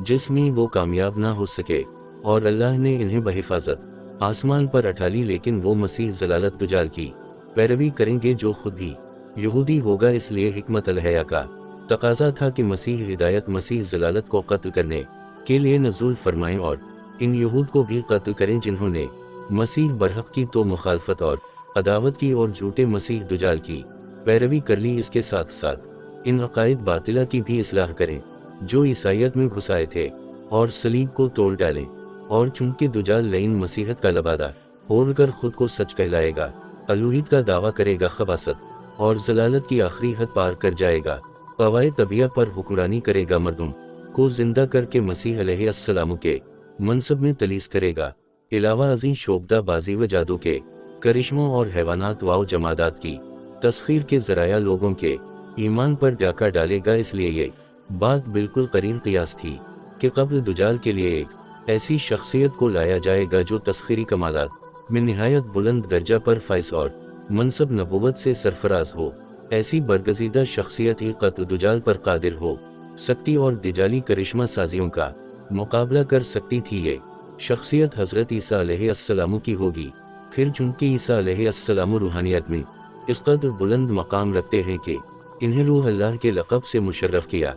جس میں وہ کامیاب نہ ہو سکے، اور اللہ نے انہیں بحفاظت آسمان پر اٹھا لی۔ لیکن وہ مسیح ضلالت دجال کی پیروی کریں گے جو خود بھی یہودی ہوگا، اس لیے حکمت الہیہ کا تقاضا تھا کہ مسیح ہدایت مسیح ضلالت کو قتل کرنے کے لیے نزول فرمائیں اور ان یہود کو بھی قتل کریں جنہوں نے مسیح برحق کی تو مخالفت اور عداوت کی اور جھوٹے مسیح دجال کی پیروی کر لی۔ اس کے ساتھ ساتھ ان عقائد باطلہ کی بھی اصلاح کریں جو عیسائیت میں گھسائے تھے اور صلیب کو توڑ ڈالیں۔ اور چونکہ دجال لعین مسیحت کا لبادہ ہو کر خود کو سچ کہلائے گا، الوہیت کا دعویٰ کرے گا، خباثت اور ضلالت کی آخری حد پار کر جائے گا، قواعد طبیعہ پر حکمرانی کرے گا، مردم کو زندہ کر کے مسیح علیہ السلام کے منصب میں تلیس کرے گا، علاوہ ازیں شعبدہ بازی و جادو کے کرشموں اور حیوانات و جمادات کی تسخیر کے ذرائع لوگوں کے ایمان پر ڈاکہ ڈالے گا۔ اس لیے یہ بات بالکل قرین قیاس تھی کہ قبل دجال کے لیے ایک ایسی شخصیت کو لایا جائے گا جو تسخیری کمالات میں نہایت بلند درجہ پر فائز اور منصب نبوت سے سرفراز ہو۔ ایسی برگزیدہ شخصیت ہی قتل دجال پر قادر ہو سکتی اور دجالی کرشمہ سازیوں کا مقابلہ کر سکتی تھی۔ یہ شخصیت حضرت عیسیٰ علیہ السلام کی ہوگی۔ پھر چونکہ عیسیٰ علیہ السلام روحانیت میں اس قدر بلند مقام رکھتے ہیں کہ انہیں روح اللہ کے لقب سے مشرف کیا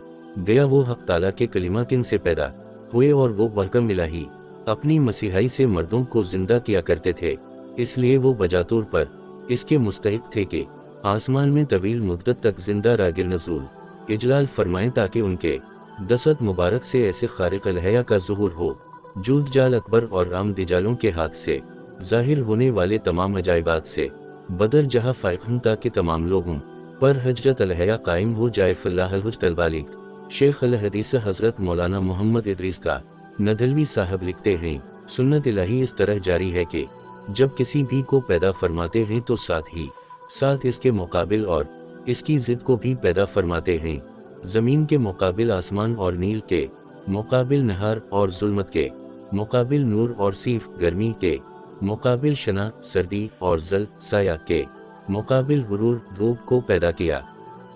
گیا، وہ حق تعالیٰ کے کلمہ کن سے پیدا ہوئے اور وہ بحکم الہی اپنی مسیحائی سے مردوں کو زندہ کیا کرتے تھے، اس لیے وہ بجاطور پر اس کے مستحق تھے کہ آسمان میں طویل مدت تک زندہ راگر نزول اجلال فرمائیں تاکہ ان کے دست مبارک سے ایسے خارق الہیہ کا ظہور ہو جو دجال اکبر اور عام دجالوں کے ہاتھ سے ظاہر ہونے والے تمام عجائبات سے بدر جہاں فائق ہوں، تاکہ تمام لوگوں پر حجت الہیہ قائم ہو جائے۔ فلاح الحجت البالغ شیخ الحدیث حضرت مولانا محمد ادریس کا ندلوی صاحب لکھتے ہیں، سنت الہی اس طرح جاری ہے کہ جب کسی بھی کو پیدا فرماتے ہیں تو ساتھ ہی ساتھ اس کے مقابل اور اس کی ضد کو بھی پیدا فرماتے ہیں۔ زمین کے مقابل آسمان اور نیل کے مقابل نہار اور ظلمت کے مقابل نور اور سیف گرمی کے مقابل شنا سردی اور ظل سایہ کے مقابل غرور دھوپ کو پیدا کیا۔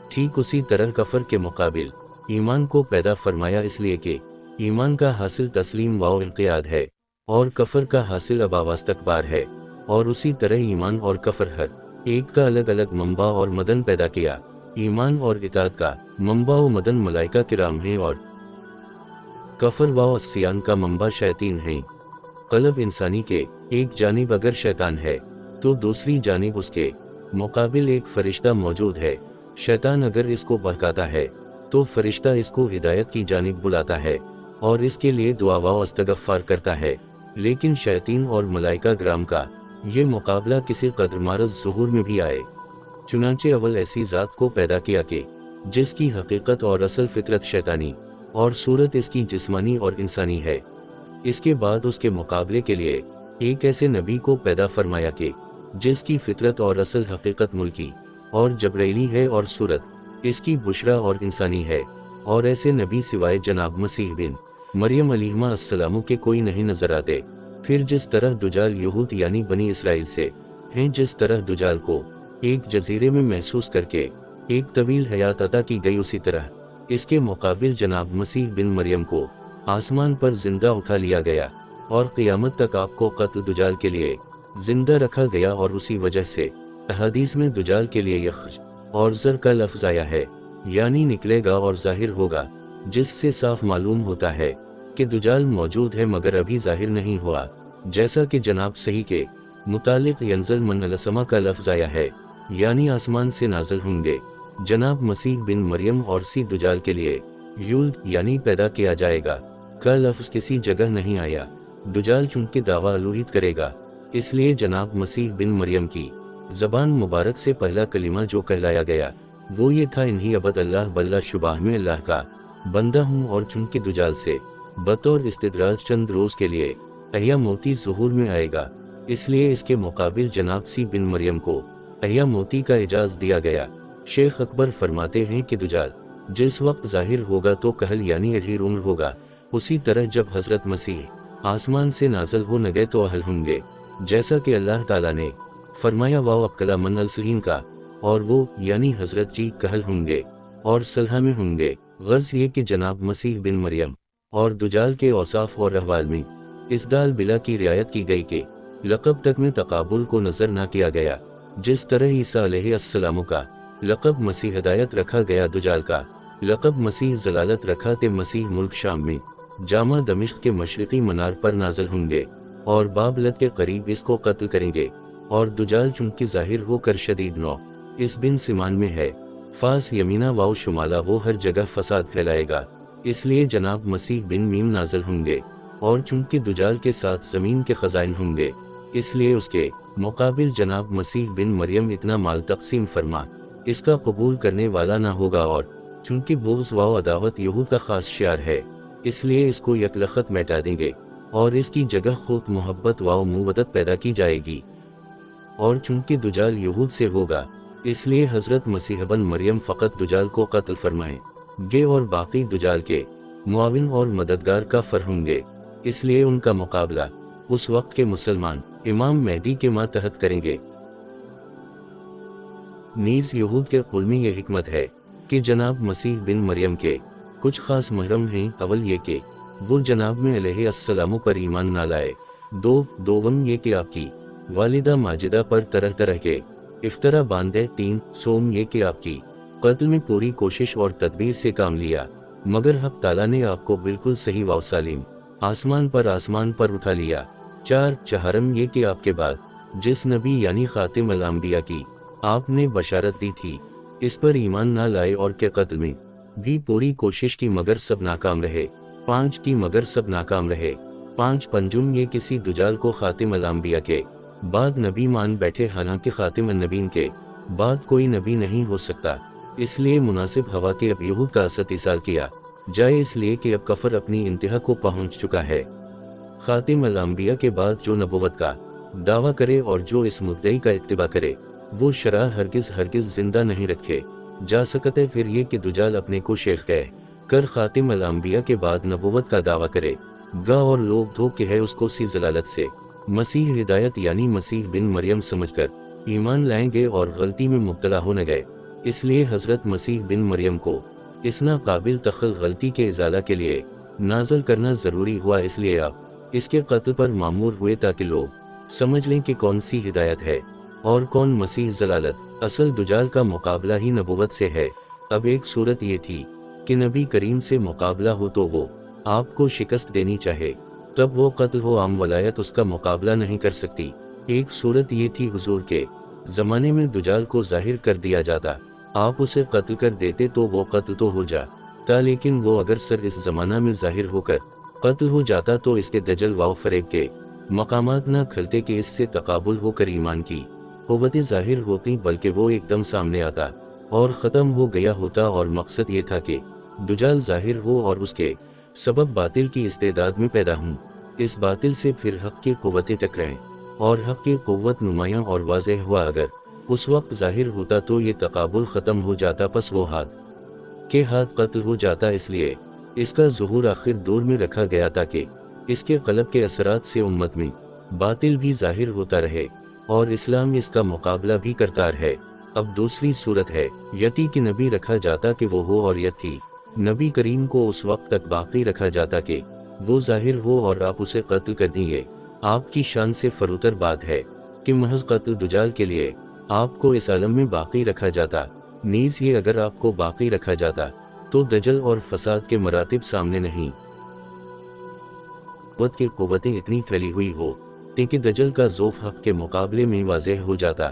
ٹھیک اسی طرح کفر کے مقابل ایمان کو پیدا فرمایا، اس لیے کہ ایمان کا حاصل تسلیم و انقیاد ہے اور کفر کا حاصل ابا و استکبار ہے، اور اسی طرح ایمان اور کفر ہر ایک کا الگ الگ منبع اور مدن پیدا کیا۔ ایمان اور اطاعت کا منبع و مدن ملائکہ کرام ہیں اور کفر و عصیان کا منبع شیاطین ہیں۔ قلب انسانی کے ایک جانب اگر شیطان ہے تو دوسری جانب اس کے مقابل ایک فرشتہ موجود ہے۔ شیطان اگر اس کو بہکاتا ہے تو فرشتہ اس کو ہدایت کی جانب بلاتا ہے اور اس کے لیے دعا و استغفار کرتا ہے۔ لیکن شیاطین اور ملائکہ کرام کا یہ مقابلہ کسی قدر معرض ظہور میں بھی آئے، چنانچہ اول ایسی ذات کو پیدا کیا کہ جس کی حقیقت اور اصل فطرت شیطانی اور صورت اس کی جسمانی اور انسانی ہے۔ اس کے بعد اس کے مقابلے کے لیے ایک ایسے نبی کو پیدا فرمایا کہ جس کی فطرت اور اصل حقیقت ملکی اور جبرائیلی ہے اور صورت اس کی بشرا اور انسانی ہے، اور ایسے نبی سوائے جناب مسیح بن مریم علیہ السلام کے کوئی نہیں نظر آتے۔ پھر جس طرح دجال یہود یعنی بنی اسرائیل سے ہیں، جس طرح دجال کو ایک جزیرے میں محسوس کر کے ایک طویل حیات عطا کی گئی، اسی طرح اس کے مقابل جناب مسیح بن مریم کو آسمان پر زندہ اٹھا لیا گیا۔ और क़यामत तक आपको क़त्ल दुजाल के लिए जिंदा रखा गया, और उसी वजह से हदीस में दुजाल के लिए यख्ज और ज़र का लफ्ज़ आया है, यानी निकलेगा और ज़ाहिर होगा, जिससे साफ मालूम होता है कि दुजाल मौजूद है मगर अभी ज़ाहिर नहीं हुआ। जैसा कि जनाब सही के मुतालिक यंज़ल मन अलसमा का लफ्ज़ आया है, यानी आसमान से नाज़िल होंगे। जनाब मसीह बिन मरियम और सी दुजाल के लिए यूल्द यानी पैदा किया जाएगा का लफ्ज़ किसी जगह नहीं आया। दुजाल चूंकि दावा अलूहियत करेगा, इसलिए जनाब मसीह बिन मरियम की ज़बान मुबारक से पहला कलिमा जो कहलाया गया वो ये था, इन्ही अबद अल्लाह बल्ला शुबाह में अल्लाह का बंदा हूँ। और चूंकि दुजाल से बतौर इस्तिदराज चंद रोज़ के लिए अहिया मोती ज़ुहूर में आएगा, इसलिए इसके मुकाबिल जनाब सी बिन मरियम को अहिया मोती का इजाज़ दिया गया। शेख अकबर फरमाते हैं कि दुजाल जिस वक्त ज़ाहिर होगा तो कहल यानी अढ़ी उम्र होगा, उसी तरह जब हज़रत मसीह आसमान से नाज़िल हो न गए तो अहल होंगे, जैसा कि अल्लाह ताला ने फरमाया वाव अक्कला मन अलसलीन का, और वो यानी हज़रत जी कहल होंगे और सलहा में होंगे। गर्ज ये कि जनाब मसीह बिन मरियम और दुजाल के औसाफ और अहवाल में इस दाल बिला की रियायत की गई कि लक़ब तक में तकाबुल को नज़र न किया गया। जिस तरह ईसा अलैहिस्सलाम का लक़ब मसीह हिदायत रखा गया, दुजाल का लक़ब मसीह ज़लालत रखा, ते मसीह मुल्क शाम में जामा दमिश्क के मशरिकी मनार पर नाज़िल होंगे और बाबलत के करीब इसको कत्ल करेंगे। और दुजाल चूंकि ज़ाहिर होकर शदीद नौ इस बिन सिमान में है, फास यमीना वाव शुमाला, वो हर जगह फसाद फैलाएगा, इसलिए जनाब मसीह बिन मीम नाज़िल होंगे। और चूंकि दुजाल के साथ ज़मीन के ख़ज़ाइन होंगे, इसलिए उसके मुकाबिल जनाब मसीह बिन मरियम इतना माल तक़सीम फरमा इसका कबूल करने वाला ना होगा। और चूंकि बुग़्ज़ वाव अदावत यहूद का ख़ास शियार है, इसलिए इसको यकलखत मिटा देंगे और इसकी जगह खुद मोहब्बत वाव मुवदत पैदा की जाएगी। और चूंकि दुजाल यहूद से होगा, इसलिए हज़रत मसीह बन मरियम फ़कत दुजाल को कत्ल फरमाएंगे और बाकी दुजाल के मुआविन और मददगार का फर होंगे, इसलिए उनका मुकाबला उस वक्त के मुसलमान इमाम मेहदी के मातहत करेंगे। नीज़ यहूद के कुल में ये हिकमत है कि जनाब मसीह बिन मरियम के कुछ खास महरम हैं। अवल ये कि वो जनाब में अलैहिस्सलाम पर ईमान ना लाए। दोम ये कि आपकी वालिदा माजिदा पर तरह तरह के इफ्तरा बांधे। 3 सोम ये कि आपकी कत्ल में पूरी कोशिश और तदबीर से काम लिया, मगर हक ताला ने आपको बिल्कुल सही व सालिम आसमान पर उठा लिया। 4 चहरम ये कि आपके बाद जिस नबी यानी खातिम अल अंबिया की आपने बशारत दी थी, इस पर ईमान ना लाए और के कत्ल में भी पूरी कोशिश की मगर सब नाकाम रहे। 5 की मगर सब नाकाम रहे। 5 पंजुम ये किसी दुजाल को खातिम अल अंबिया के बाद नबी मान बैठे, हालांकि खातिम नबीन के बाद कोई नबी नहीं हो सकता, इसलिए मुनासिब हवा के अब यहूद का असद इसाल किया जाए, इसलिए कि अब कफर अपनी इंतहा को पहुंच चुका है। खातिम अल अंबिया के बाद जो नबुवत का दावा करे और जो इस मुद्दई का इत्तिबा करे, वो शरह हरगिज जिंदा नहीं रखे जा सकते। फिर ये कि दुजाल अपने को शेख कह कर खातिम अल अंबिया के बाद नबुवत का दावा करे गा और लोग धोखे है उसको सी जलालत से मसीह हिदायत यानी मसीह बिन मरियम समझकर ईमान लाएंगे और गलती में मुब्तला हो न गए। इसलिए हजरत मसीह बिन मरियम को इस नाकाबिल तखल गलती के इजाला के लिए नाज़िल करना ज़रूरी हुआ, इसलिए आप इसके कत्ल पर मामूर हुए ताकि लोग समझ लें कि कौन सी हिदायत है और कौन मसीह जलालत। असल दुजाल का मुकाबला ही नबुवत से है। अब एक सूरत ये थी कि नबी करीम से मुकाबला हो तो वो आपको शिकस्त देनी चाहे, तब वो कत्ल हो, आम वलायत उसका मुकाबला नहीं कर सकती। एक सूरत ये थी हुजूर के ज़माने में दुजाल को जाहिर कर दिया जाता, आप उसे कत्ल कर देते तो वो कत्ल तो हो जाता, लेकिन वो अगर सर इस ज़माना में जाहिर होकर कत्ल हो जाता तो इसके दजल व फरेब के मकामात न खलते कि इससे तकाबुल होकर ईमान की क़ुव्वतें जाहिर होती, बल्कि वो एकदम सामने आता और ख़त्म हो गया होता। और मकसद ये था कि दुजाल जाहिर हो और उसके सबब बातिल की इस्तेदाद में पैदा हूँ, इस बातिल से फिर हक़ की क़ुव्वतें टकराएं और हक़ की क़ुव्वत नुमायां और वाज़ेह हुआ। अगर उस वक्त जाहिर होता तो ये तकाबुल ख़त्म हो जाता, पस वो हाथ के हाथ कत्ल हो जाता। इसलिए इसका ज़ुहूर आखिर दौर में रखा गया ताकि इसके क़लब के असरात से उम्मत में बातिल भी जाहिर होता रहे और इस्लाम इसका मुकाबला भी करता रहे। अब दूसरी सूरत है यती कि नबी रखा जाता कि वो हो और यती नबी करीम को उस वक्त तक बाकी रखा जाता कि وہ ظاہر ہو اور آپ اسے قتل کر دیں، یہ آپ کی شان سے فروتر بات ہے کہ محض قتل دجال کے لیے آپ کو اس عالم میں باقی رکھا جاتا، نیز یہ اگر آپ کو باقی رکھا جاتا تو دجل اور فساد کے مراتب سامنے نہیں قوت کی قوتیں اتنی پھیلی ہوئی ہو کہ دجل کا ذوف حق کے مقابلے میں واضح ہو جاتا۔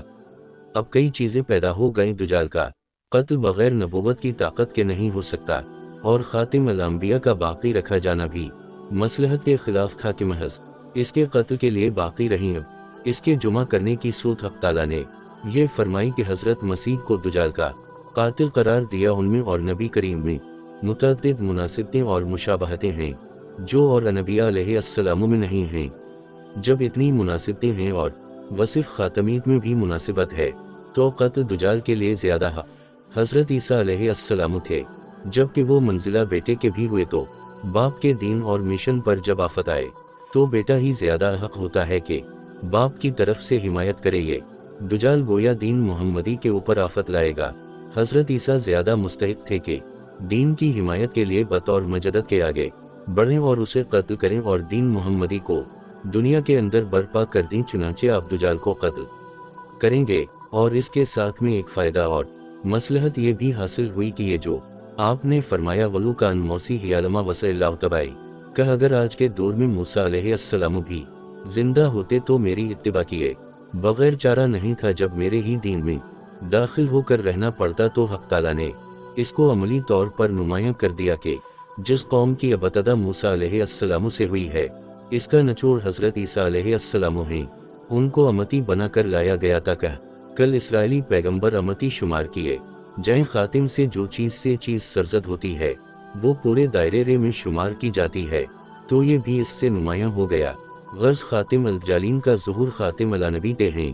اب کئی چیزیں پیدا ہو گئیں، دجال کا قتل بغیر نبوت کی طاقت کے نہیں ہو سکتا، اور خاتم الانبیاء کا باقی رکھا جانا بھی مصلحت کے خلاف تھا کہ محض اس کے قتل کے لیے باقی رہیں۔ اس کے جمع کرنے کی صورت حق تعالیٰ نے یہ فرمائی کہ حضرت مسیح کو دجال کا قاتل قرار دیا۔ ان میں اور نبی کریم میں متعدد مناسبتیں اور مشابہتیں ہیں جو اور انبیاء علیہ السلام میں نہیں ہیں۔ جب اتنی مناسبتیں ہیں اور وصف خاتمیت میں بھی مناسبت ہے تو قتل دجال کے لیے زیادہ حق حضرت عیسیٰ علیہ السلام تھے، جبکہ وہ منزلہ بیٹے کے بھی ہوئے، تو باپ کے دین اور مشن پر جب آفت آئے تو بیٹا ہی زیادہ حق ہوتا ہے کہ باپ کی طرف سے حمایت کرے۔ یہ دجال گویا دین محمدی کے اوپر آفت لائے گا، حضرت عیسیٰ زیادہ مستحق تھے کہ دین کی حمایت کے لیے بطور مجدد کے آگے بڑھیں اور اسے قتل کریں اور دین محمدی کو دنیا کے اندر برپا کر دیں۔ چنانچہ آپ دجال کو قتل کریں گے، اور اس کے ساتھ میں ایک فائدہ اور مصلحت یہ بھی حاصل ہوئی کہ یہ جو آپ نے فرمایا ولو کان موسیح علامہ وصل اللہ تبائی کہ اگر آج کے دور میں موسیٰ علیہ السلام بھی زندہ ہوتے تو میری اتباع کیے بغیر چارہ نہیں تھا، جب میرے ہی دین میں داخل ہو کر رہنا پڑتا تو حق تعالیٰ نے اس کو عملی طور پر نمایاں کر دیا کہ جس قوم کی ابتدا موسیٰ علیہ السلام سے ہوئی ہے اس کا نچوڑ حضرت عیسیٰ علیہ السلام ہیں۔ ان کو امتی بنا کر لایا گیا تھا کہ کل اسرائیلی پیغمبر امتی شمار کیے جائیں۔ خاتم سے جو چیز سرزد ہوتی ہے وہ پورے دائرے میں شمار کی جاتی ہے، تو یہ بھی اس سے نمایاں ہو گیا۔ غرض خاتم الجالین کا ظہور خاتم الانبی ہیں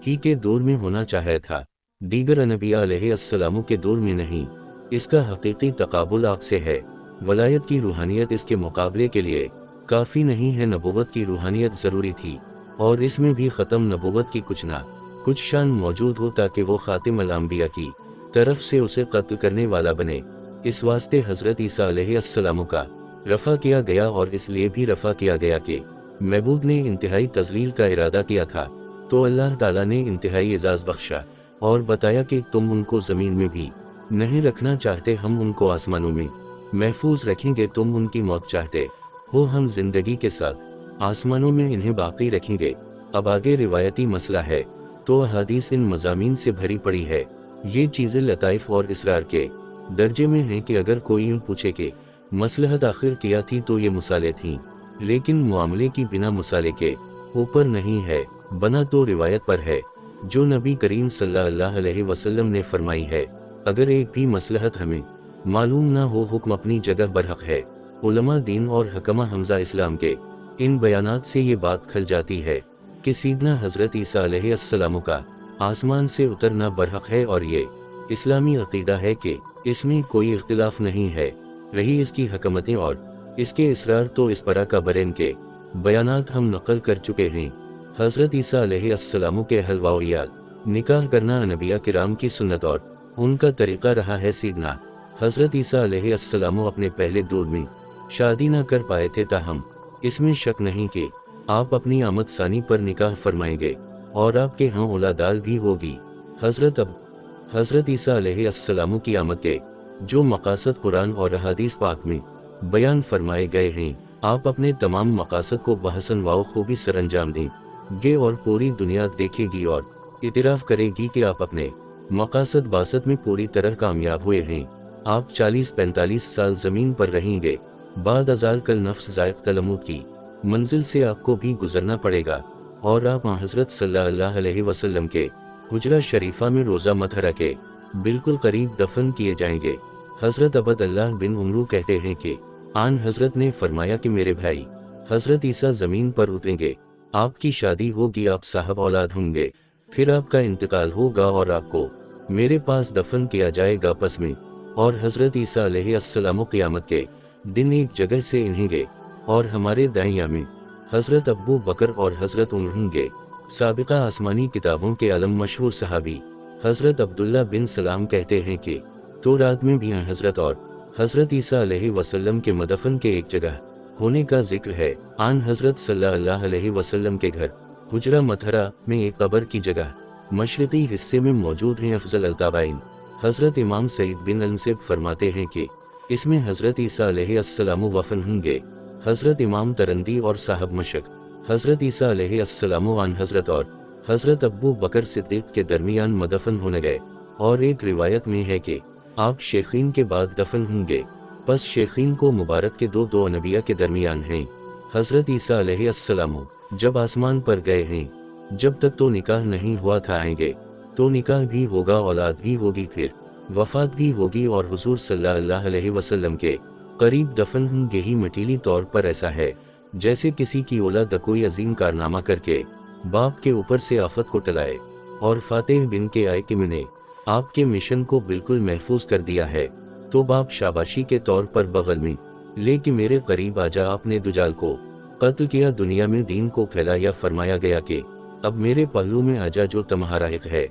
ہی کے دور میں ہونا چاہے تھا، دیگر انبیاء علیہ السلام کے دور میں نہیں۔ اس کا حقیقی تقابل آپ سے ہے۔ ولایت کی روحانیت اس کے مقابلے کے لیے کافی نہیں ہے، نبوت کی روحانیت ضروری تھی، اور اس میں بھی ختم نبوت کی کچھ نہ کچھ شان موجود ہو تاکہ وہ خاتم الانبیاء کی طرف سے اسے قتل کرنے والا بنے۔ اس واسطے حضرت عیسیٰ علیہ السلام کا رفع کیا گیا، اور اس لیے بھی رفع کیا گیا کہ معبود نے انتہائی تذلیل کا ارادہ کیا تھا تو اللہ تعالیٰ نے انتہائی اعزاز بخشا اور بتایا کہ تم ان کو زمین میں بھی نہیں رکھنا چاہتے، ہم ان کو آسمانوں میں محفوظ رکھیں گے۔ تم ان کی موت چاہتے ہو، ہم زندگی کے ساتھ آسمانوں میں انہیں باقی رکھیں گے۔ اب آگے روایتی مسئلہ ہے تو احادیث ان مضامین سے بھری پڑی ہے۔ یہ چیزیں لطائف اور اسرار کے درجے میں ہیں کہ اگر کوئی یوں پوچھے کہ مصلحت آخر کیا تھی تو یہ مصالحے تھیں، لیکن معاملے کی بنا مصالحے کے اوپر نہیں ہے، بنا تو روایت پر ہے جو نبی کریم صلی اللہ علیہ وسلم نے فرمائی ہے۔ اگر ایک بھی مصلحت ہمیں معلوم نہ ہو، حکم اپنی جگہ برحق ہے۔ علماء دین اور حکمہ حمزہ اسلام کے ان بیانات سے یہ بات کھل جاتی ہے کہ سیدنا حضرت عیسیٰ علیہ السلام کا آسمان سے اترنا برحق ہے، اور یہ اسلامی عقیدہ ہے کہ اس میں کوئی اختلاف نہیں ہے۔ رہی اس کی حکمتیں اور اس کے اسرار تو اس برا کا برین کے بیانات ہم نقل کر چکے ہیں۔ حضرت عیسیٰ علیہ السلام کے اہل و عیال نکاح کرنا انبیاء کرام کی سنت اور ان کا طریقہ رہا ہے۔ سیدنا حضرت عیسیٰ علیہ السلام اپنے پہلے دور میں شادی نہ کر پائے تھے، تاہم اس میں شک نہیں کہ آپ اپنی آمد ثانی پر نکاح فرمائیں گے اور آپ کے ہاں اولادال بھی ہوگی۔ حضرت عیسیٰ علیہ السلام کی آمد کے جو مقاصد قرآن اور احادیث پاک میں بیان فرمائے گئے ہیں، آپ اپنے تمام مقاصد کو بحسن و خوبی سر انجام دیں گے، اور پوری دنیا دیکھے گی اور اعتراف کرے گی کہ آپ اپنے مقاصد باسط میں پوری طرح کامیاب ہوئے ہیں۔ آپ 40-45 سال زمین پر رہیں گے، بعد ازال کل نفس ذائقۃ الموت کی منزل سے آپ کو بھی گزرنا پڑے گا، اور آپ حضرت صلی اللہ علیہ وسلم کے حجرہ شریفہ میں روزہ مطہرہ کے بالکل قریب دفن کیے جائیں گے۔ حضرت عبد اللہ بن عمرو کہتے ہیں کہ آن حضرت نے فرمایا کہ میرے بھائی حضرت عیسیٰ زمین پر اتریں گے، آپ کی شادی ہوگی، آپ صاحب اولاد ہوں گے، پھر آپ کا انتقال ہوگا اور آپ کو میرے پاس دفن کیا جائے گا پس میں، اور حضرت عیسیٰ علیہ السلام قیامت کے دن ایک جگہ سے انہیں گے، اور ہمارے دائیں میں حضرت ابو بکر اور حضرت عمر ہوں گے۔ سابقہ آسمانی کتابوں کے علم مشہور صحابی حضرت عبداللہ بن سلام کہتے ہیں کہ تو رات میں بھی حضرت اور حضرت عیسیٰ علیہ وسلم کے مدفن کے ایک جگہ होने का जिक्र है। आन हजरत सल्लल्लाहु अलैहि वसल्लम के घर हुजरा मतहरा में एक कब्र की जगह मशरिकी हिस्से में मौजूद हैं अफजल अल्ताबाइन। हजरत इमाम सईद बिन अलमुसैब फरमाते हैं कि इसमें हजरत ईसा अलैहिस्सलाम वफन होंगे। हजरत इमाम तरंदी और साहब मशक हजरत ईसा अलैहिस्सलाम आन हजरत और हजरत अबू बकर सिद्दीक के दरमियान मदफन होने गए, और एक रिवायत में है कि आप शेखीन के बाद दफन होंगे। बस शेखीन को मुबारक के दो नबिया के दरमियान हैं। हजरत ईसा अलैहिस्सलाम जब आसमान पर गए हैं, जब तक तो निकाह नहीं हुआ था, आएंगे तो निकाह भी होगा, औलाद भी होगी, फिर वफात भी होगी और हुजूर सल्लल्लाहु अलैहि वसल्लम के करीब दफन होंगे। ही मटीली तौर पर ऐसा है जैसे किसी की औलाद कोई अजीम कारनामा करके बाप के ऊपर से आफत को टलाए, और फातेह बिन के आयकिम ने आपके मिशन को बिल्कुल महफूज कर दिया है, तो बाप शाबाशी के तौर पर बगल में लेके मेरे करीब आजा, आपने दुजाल को कत्ल किया, दुनिया में दीन को फैलाया, फरमाया गया कि अब मेरे पहलू में आजा जो तुम्हारा हक है।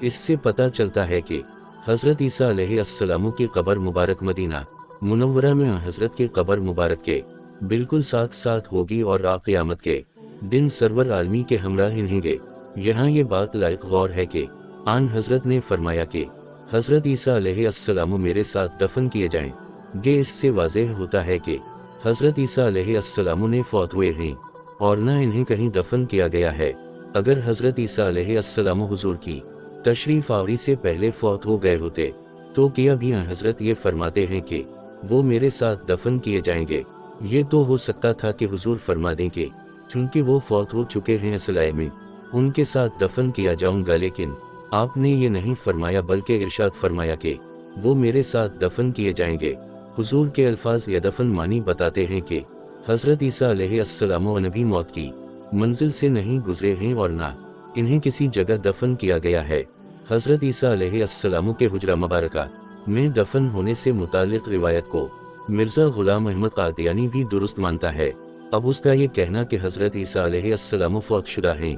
इससे पता चलता है कि हजरत ईसा अलैहिस्सलाम की कब्र मुबारक मदीना मुनव्वरा में हजरत के कब्र मुबारक के बिल्कुल साथ साथ होगी, और आप क़यामत के दिन सरवर आलमी के हमरा रहेंगे। यहाँ ये बात लायक गौर है कि आन हजरत ने फरमाया कि हजरत ईसा अलैहिस्सलाम मेरे साथ दफन किए जाएंगे। इससे वाज़ेह होता है कि हजरत ईसा अलैहिस्सलाम ने फौत हुए हैं और न इन्हें कहीं दफन किया गया है। अगर हजरत ईसा अलैहिस्सलाम हुजूर की तशरीफ आवरी से पहले फौत हो गए होते तो क्या भी हजरत ये फरमाते हैं कि वो मेरे साथ दफन किए जाएंगे। ये तो हो सकता था कि हुजूर फरमा दें कि चूंकि वो फौत हो चुके हैं इसलिए मैं उनके साथ दफन किया जाऊंगा, लेकिन आपने ये नहीं फरमाया बल्कि इरशाद फरमाया कि वो मेरे साथ दफन किए जाएंगे। हुजूर के अल्फाज या दफन मानी बताते हैं कि हजरत ईसा अलैहिस्सलाम नबी मौत की मंजिल से नहीं गुजरे हैं और ना इन्हें किसी जगह दफन किया गया है। हजरत ईसा अलैहिस्सलाम के हुजरा मुबारका में दफन होने से मुतालिक रिवायत को मिर्जा गुलाम अहमद कादियानी भी दुरुस्त मानता है। अब उसका ये कहना कि हजरत ईसा अलैहिस्सलाम फौतशुदा हैं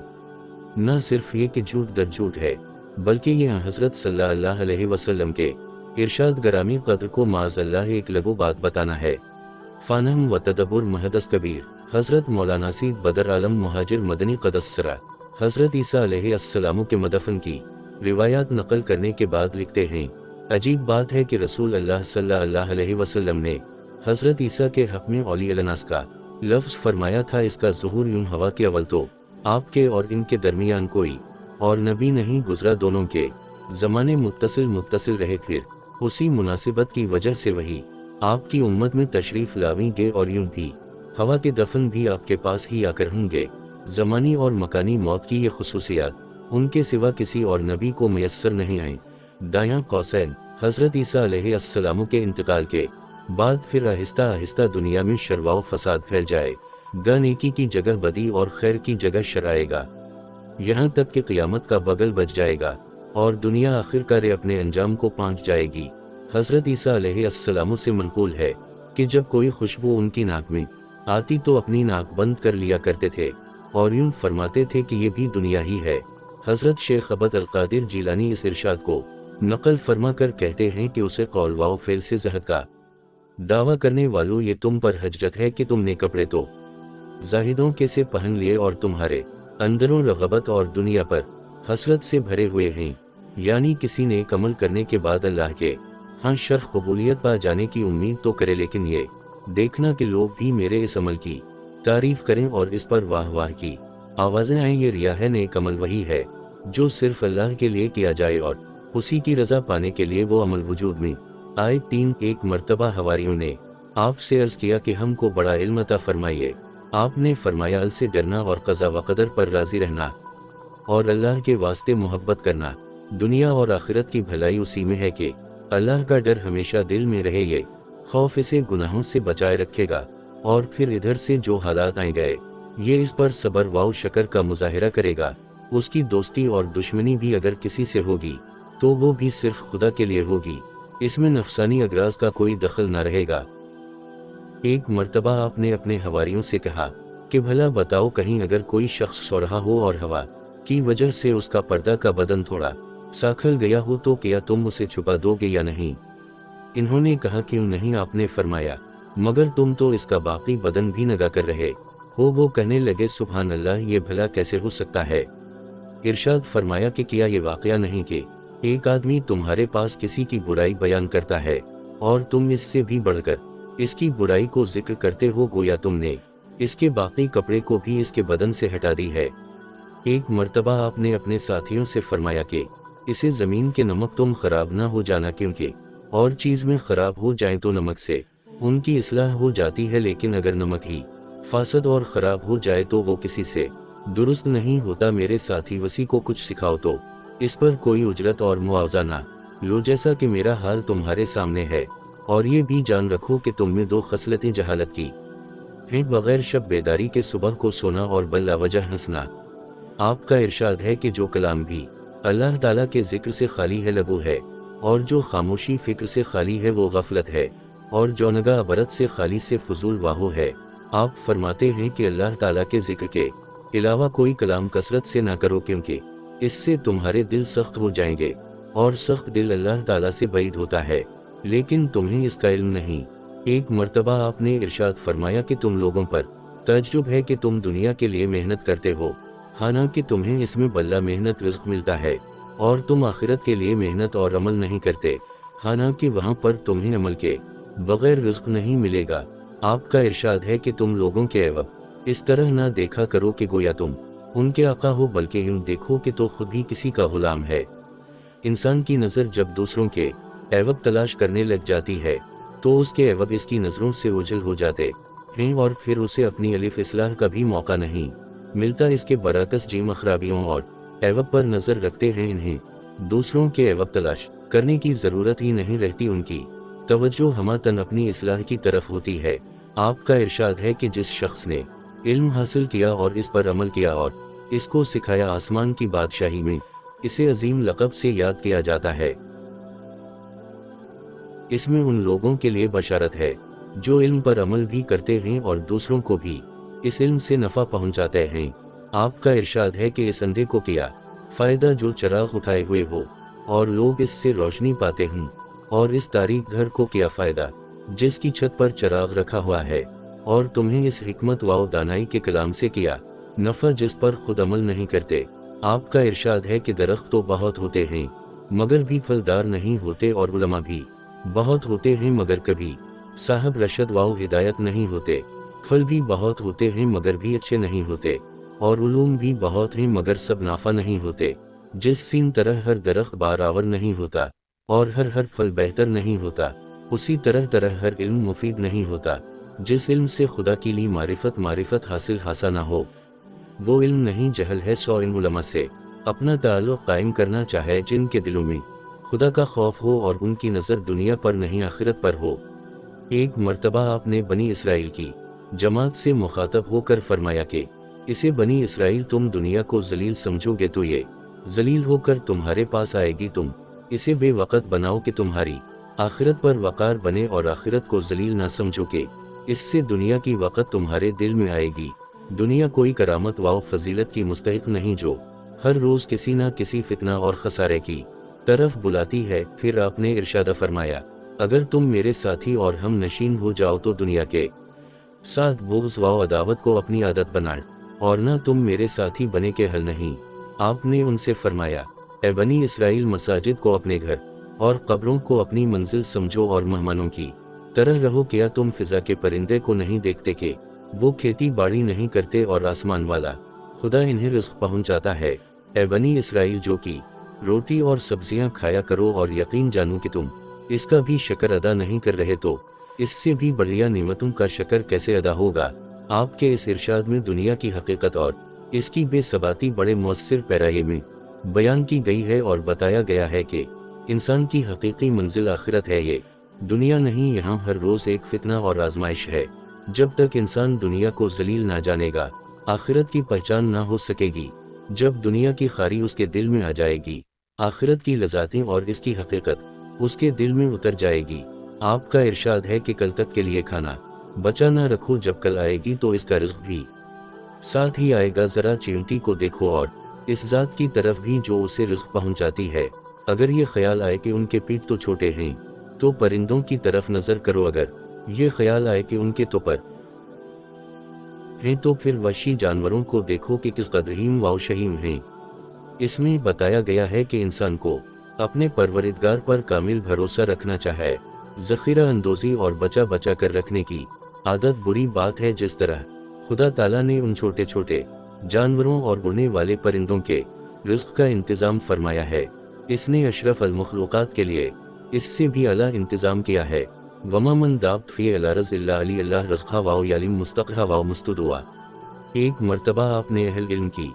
न सिर्फ ये कि झूठ दर झूठ है, बल्कि ये हजरत सल्लल्लाहु अलैहि वसल्लम के इरशाद गरामी कद्र को माज़अल्लाह एक लघु बात बताना है। फ़ानहम व तदब्बुर महदस कबीर हजरत मौलाना सीद बदर आलम मुहाजिर मदनी क़दस्सरा हजरत ईसा अलैहिस्सलाम के मदफन की रिवायात नकल करने के बाद लिखते हैं, अजीब बात है कि रसूल अल्लाह सल्लल्लाहु अलैहि वसल्लम ने हजरत ईसा के हक में औली अलनास का लफ्ज़ फरमाया था। इसका ज़ुहूर यूं हवा के अवल तो आपके और इनके दरमियान कोई और नबी नहीं गुजरा, दोनों के ज़माने मुत्तसिल रहे, फिर उसी मुनासिबत की वजह से वही आपकी उम्मत में तशरीफ़ लावेंगे और यूं भी हवा के दफन भी आपके पास ही आकर होंगे। ज़मानी और मकानी मौत की ये खुसूसियात उनके सिवा किसी और नबी को मैसर नहीं आई। दायां कौसैन हजरत ईसा अलैहिस्सलाम के इंतकाल के बाद फिर आहिस्ता आहिस्ता दुनिया में शर्वा फसाद फैल जाएगा, नेकी की जगह बदी और खैर की जगह शर आएगा, यहाँ तक कि क़यामत का बगल बज जाएगा और दुनिया आखिरकार अपने अंजाम को पहुंच जाएगी। हजरत ईसा अलैहिस्सलाम से मनकूल है कि जब कोई खुशबू उनकी नाक में आती तो अपनी नाक बंद कर लिया करते थे और यूं फरमाते थे कि ये भी दुनिया ही है। हजरत शेख अब्द अल कादिर जीलानी इस इरशाद को नकल फरमा कर कहते हैं कि उसे कौल व फेल से ज़हद का दावा करने वालों, ये तुम पर हजरत है कि तुमने कपड़े तो जाहिदों के से पहन लिए और तुम्हारे अंदरों रगबत और दुनिया पर हसरत से भरे हुए हैं। यानी किसी ने अमल करने के बाद अल्लाह के हाँ शर्फ कबूलियत पा जाने की उम्मीद तो करे, लेकिन ये देखना कि लोग भी मेरे इस अमल की तारीफ करें और इस पर वाह वाह की आवाज़ें आएं, ये रिया है। नेक अमल वही है जो सिर्फ अल्लाह के लिए किया जाए और उसी की रजा पाने के लिए वो अमल वजूद में आए। 3 एक मर्तबा हवारियों ने आपसे अर्ज किया कि हमको बड़ा इल्म अता फरमाइए। आपने फरमाया, अल से डरना और क़ज़ा व क़दर पर राज़ी रहना और अल्लाह के वास्ते मोहब्बत करना। दुनिया और आखिरत की भलाई उसी में है कि अल्लाह का डर हमेशा दिल में रहे, ये खौफ इसे गुनाहों से बचाए रखेगा और फिर इधर से जो हालात आए गए ये इस पर सबर व शकर का मुजाहिरा करेगा। उसकी दोस्ती और दुश्मनी भी अगर किसी से होगी तो वो भी सिर्फ खुदा के लिए होगी, इसमें नफसानी अगराज का कोई दखल न रहेगा। एक मर्तबा आपने अपने हवारियों से कहा कि भला बताओ, कहीं अगर कोई शख्स सो रहा हो और हवा की वजह से उसका पर्दा का बदन थोड़ा सा खल गया हो तो क्या तुम उसे छुपा दोगे या नहीं? इन्होंने कहा क्यों नहीं। आपने फरमाया, मगर तुम तो इसका बाकी बदन भी नंगा कर रहे हो। वो कहने लगे सुभान अल्लाह, ये भला कैसे हो सकता है। इरशाद फरमाया कि क्या ये वाकया नहीं कि एक आदमी तुम्हारे पास किसी की बुराई बयान करता है और तुम इससे भी बढ़कर इसकी बुराई को जिक्र करते हो, गोया तुमने इसके बाकी कपड़े को भी इसके बदन से हटा दी है। एक मर्तबा आपने अपने साथियों से फरमाया कि इसे जमीन के नमक तुम खराब ना हो जाना, क्योंकि और चीज में खराब हो जाए तो नमक से उनकी इस्लाह हो जाती है, लेकिन अगर नमक ही फासद और खराब हो जाए तो वो किसी से दुरुस्त नहीं होता। मेरे साथी वसी को कुछ सिखाओ तो इस पर कोई उजरत और मुआवजा ना लो, जैसा कि मेरा हाल तुम्हारे सामने है। और ये भी जान रखो कि तुम में दो खसलतें जहालत की हैं, बगैर शब बेदारी के सुबह को सोना और बल्ला वजह हंसना। आपका इरशाद है कि जो कलाम भी अल्लाह ताला के जिक्र से खाली है लगू है, और जो खामोशी फिक्र से खाली है वो गफलत है, और जो नगा अबरत से खाली से फजूल वाहो है। आप फरमाते हैं कि अल्लाह ताला के जिक्र के अलावा कोई कलाम कसरत से ना करो, क्योंकि इससे तुम्हारे दिल सख्त हो जाएंगे, और सख्त दिल अल्लाह ताला से बैद होता है, लेकिन तुम्हें इसका इल्म नहीं। एक मर्तबा आपने इरशाद फरमाया कि तुम लोगों पर तज्जुब है कि तुम दुनिया के लिए मेहनत करते हो, हालांकि तुम्हें इसमें बल्ला मेहनत रिज़्क मिलता है, और तुम आखिरत के लिए मेहनत और अमल नहीं करते, हालांकि वहां पर तुम्हें अमल के बगैर रिज़्क नहीं मिलेगा। आपका इरशाद है कि तुम लोगों के एवब इस तरह ना देखा करो कि गोया तुम उनके आका हो, बल्कि यूं देखो कि तो खुद भी किसी का गुलाम है। इंसान की नज़र जब दूसरों के एवब तलाश करने लग जाती है तो उसके एवब इसकी नज़रों से ओझल हो जाते हैं, और फिर उसे अपनी अलिफ इस्लाह का भी मौका नहीं मिलता। इसके बरअक्स जिम खराबियों और एवब पर नज़र रखते हैं, इन्हें दूसरों के एवब तलाश करने की ज़रूरत ही नहीं रहती, उनकी तवज्जो हमातन अपनी इस्लाह की तरफ होती है। आपका इरशाद है कि जिस शख्स ने इल्म हासिल किया और इस पर अमल किया और इसको सिखाया, आसमान की बादशाही में इसे अजीम लक़ब से याद किया जाता है। इसमें उन लोगों के लिए बशारत है जो इल्म पर अमल भी करते हैं और दूसरों को भी इस इल्म से नफ़ा पहुंचाते हैं। आपका इरशाद है कि इस अंधे को किया फ़ायदा जो चराग उठाए हुए हो और लोग इससे रोशनी पाते हैं, और इस तारीख घर को किया फ़ायदा जिसकी छत पर चराग रखा हुआ है, और तुम्हें इस हिकमत व दानाई के कलाम से किया नफ़ा जिस पर खुद अमल नहीं करते। आपका इरशाद है कि दरख्त तो बहुत होते हैं मगर भी फलदार नहीं होते, और उलमा भी बहुत होते हैं मगर कभी साहब रशद व हिदायत नहीं होते। फल भी बहुत होते हैं मगर भी अच्छे नहीं होते, और उलूम भी बहुत हैं मगर सब नाफा नहीं होते। जिस सीन तरह हर दरख्त बारावर नहीं होता और हर फल बेहतर नहीं होता, उसी तरह तरह हर इल्म मुफीद नहीं होता। जिस इल्म से खुदा की ली मारिफत हासिल ना हो, वो इल्म नहीं जहल है। सौ इन उलमा से अपना ताल्लुक़ कायम करना चाहे जिनके दिलों में खुदा का खौफ हो और उनकी नज़र दुनिया पर नहीं आखिरत पर हो। एक मर्तबा आपने बनी इसराइल की जमात से मुखातब होकर फरमाया कि इसे बनी इसराइल तुम दुनिया को जलील समझोगे तो ये जलील होकर तुम्हारे पास आएगी। तुम इसे बेवक़्त बनाओ कि तुम्हारी आखिरत पर वक़ार बने, और आखिरत को जलील ना समझो कि इससे दुनिया की वक़्त तुम्हारे दिल में आएगी। दुनिया कोई करामत व फजीलत की मुस्तहिक नहीं जो हर रोज़ किसी न किसी फितना और खसारे की तरफ बुलाती है। फिर आपने इरशाद फरमाया, अगर तुम मेरे साथी और हम नशीन हो जाओ तो दुनिया के साथ बुग़्ज़ व अदावत को अपनी आदत बना, और न तुम मेरे साथी बने के हल नहीं। आपने उनसे फरमाया, ए बनी इसराइल, मसाजिद को अपने घर और कब्रों को अपनी मंजिल समझो और मेहमानों की तरह रहो। क्या तुम फिजा के परिंदे को नहीं देखते कि वो खेती बाड़ी नहीं करते और आसमान वाला खुदा इन्हें रिज़्क़ पहुंचाता है। ए बनी इसराइल, जो कि रोटी और सब्जियां खाया करो, और यकीन जानो कि तुम इसका भी शक्र अदा नहीं कर रहे तो इससे भी बढ़िया नेमतों का शक्र कैसे अदा होगा। आपके इस इरशाद में दुनिया की हकीकत और इसकी बेसबाती बड़े मुअस्सिर पैराए में बयान की गई है, और बताया गया है कि इंसान की हकीकी मंजिल आखिरत है, ये दुनिया नहीं। यहाँ हर रोज़ एक फितना और आजमाइश है। जब तक इंसान दुनिया को जलील ना जानेगा, आखिरत की पहचान ना हो सकेगी। जब दुनिया की खारी उसके दिल में आ जाएगी, आखिरत की लज़ातें और इसकी हकीकत उसके दिल में उतर जाएगी। आपका इरशाद है कि कल तक के लिए खाना बचा ना रखो, जब कल आएगी तो इसका रिज़्क़ भी साथ ही आएगा। ज़रा चींटी को देखो और इस ज़ात की तरफ भी जो उसे रिज़्क़ पहुंचाती है। अगर ये ख्याल आए कि उनके पीठ तो छोटे हैं तो परिंदों की तरफ नज़र करो, अगर یہ خیال آئے کہ ان کے تو پر ہیں تو پھر وحشی جانوروں کو دیکھو کہ کس قدر ہیم و شہیم ہیں۔ اس میں بتایا گیا ہے کہ انسان کو اپنے پروردگار پر کامل بھروسہ رکھنا چاہے۔ ذخیرہ اندوزی اور بچا بچا کر رکھنے کی عادت بری بات ہے۔ جس طرح خدا تعالیٰ نے ان چھوٹے چھوٹے جانوروں اور اڑنے والے پرندوں کے رزق کا انتظام فرمایا ہے، اس نے اشرف المخلوقات کے لیے اس سے بھی اعلیٰ انتظام کیا ہے۔ وما من دابت فی الارض الا علی اللہ رزقہا و یعلم مستقرہا و مستودعہا۔ ایک مرتبہ آپ نے اہل علم کی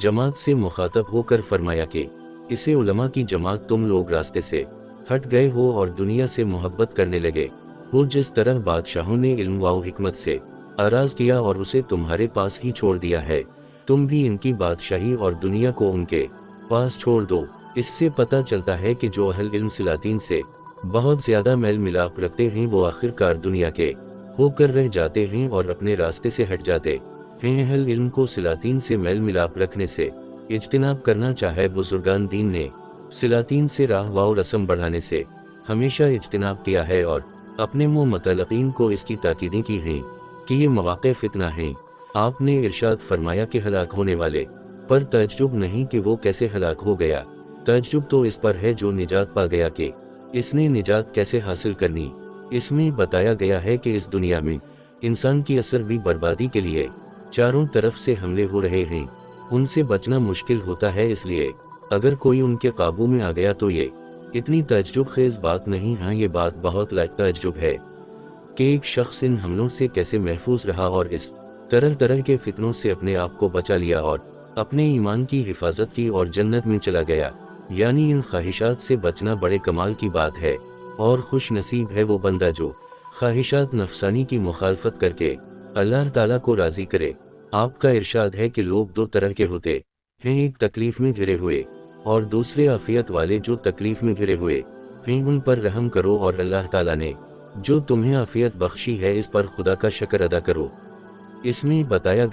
جماعت سے مخاطب ہو کر فرمایا کہ اسے علماء کی جماعت تم لوگ راستے سے ہٹ گئے ہو اور دنیا سے محبت کرنے لگے ہو، جس طرح بادشاہوں نے علم و حکمت سے اعراض کیا اور اسے تمہارے پاس ہی چھوڑ دیا ہے، تم بھی ان کی بادشاہی اور دنیا کو ان کے پاس چھوڑ دو۔ اس سے پتہ چلتا ہے کہ جو اہل علم سلاطین سے بہت زیادہ میل ملاپ رکھتے ہیں وہ آخر کار دنیا کے ہو کر رہ جاتے ہیں اور اپنے راستے سے ہٹ جاتے ہیں۔ اہل علم کو سلاطین سے میل ملاپ رکھنے سے اجتناب کرنا چاہے۔ بزرگان دین نے سلاطین سے راہ و رسم بڑھانے سے ہمیشہ اجتناب کیا ہے اور اپنے متعلقین کو اس کی تاکیدیں کی ہیں کہ یہ مواقع فتنہ ہیں۔ آپ نے ارشاد فرمایا کہ ہلاک ہونے والے پر تعجب نہیں کہ وہ کیسے ہلاک ہو گیا، تعجب تو اس پر ہے جو نجات پا گیا کہ اس نے نجات کیسے حاصل کرنی۔ اس میں بتایا گیا ہے کہ اس دنیا میں انسان کی اثر بھی بربادی کے لیے چاروں طرف سے حملے ہو رہے ہیں، ان سے بچنا مشکل ہوتا ہے، اس لیے اگر کوئی ان کے قابو میں آ گیا تو یہ اتنی تعجب خیز بات نہیں۔ ہاں یہ بات بہت لائق تعجب ہے کہ ایک شخص ان حملوں سے کیسے محفوظ رہا اور اس طرح طرح کے فتنوں سے اپنے آپ کو بچا لیا اور اپنے ایمان کی حفاظت کی اور جنت میں چلا گیا۔ یعنی ان خواہشات سے بچنا بڑے کمال کی بات ہے، اور خوش نصیب ہے وہ بندہ جو خواہشات نفسانی کی مخالفت کر کے اللہ تعالیٰ کو راضی کرے۔ آپ کا ارشاد ہے کہ لوگ دو طرح کے ہوتے ہیں، ایک تکلیف میں گھرے ہوئے اور دوسرے عافیت والے۔ جو تکلیف میں گھرے ہوئے ہیں ان پر رحم کرو، اور اللہ تعالیٰ نے جو تمہیں عافیت بخشی ہے اس پر خدا کا شکر ادا کرو۔ اس میں بتایا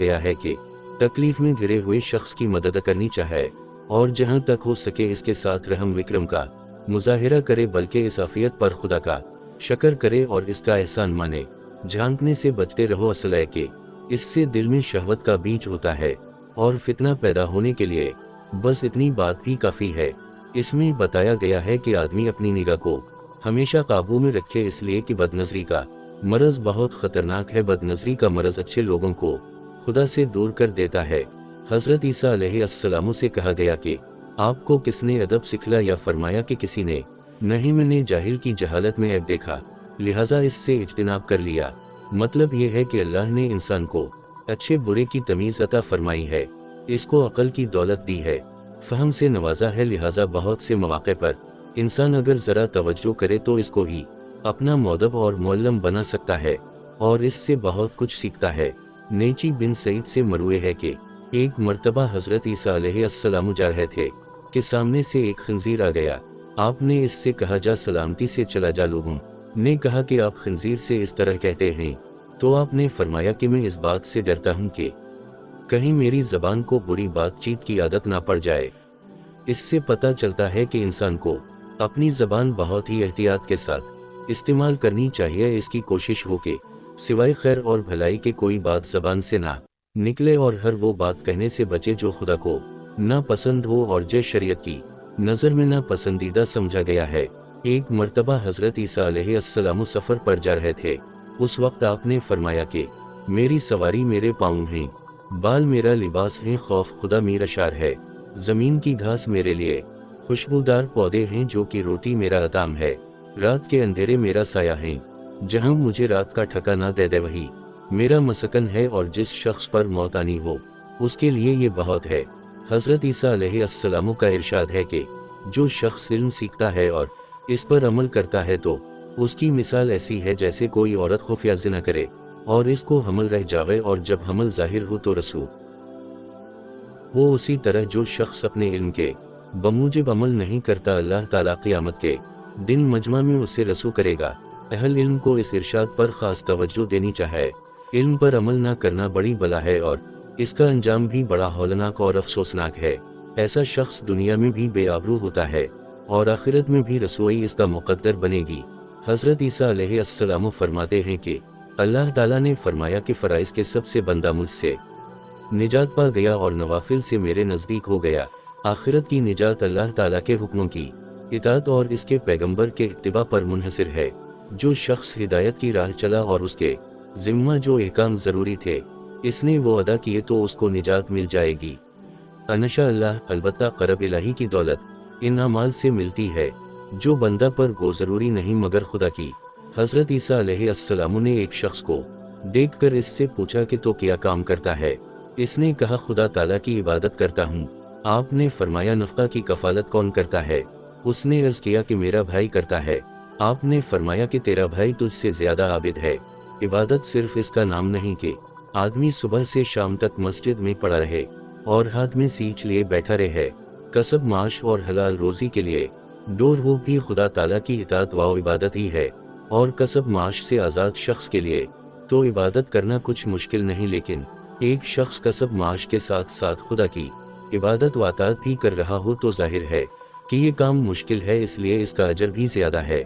گیا ہے کہ تکلیف میں گھرے ہوئے شخص کی مدد کرنی چاہے اور جہاں تک ہو سکے اس کے ساتھ رحم وکرم کا مظاہرہ کرے، بلکہ اس عافیت پر خدا کا شکر کرے اور اس کا احسان مانے۔ جھانکنے سے بچتے رہو، اصل ہے کہ اس سے دل میں شہوت کا بیج ہوتا ہے اور فتنہ پیدا ہونے کے لیے بس اتنی بات بھی کافی ہے۔ اس میں بتایا گیا ہے کہ آدمی اپنی نگاہ کو ہمیشہ قابو میں رکھے، اس لیے کہ بد نظری کا مرض بہت خطرناک ہے۔ بد نظری کا مرض اچھے لوگوں کو خدا سے دور کر دیتا ہے۔ حضرت عیسیٰ علیہ السلام سے کہا گیا کہ آپ کو کس نے ادب سکھلا، یا فرمایا کہ کسی نے نہیں، میں نے جاہل کی جہالت میں عیب دیکھا لہٰذا اس سے اجتناب کر لیا۔ مطلب یہ ہے کہ اللہ نے انسان کو اچھے برے کی تمیز عطا فرمائی ہے، اس کو عقل کی دولت دی ہے، فہم سے نوازا ہے، لہٰذا بہت سے مواقع پر انسان اگر ذرا توجہ کرے تو اس کو ہی اپنا مؤدب اور معلم بنا سکتا ہے اور اس سے بہت کچھ سیکھتا ہے۔ نیچی بن سعید سے مروی ہے کہ ایک مرتبہ حضرت عیسیٰ علیہ السلام جا رہے تھے کہ سامنے سے ایک خنزیر آ گیا۔ آپ نے اس سے کہا جا سلامتی سے چلا جا۔ لوگوں نے کہا کہ آپ خنزیر سے اس طرح کہتے ہیں، تو آپ نے فرمایا کہ میں اس بات سے ڈرتا ہوں کہ کہیں میری زبان کو بری بات چیت کی عادت نہ پڑ جائے۔ اس سے پتہ چلتا ہے کہ انسان کو اپنی زبان بہت ہی احتیاط کے ساتھ استعمال کرنی چاہیے۔ اس کی کوشش ہو کہ سوائے خیر اور بھلائی کے کوئی بات زبان سے نہ نکلے اور ہر وہ بات کہنے سے بچے جو خدا کو نہ پسند ہو اور جو شریعت کی نظر میں نہ پسندیدہ سمجھا گیا ہے۔ ایک مرتبہ حضرت عیسیٰ علیہ السلام سفر پر جا رہے تھے، اس وقت آپ نے فرمایا کہ میری سواری میرے پاؤں ہیں، بال میرا لباس ہیں، خوف خدا میرا شعار ہے، زمین کی گھاس میرے لیے خوشبودار پودے ہیں، جو کہ روٹی میرا اطعام ہے، رات کے اندھیرے میرا سایہ ہیں، جہاں مجھے رات کا ٹھکا نہ دے دے وہی میرا مسکن ہے، اور جس شخص پر موت آنی ہو اس کے لیے یہ بہت ہے۔ حضرت عیسیٰ علیہ السلام کا ارشاد ہے کہ جو شخص علم سیکھتا ہے اور اس پر عمل کرتا ہے تو اس کی مثال ایسی ہے جیسے کوئی عورت خفیہ زنا کرے اور اس کو حمل رہ جاوے، اور جب حمل ظاہر ہو تو رسو وہ اسی طرح جو شخص اپنے علم کے بموجب عمل نہیں کرتا، اللہ تعالیٰ قیامت کے دن مجمع میں اسے رسو کرے گا۔ اہل علم کو اس ارشاد پر خاص توجہ دینی چاہے۔ علم پر عمل نہ کرنا بڑی بلا ہے اور اس کا انجام بھی بڑا ہولناک اور افسوسناک ہے۔ ایسا شخص دنیا میں بھی بے آبرو ہوتا ہے اور آخرت میں بھی رسوائی اس کا مقدر بنے گی۔ हज़रत ईसा अलैहिस्सलाम फरमाते हैं कि अल्लाह ताला ने फरमाया कि फ़राइज़ के सबसे बंदा मुझसे निजात पा गया और नवाफिल से मेरे नज़दीक हो गया। आखिरत की निजात अल्लाह ताला के हुक्मों की इताअत और इसके पैगंबर के इत्तिबा पर मुनहसर है। जो शख्स हिदायत की राह चला और उसके ज़िम्मा जो अहकाम ज़रूरी थे इसने वो अदा किए तो उसको निजात मिल जाएगी। अनशा अल्लाह अलबत्ता करब इलाही की दौलत इन अमाल से मिलती है जो बंदा पर वो ज़रूरी नहीं मगर खुदा की। हज़रत ईसा अलैहिस्सलाम ने एक शख्स को देखकर इससे पूछा कि तो क्या काम करता है। इसने कहा खुदा ताला की इबादत करता हूँ। आपने फरमाया नफ़क़ा की कफ़ालत कौन करता है। उसने अर्ज़ किया कि मेरा भाई करता है। आपने फरमाया कि तेरा भाई तुझसे ज़्यादा आबिद है। इबादत सिर्फ इसका नाम नहीं कि आदमी सुबह से शाम तक मस्जिद में पड़ा रहे और हाथ में सींच लिए बैठा रहे। कसब माश और हलाल रोज़ी के लिए डोर वो भी खुदा ताला की इताअत व इबादत ही है। और कसब माश से आज़ाद शख्स के लिए तो इबादत करना कुछ मुश्किल नहीं, लेकिन एक शख्स कसब माश के साथ साथ खुदा की इबादत व अताअत भी कर रहा हो तो जाहिर है कि ये काम मुश्किल है, इसलिए इसका अजर भी ज़्यादा है।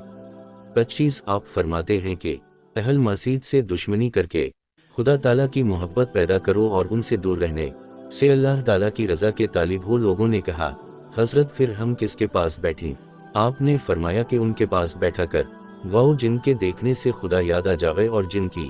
25 आप फरमाते हैं कि अहल मसीद से दुश्मनी करके खुदा ताला की मोहब्बत पैदा करो और उनसे दूर रहने से अल्लाह ताला की रज़ा के तालिब हो। लोगों ने कहा हज़रत फिर हम किसके पास बैठें। आपने फरमाया कि उनके पास बैठा कर वो जिनके देखने से खुदा याद आ जावे और जिनकी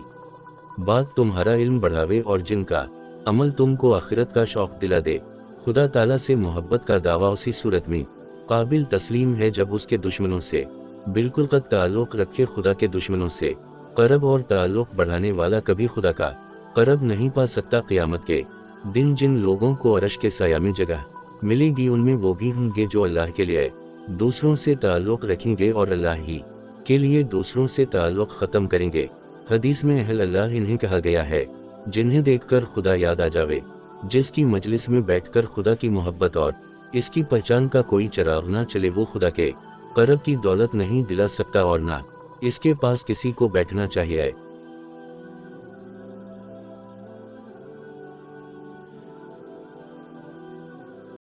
बात तुम्हारा इल्म बढ़ावे और जिनका अमल तुमको आखिरत का शौक दिला दे। खुदा ताला से मोहब्बत का दावा उसी सूरत में काबिल तस्लीम है जब उसके दुश्मनों से बिल्कुल कत ताल्लुक़ रखे। खुदा के दुश्मनों से करब और ताल्लुक़ बढ़ाने वाला कभी खुदा का करब नहीं पा सकता। क़यामत के दिन जिन लोगों को अरश के साया में जगह मिलेगी उनमें वो भी होंगे जो अल्लाह के लिए दूसरों से ताल्लुक़ रखेंगे और अल्लाह ही के लिए दूसरों से ताल्लुक़ ख़त्म करेंगे। हदीस में अहल अल्लाह इन्हें कहा गया है जिन्हें देखकर खुदा याद आ जावे, जिसकी मजलिस में बैठकर खुदा की मोहब्बत और इसकी पहचान का कोई चिराग ना चले वो खुदा के करब की दौलत नहीं दिला सकता और ना इसके पास किसी को बैठना चाहिए।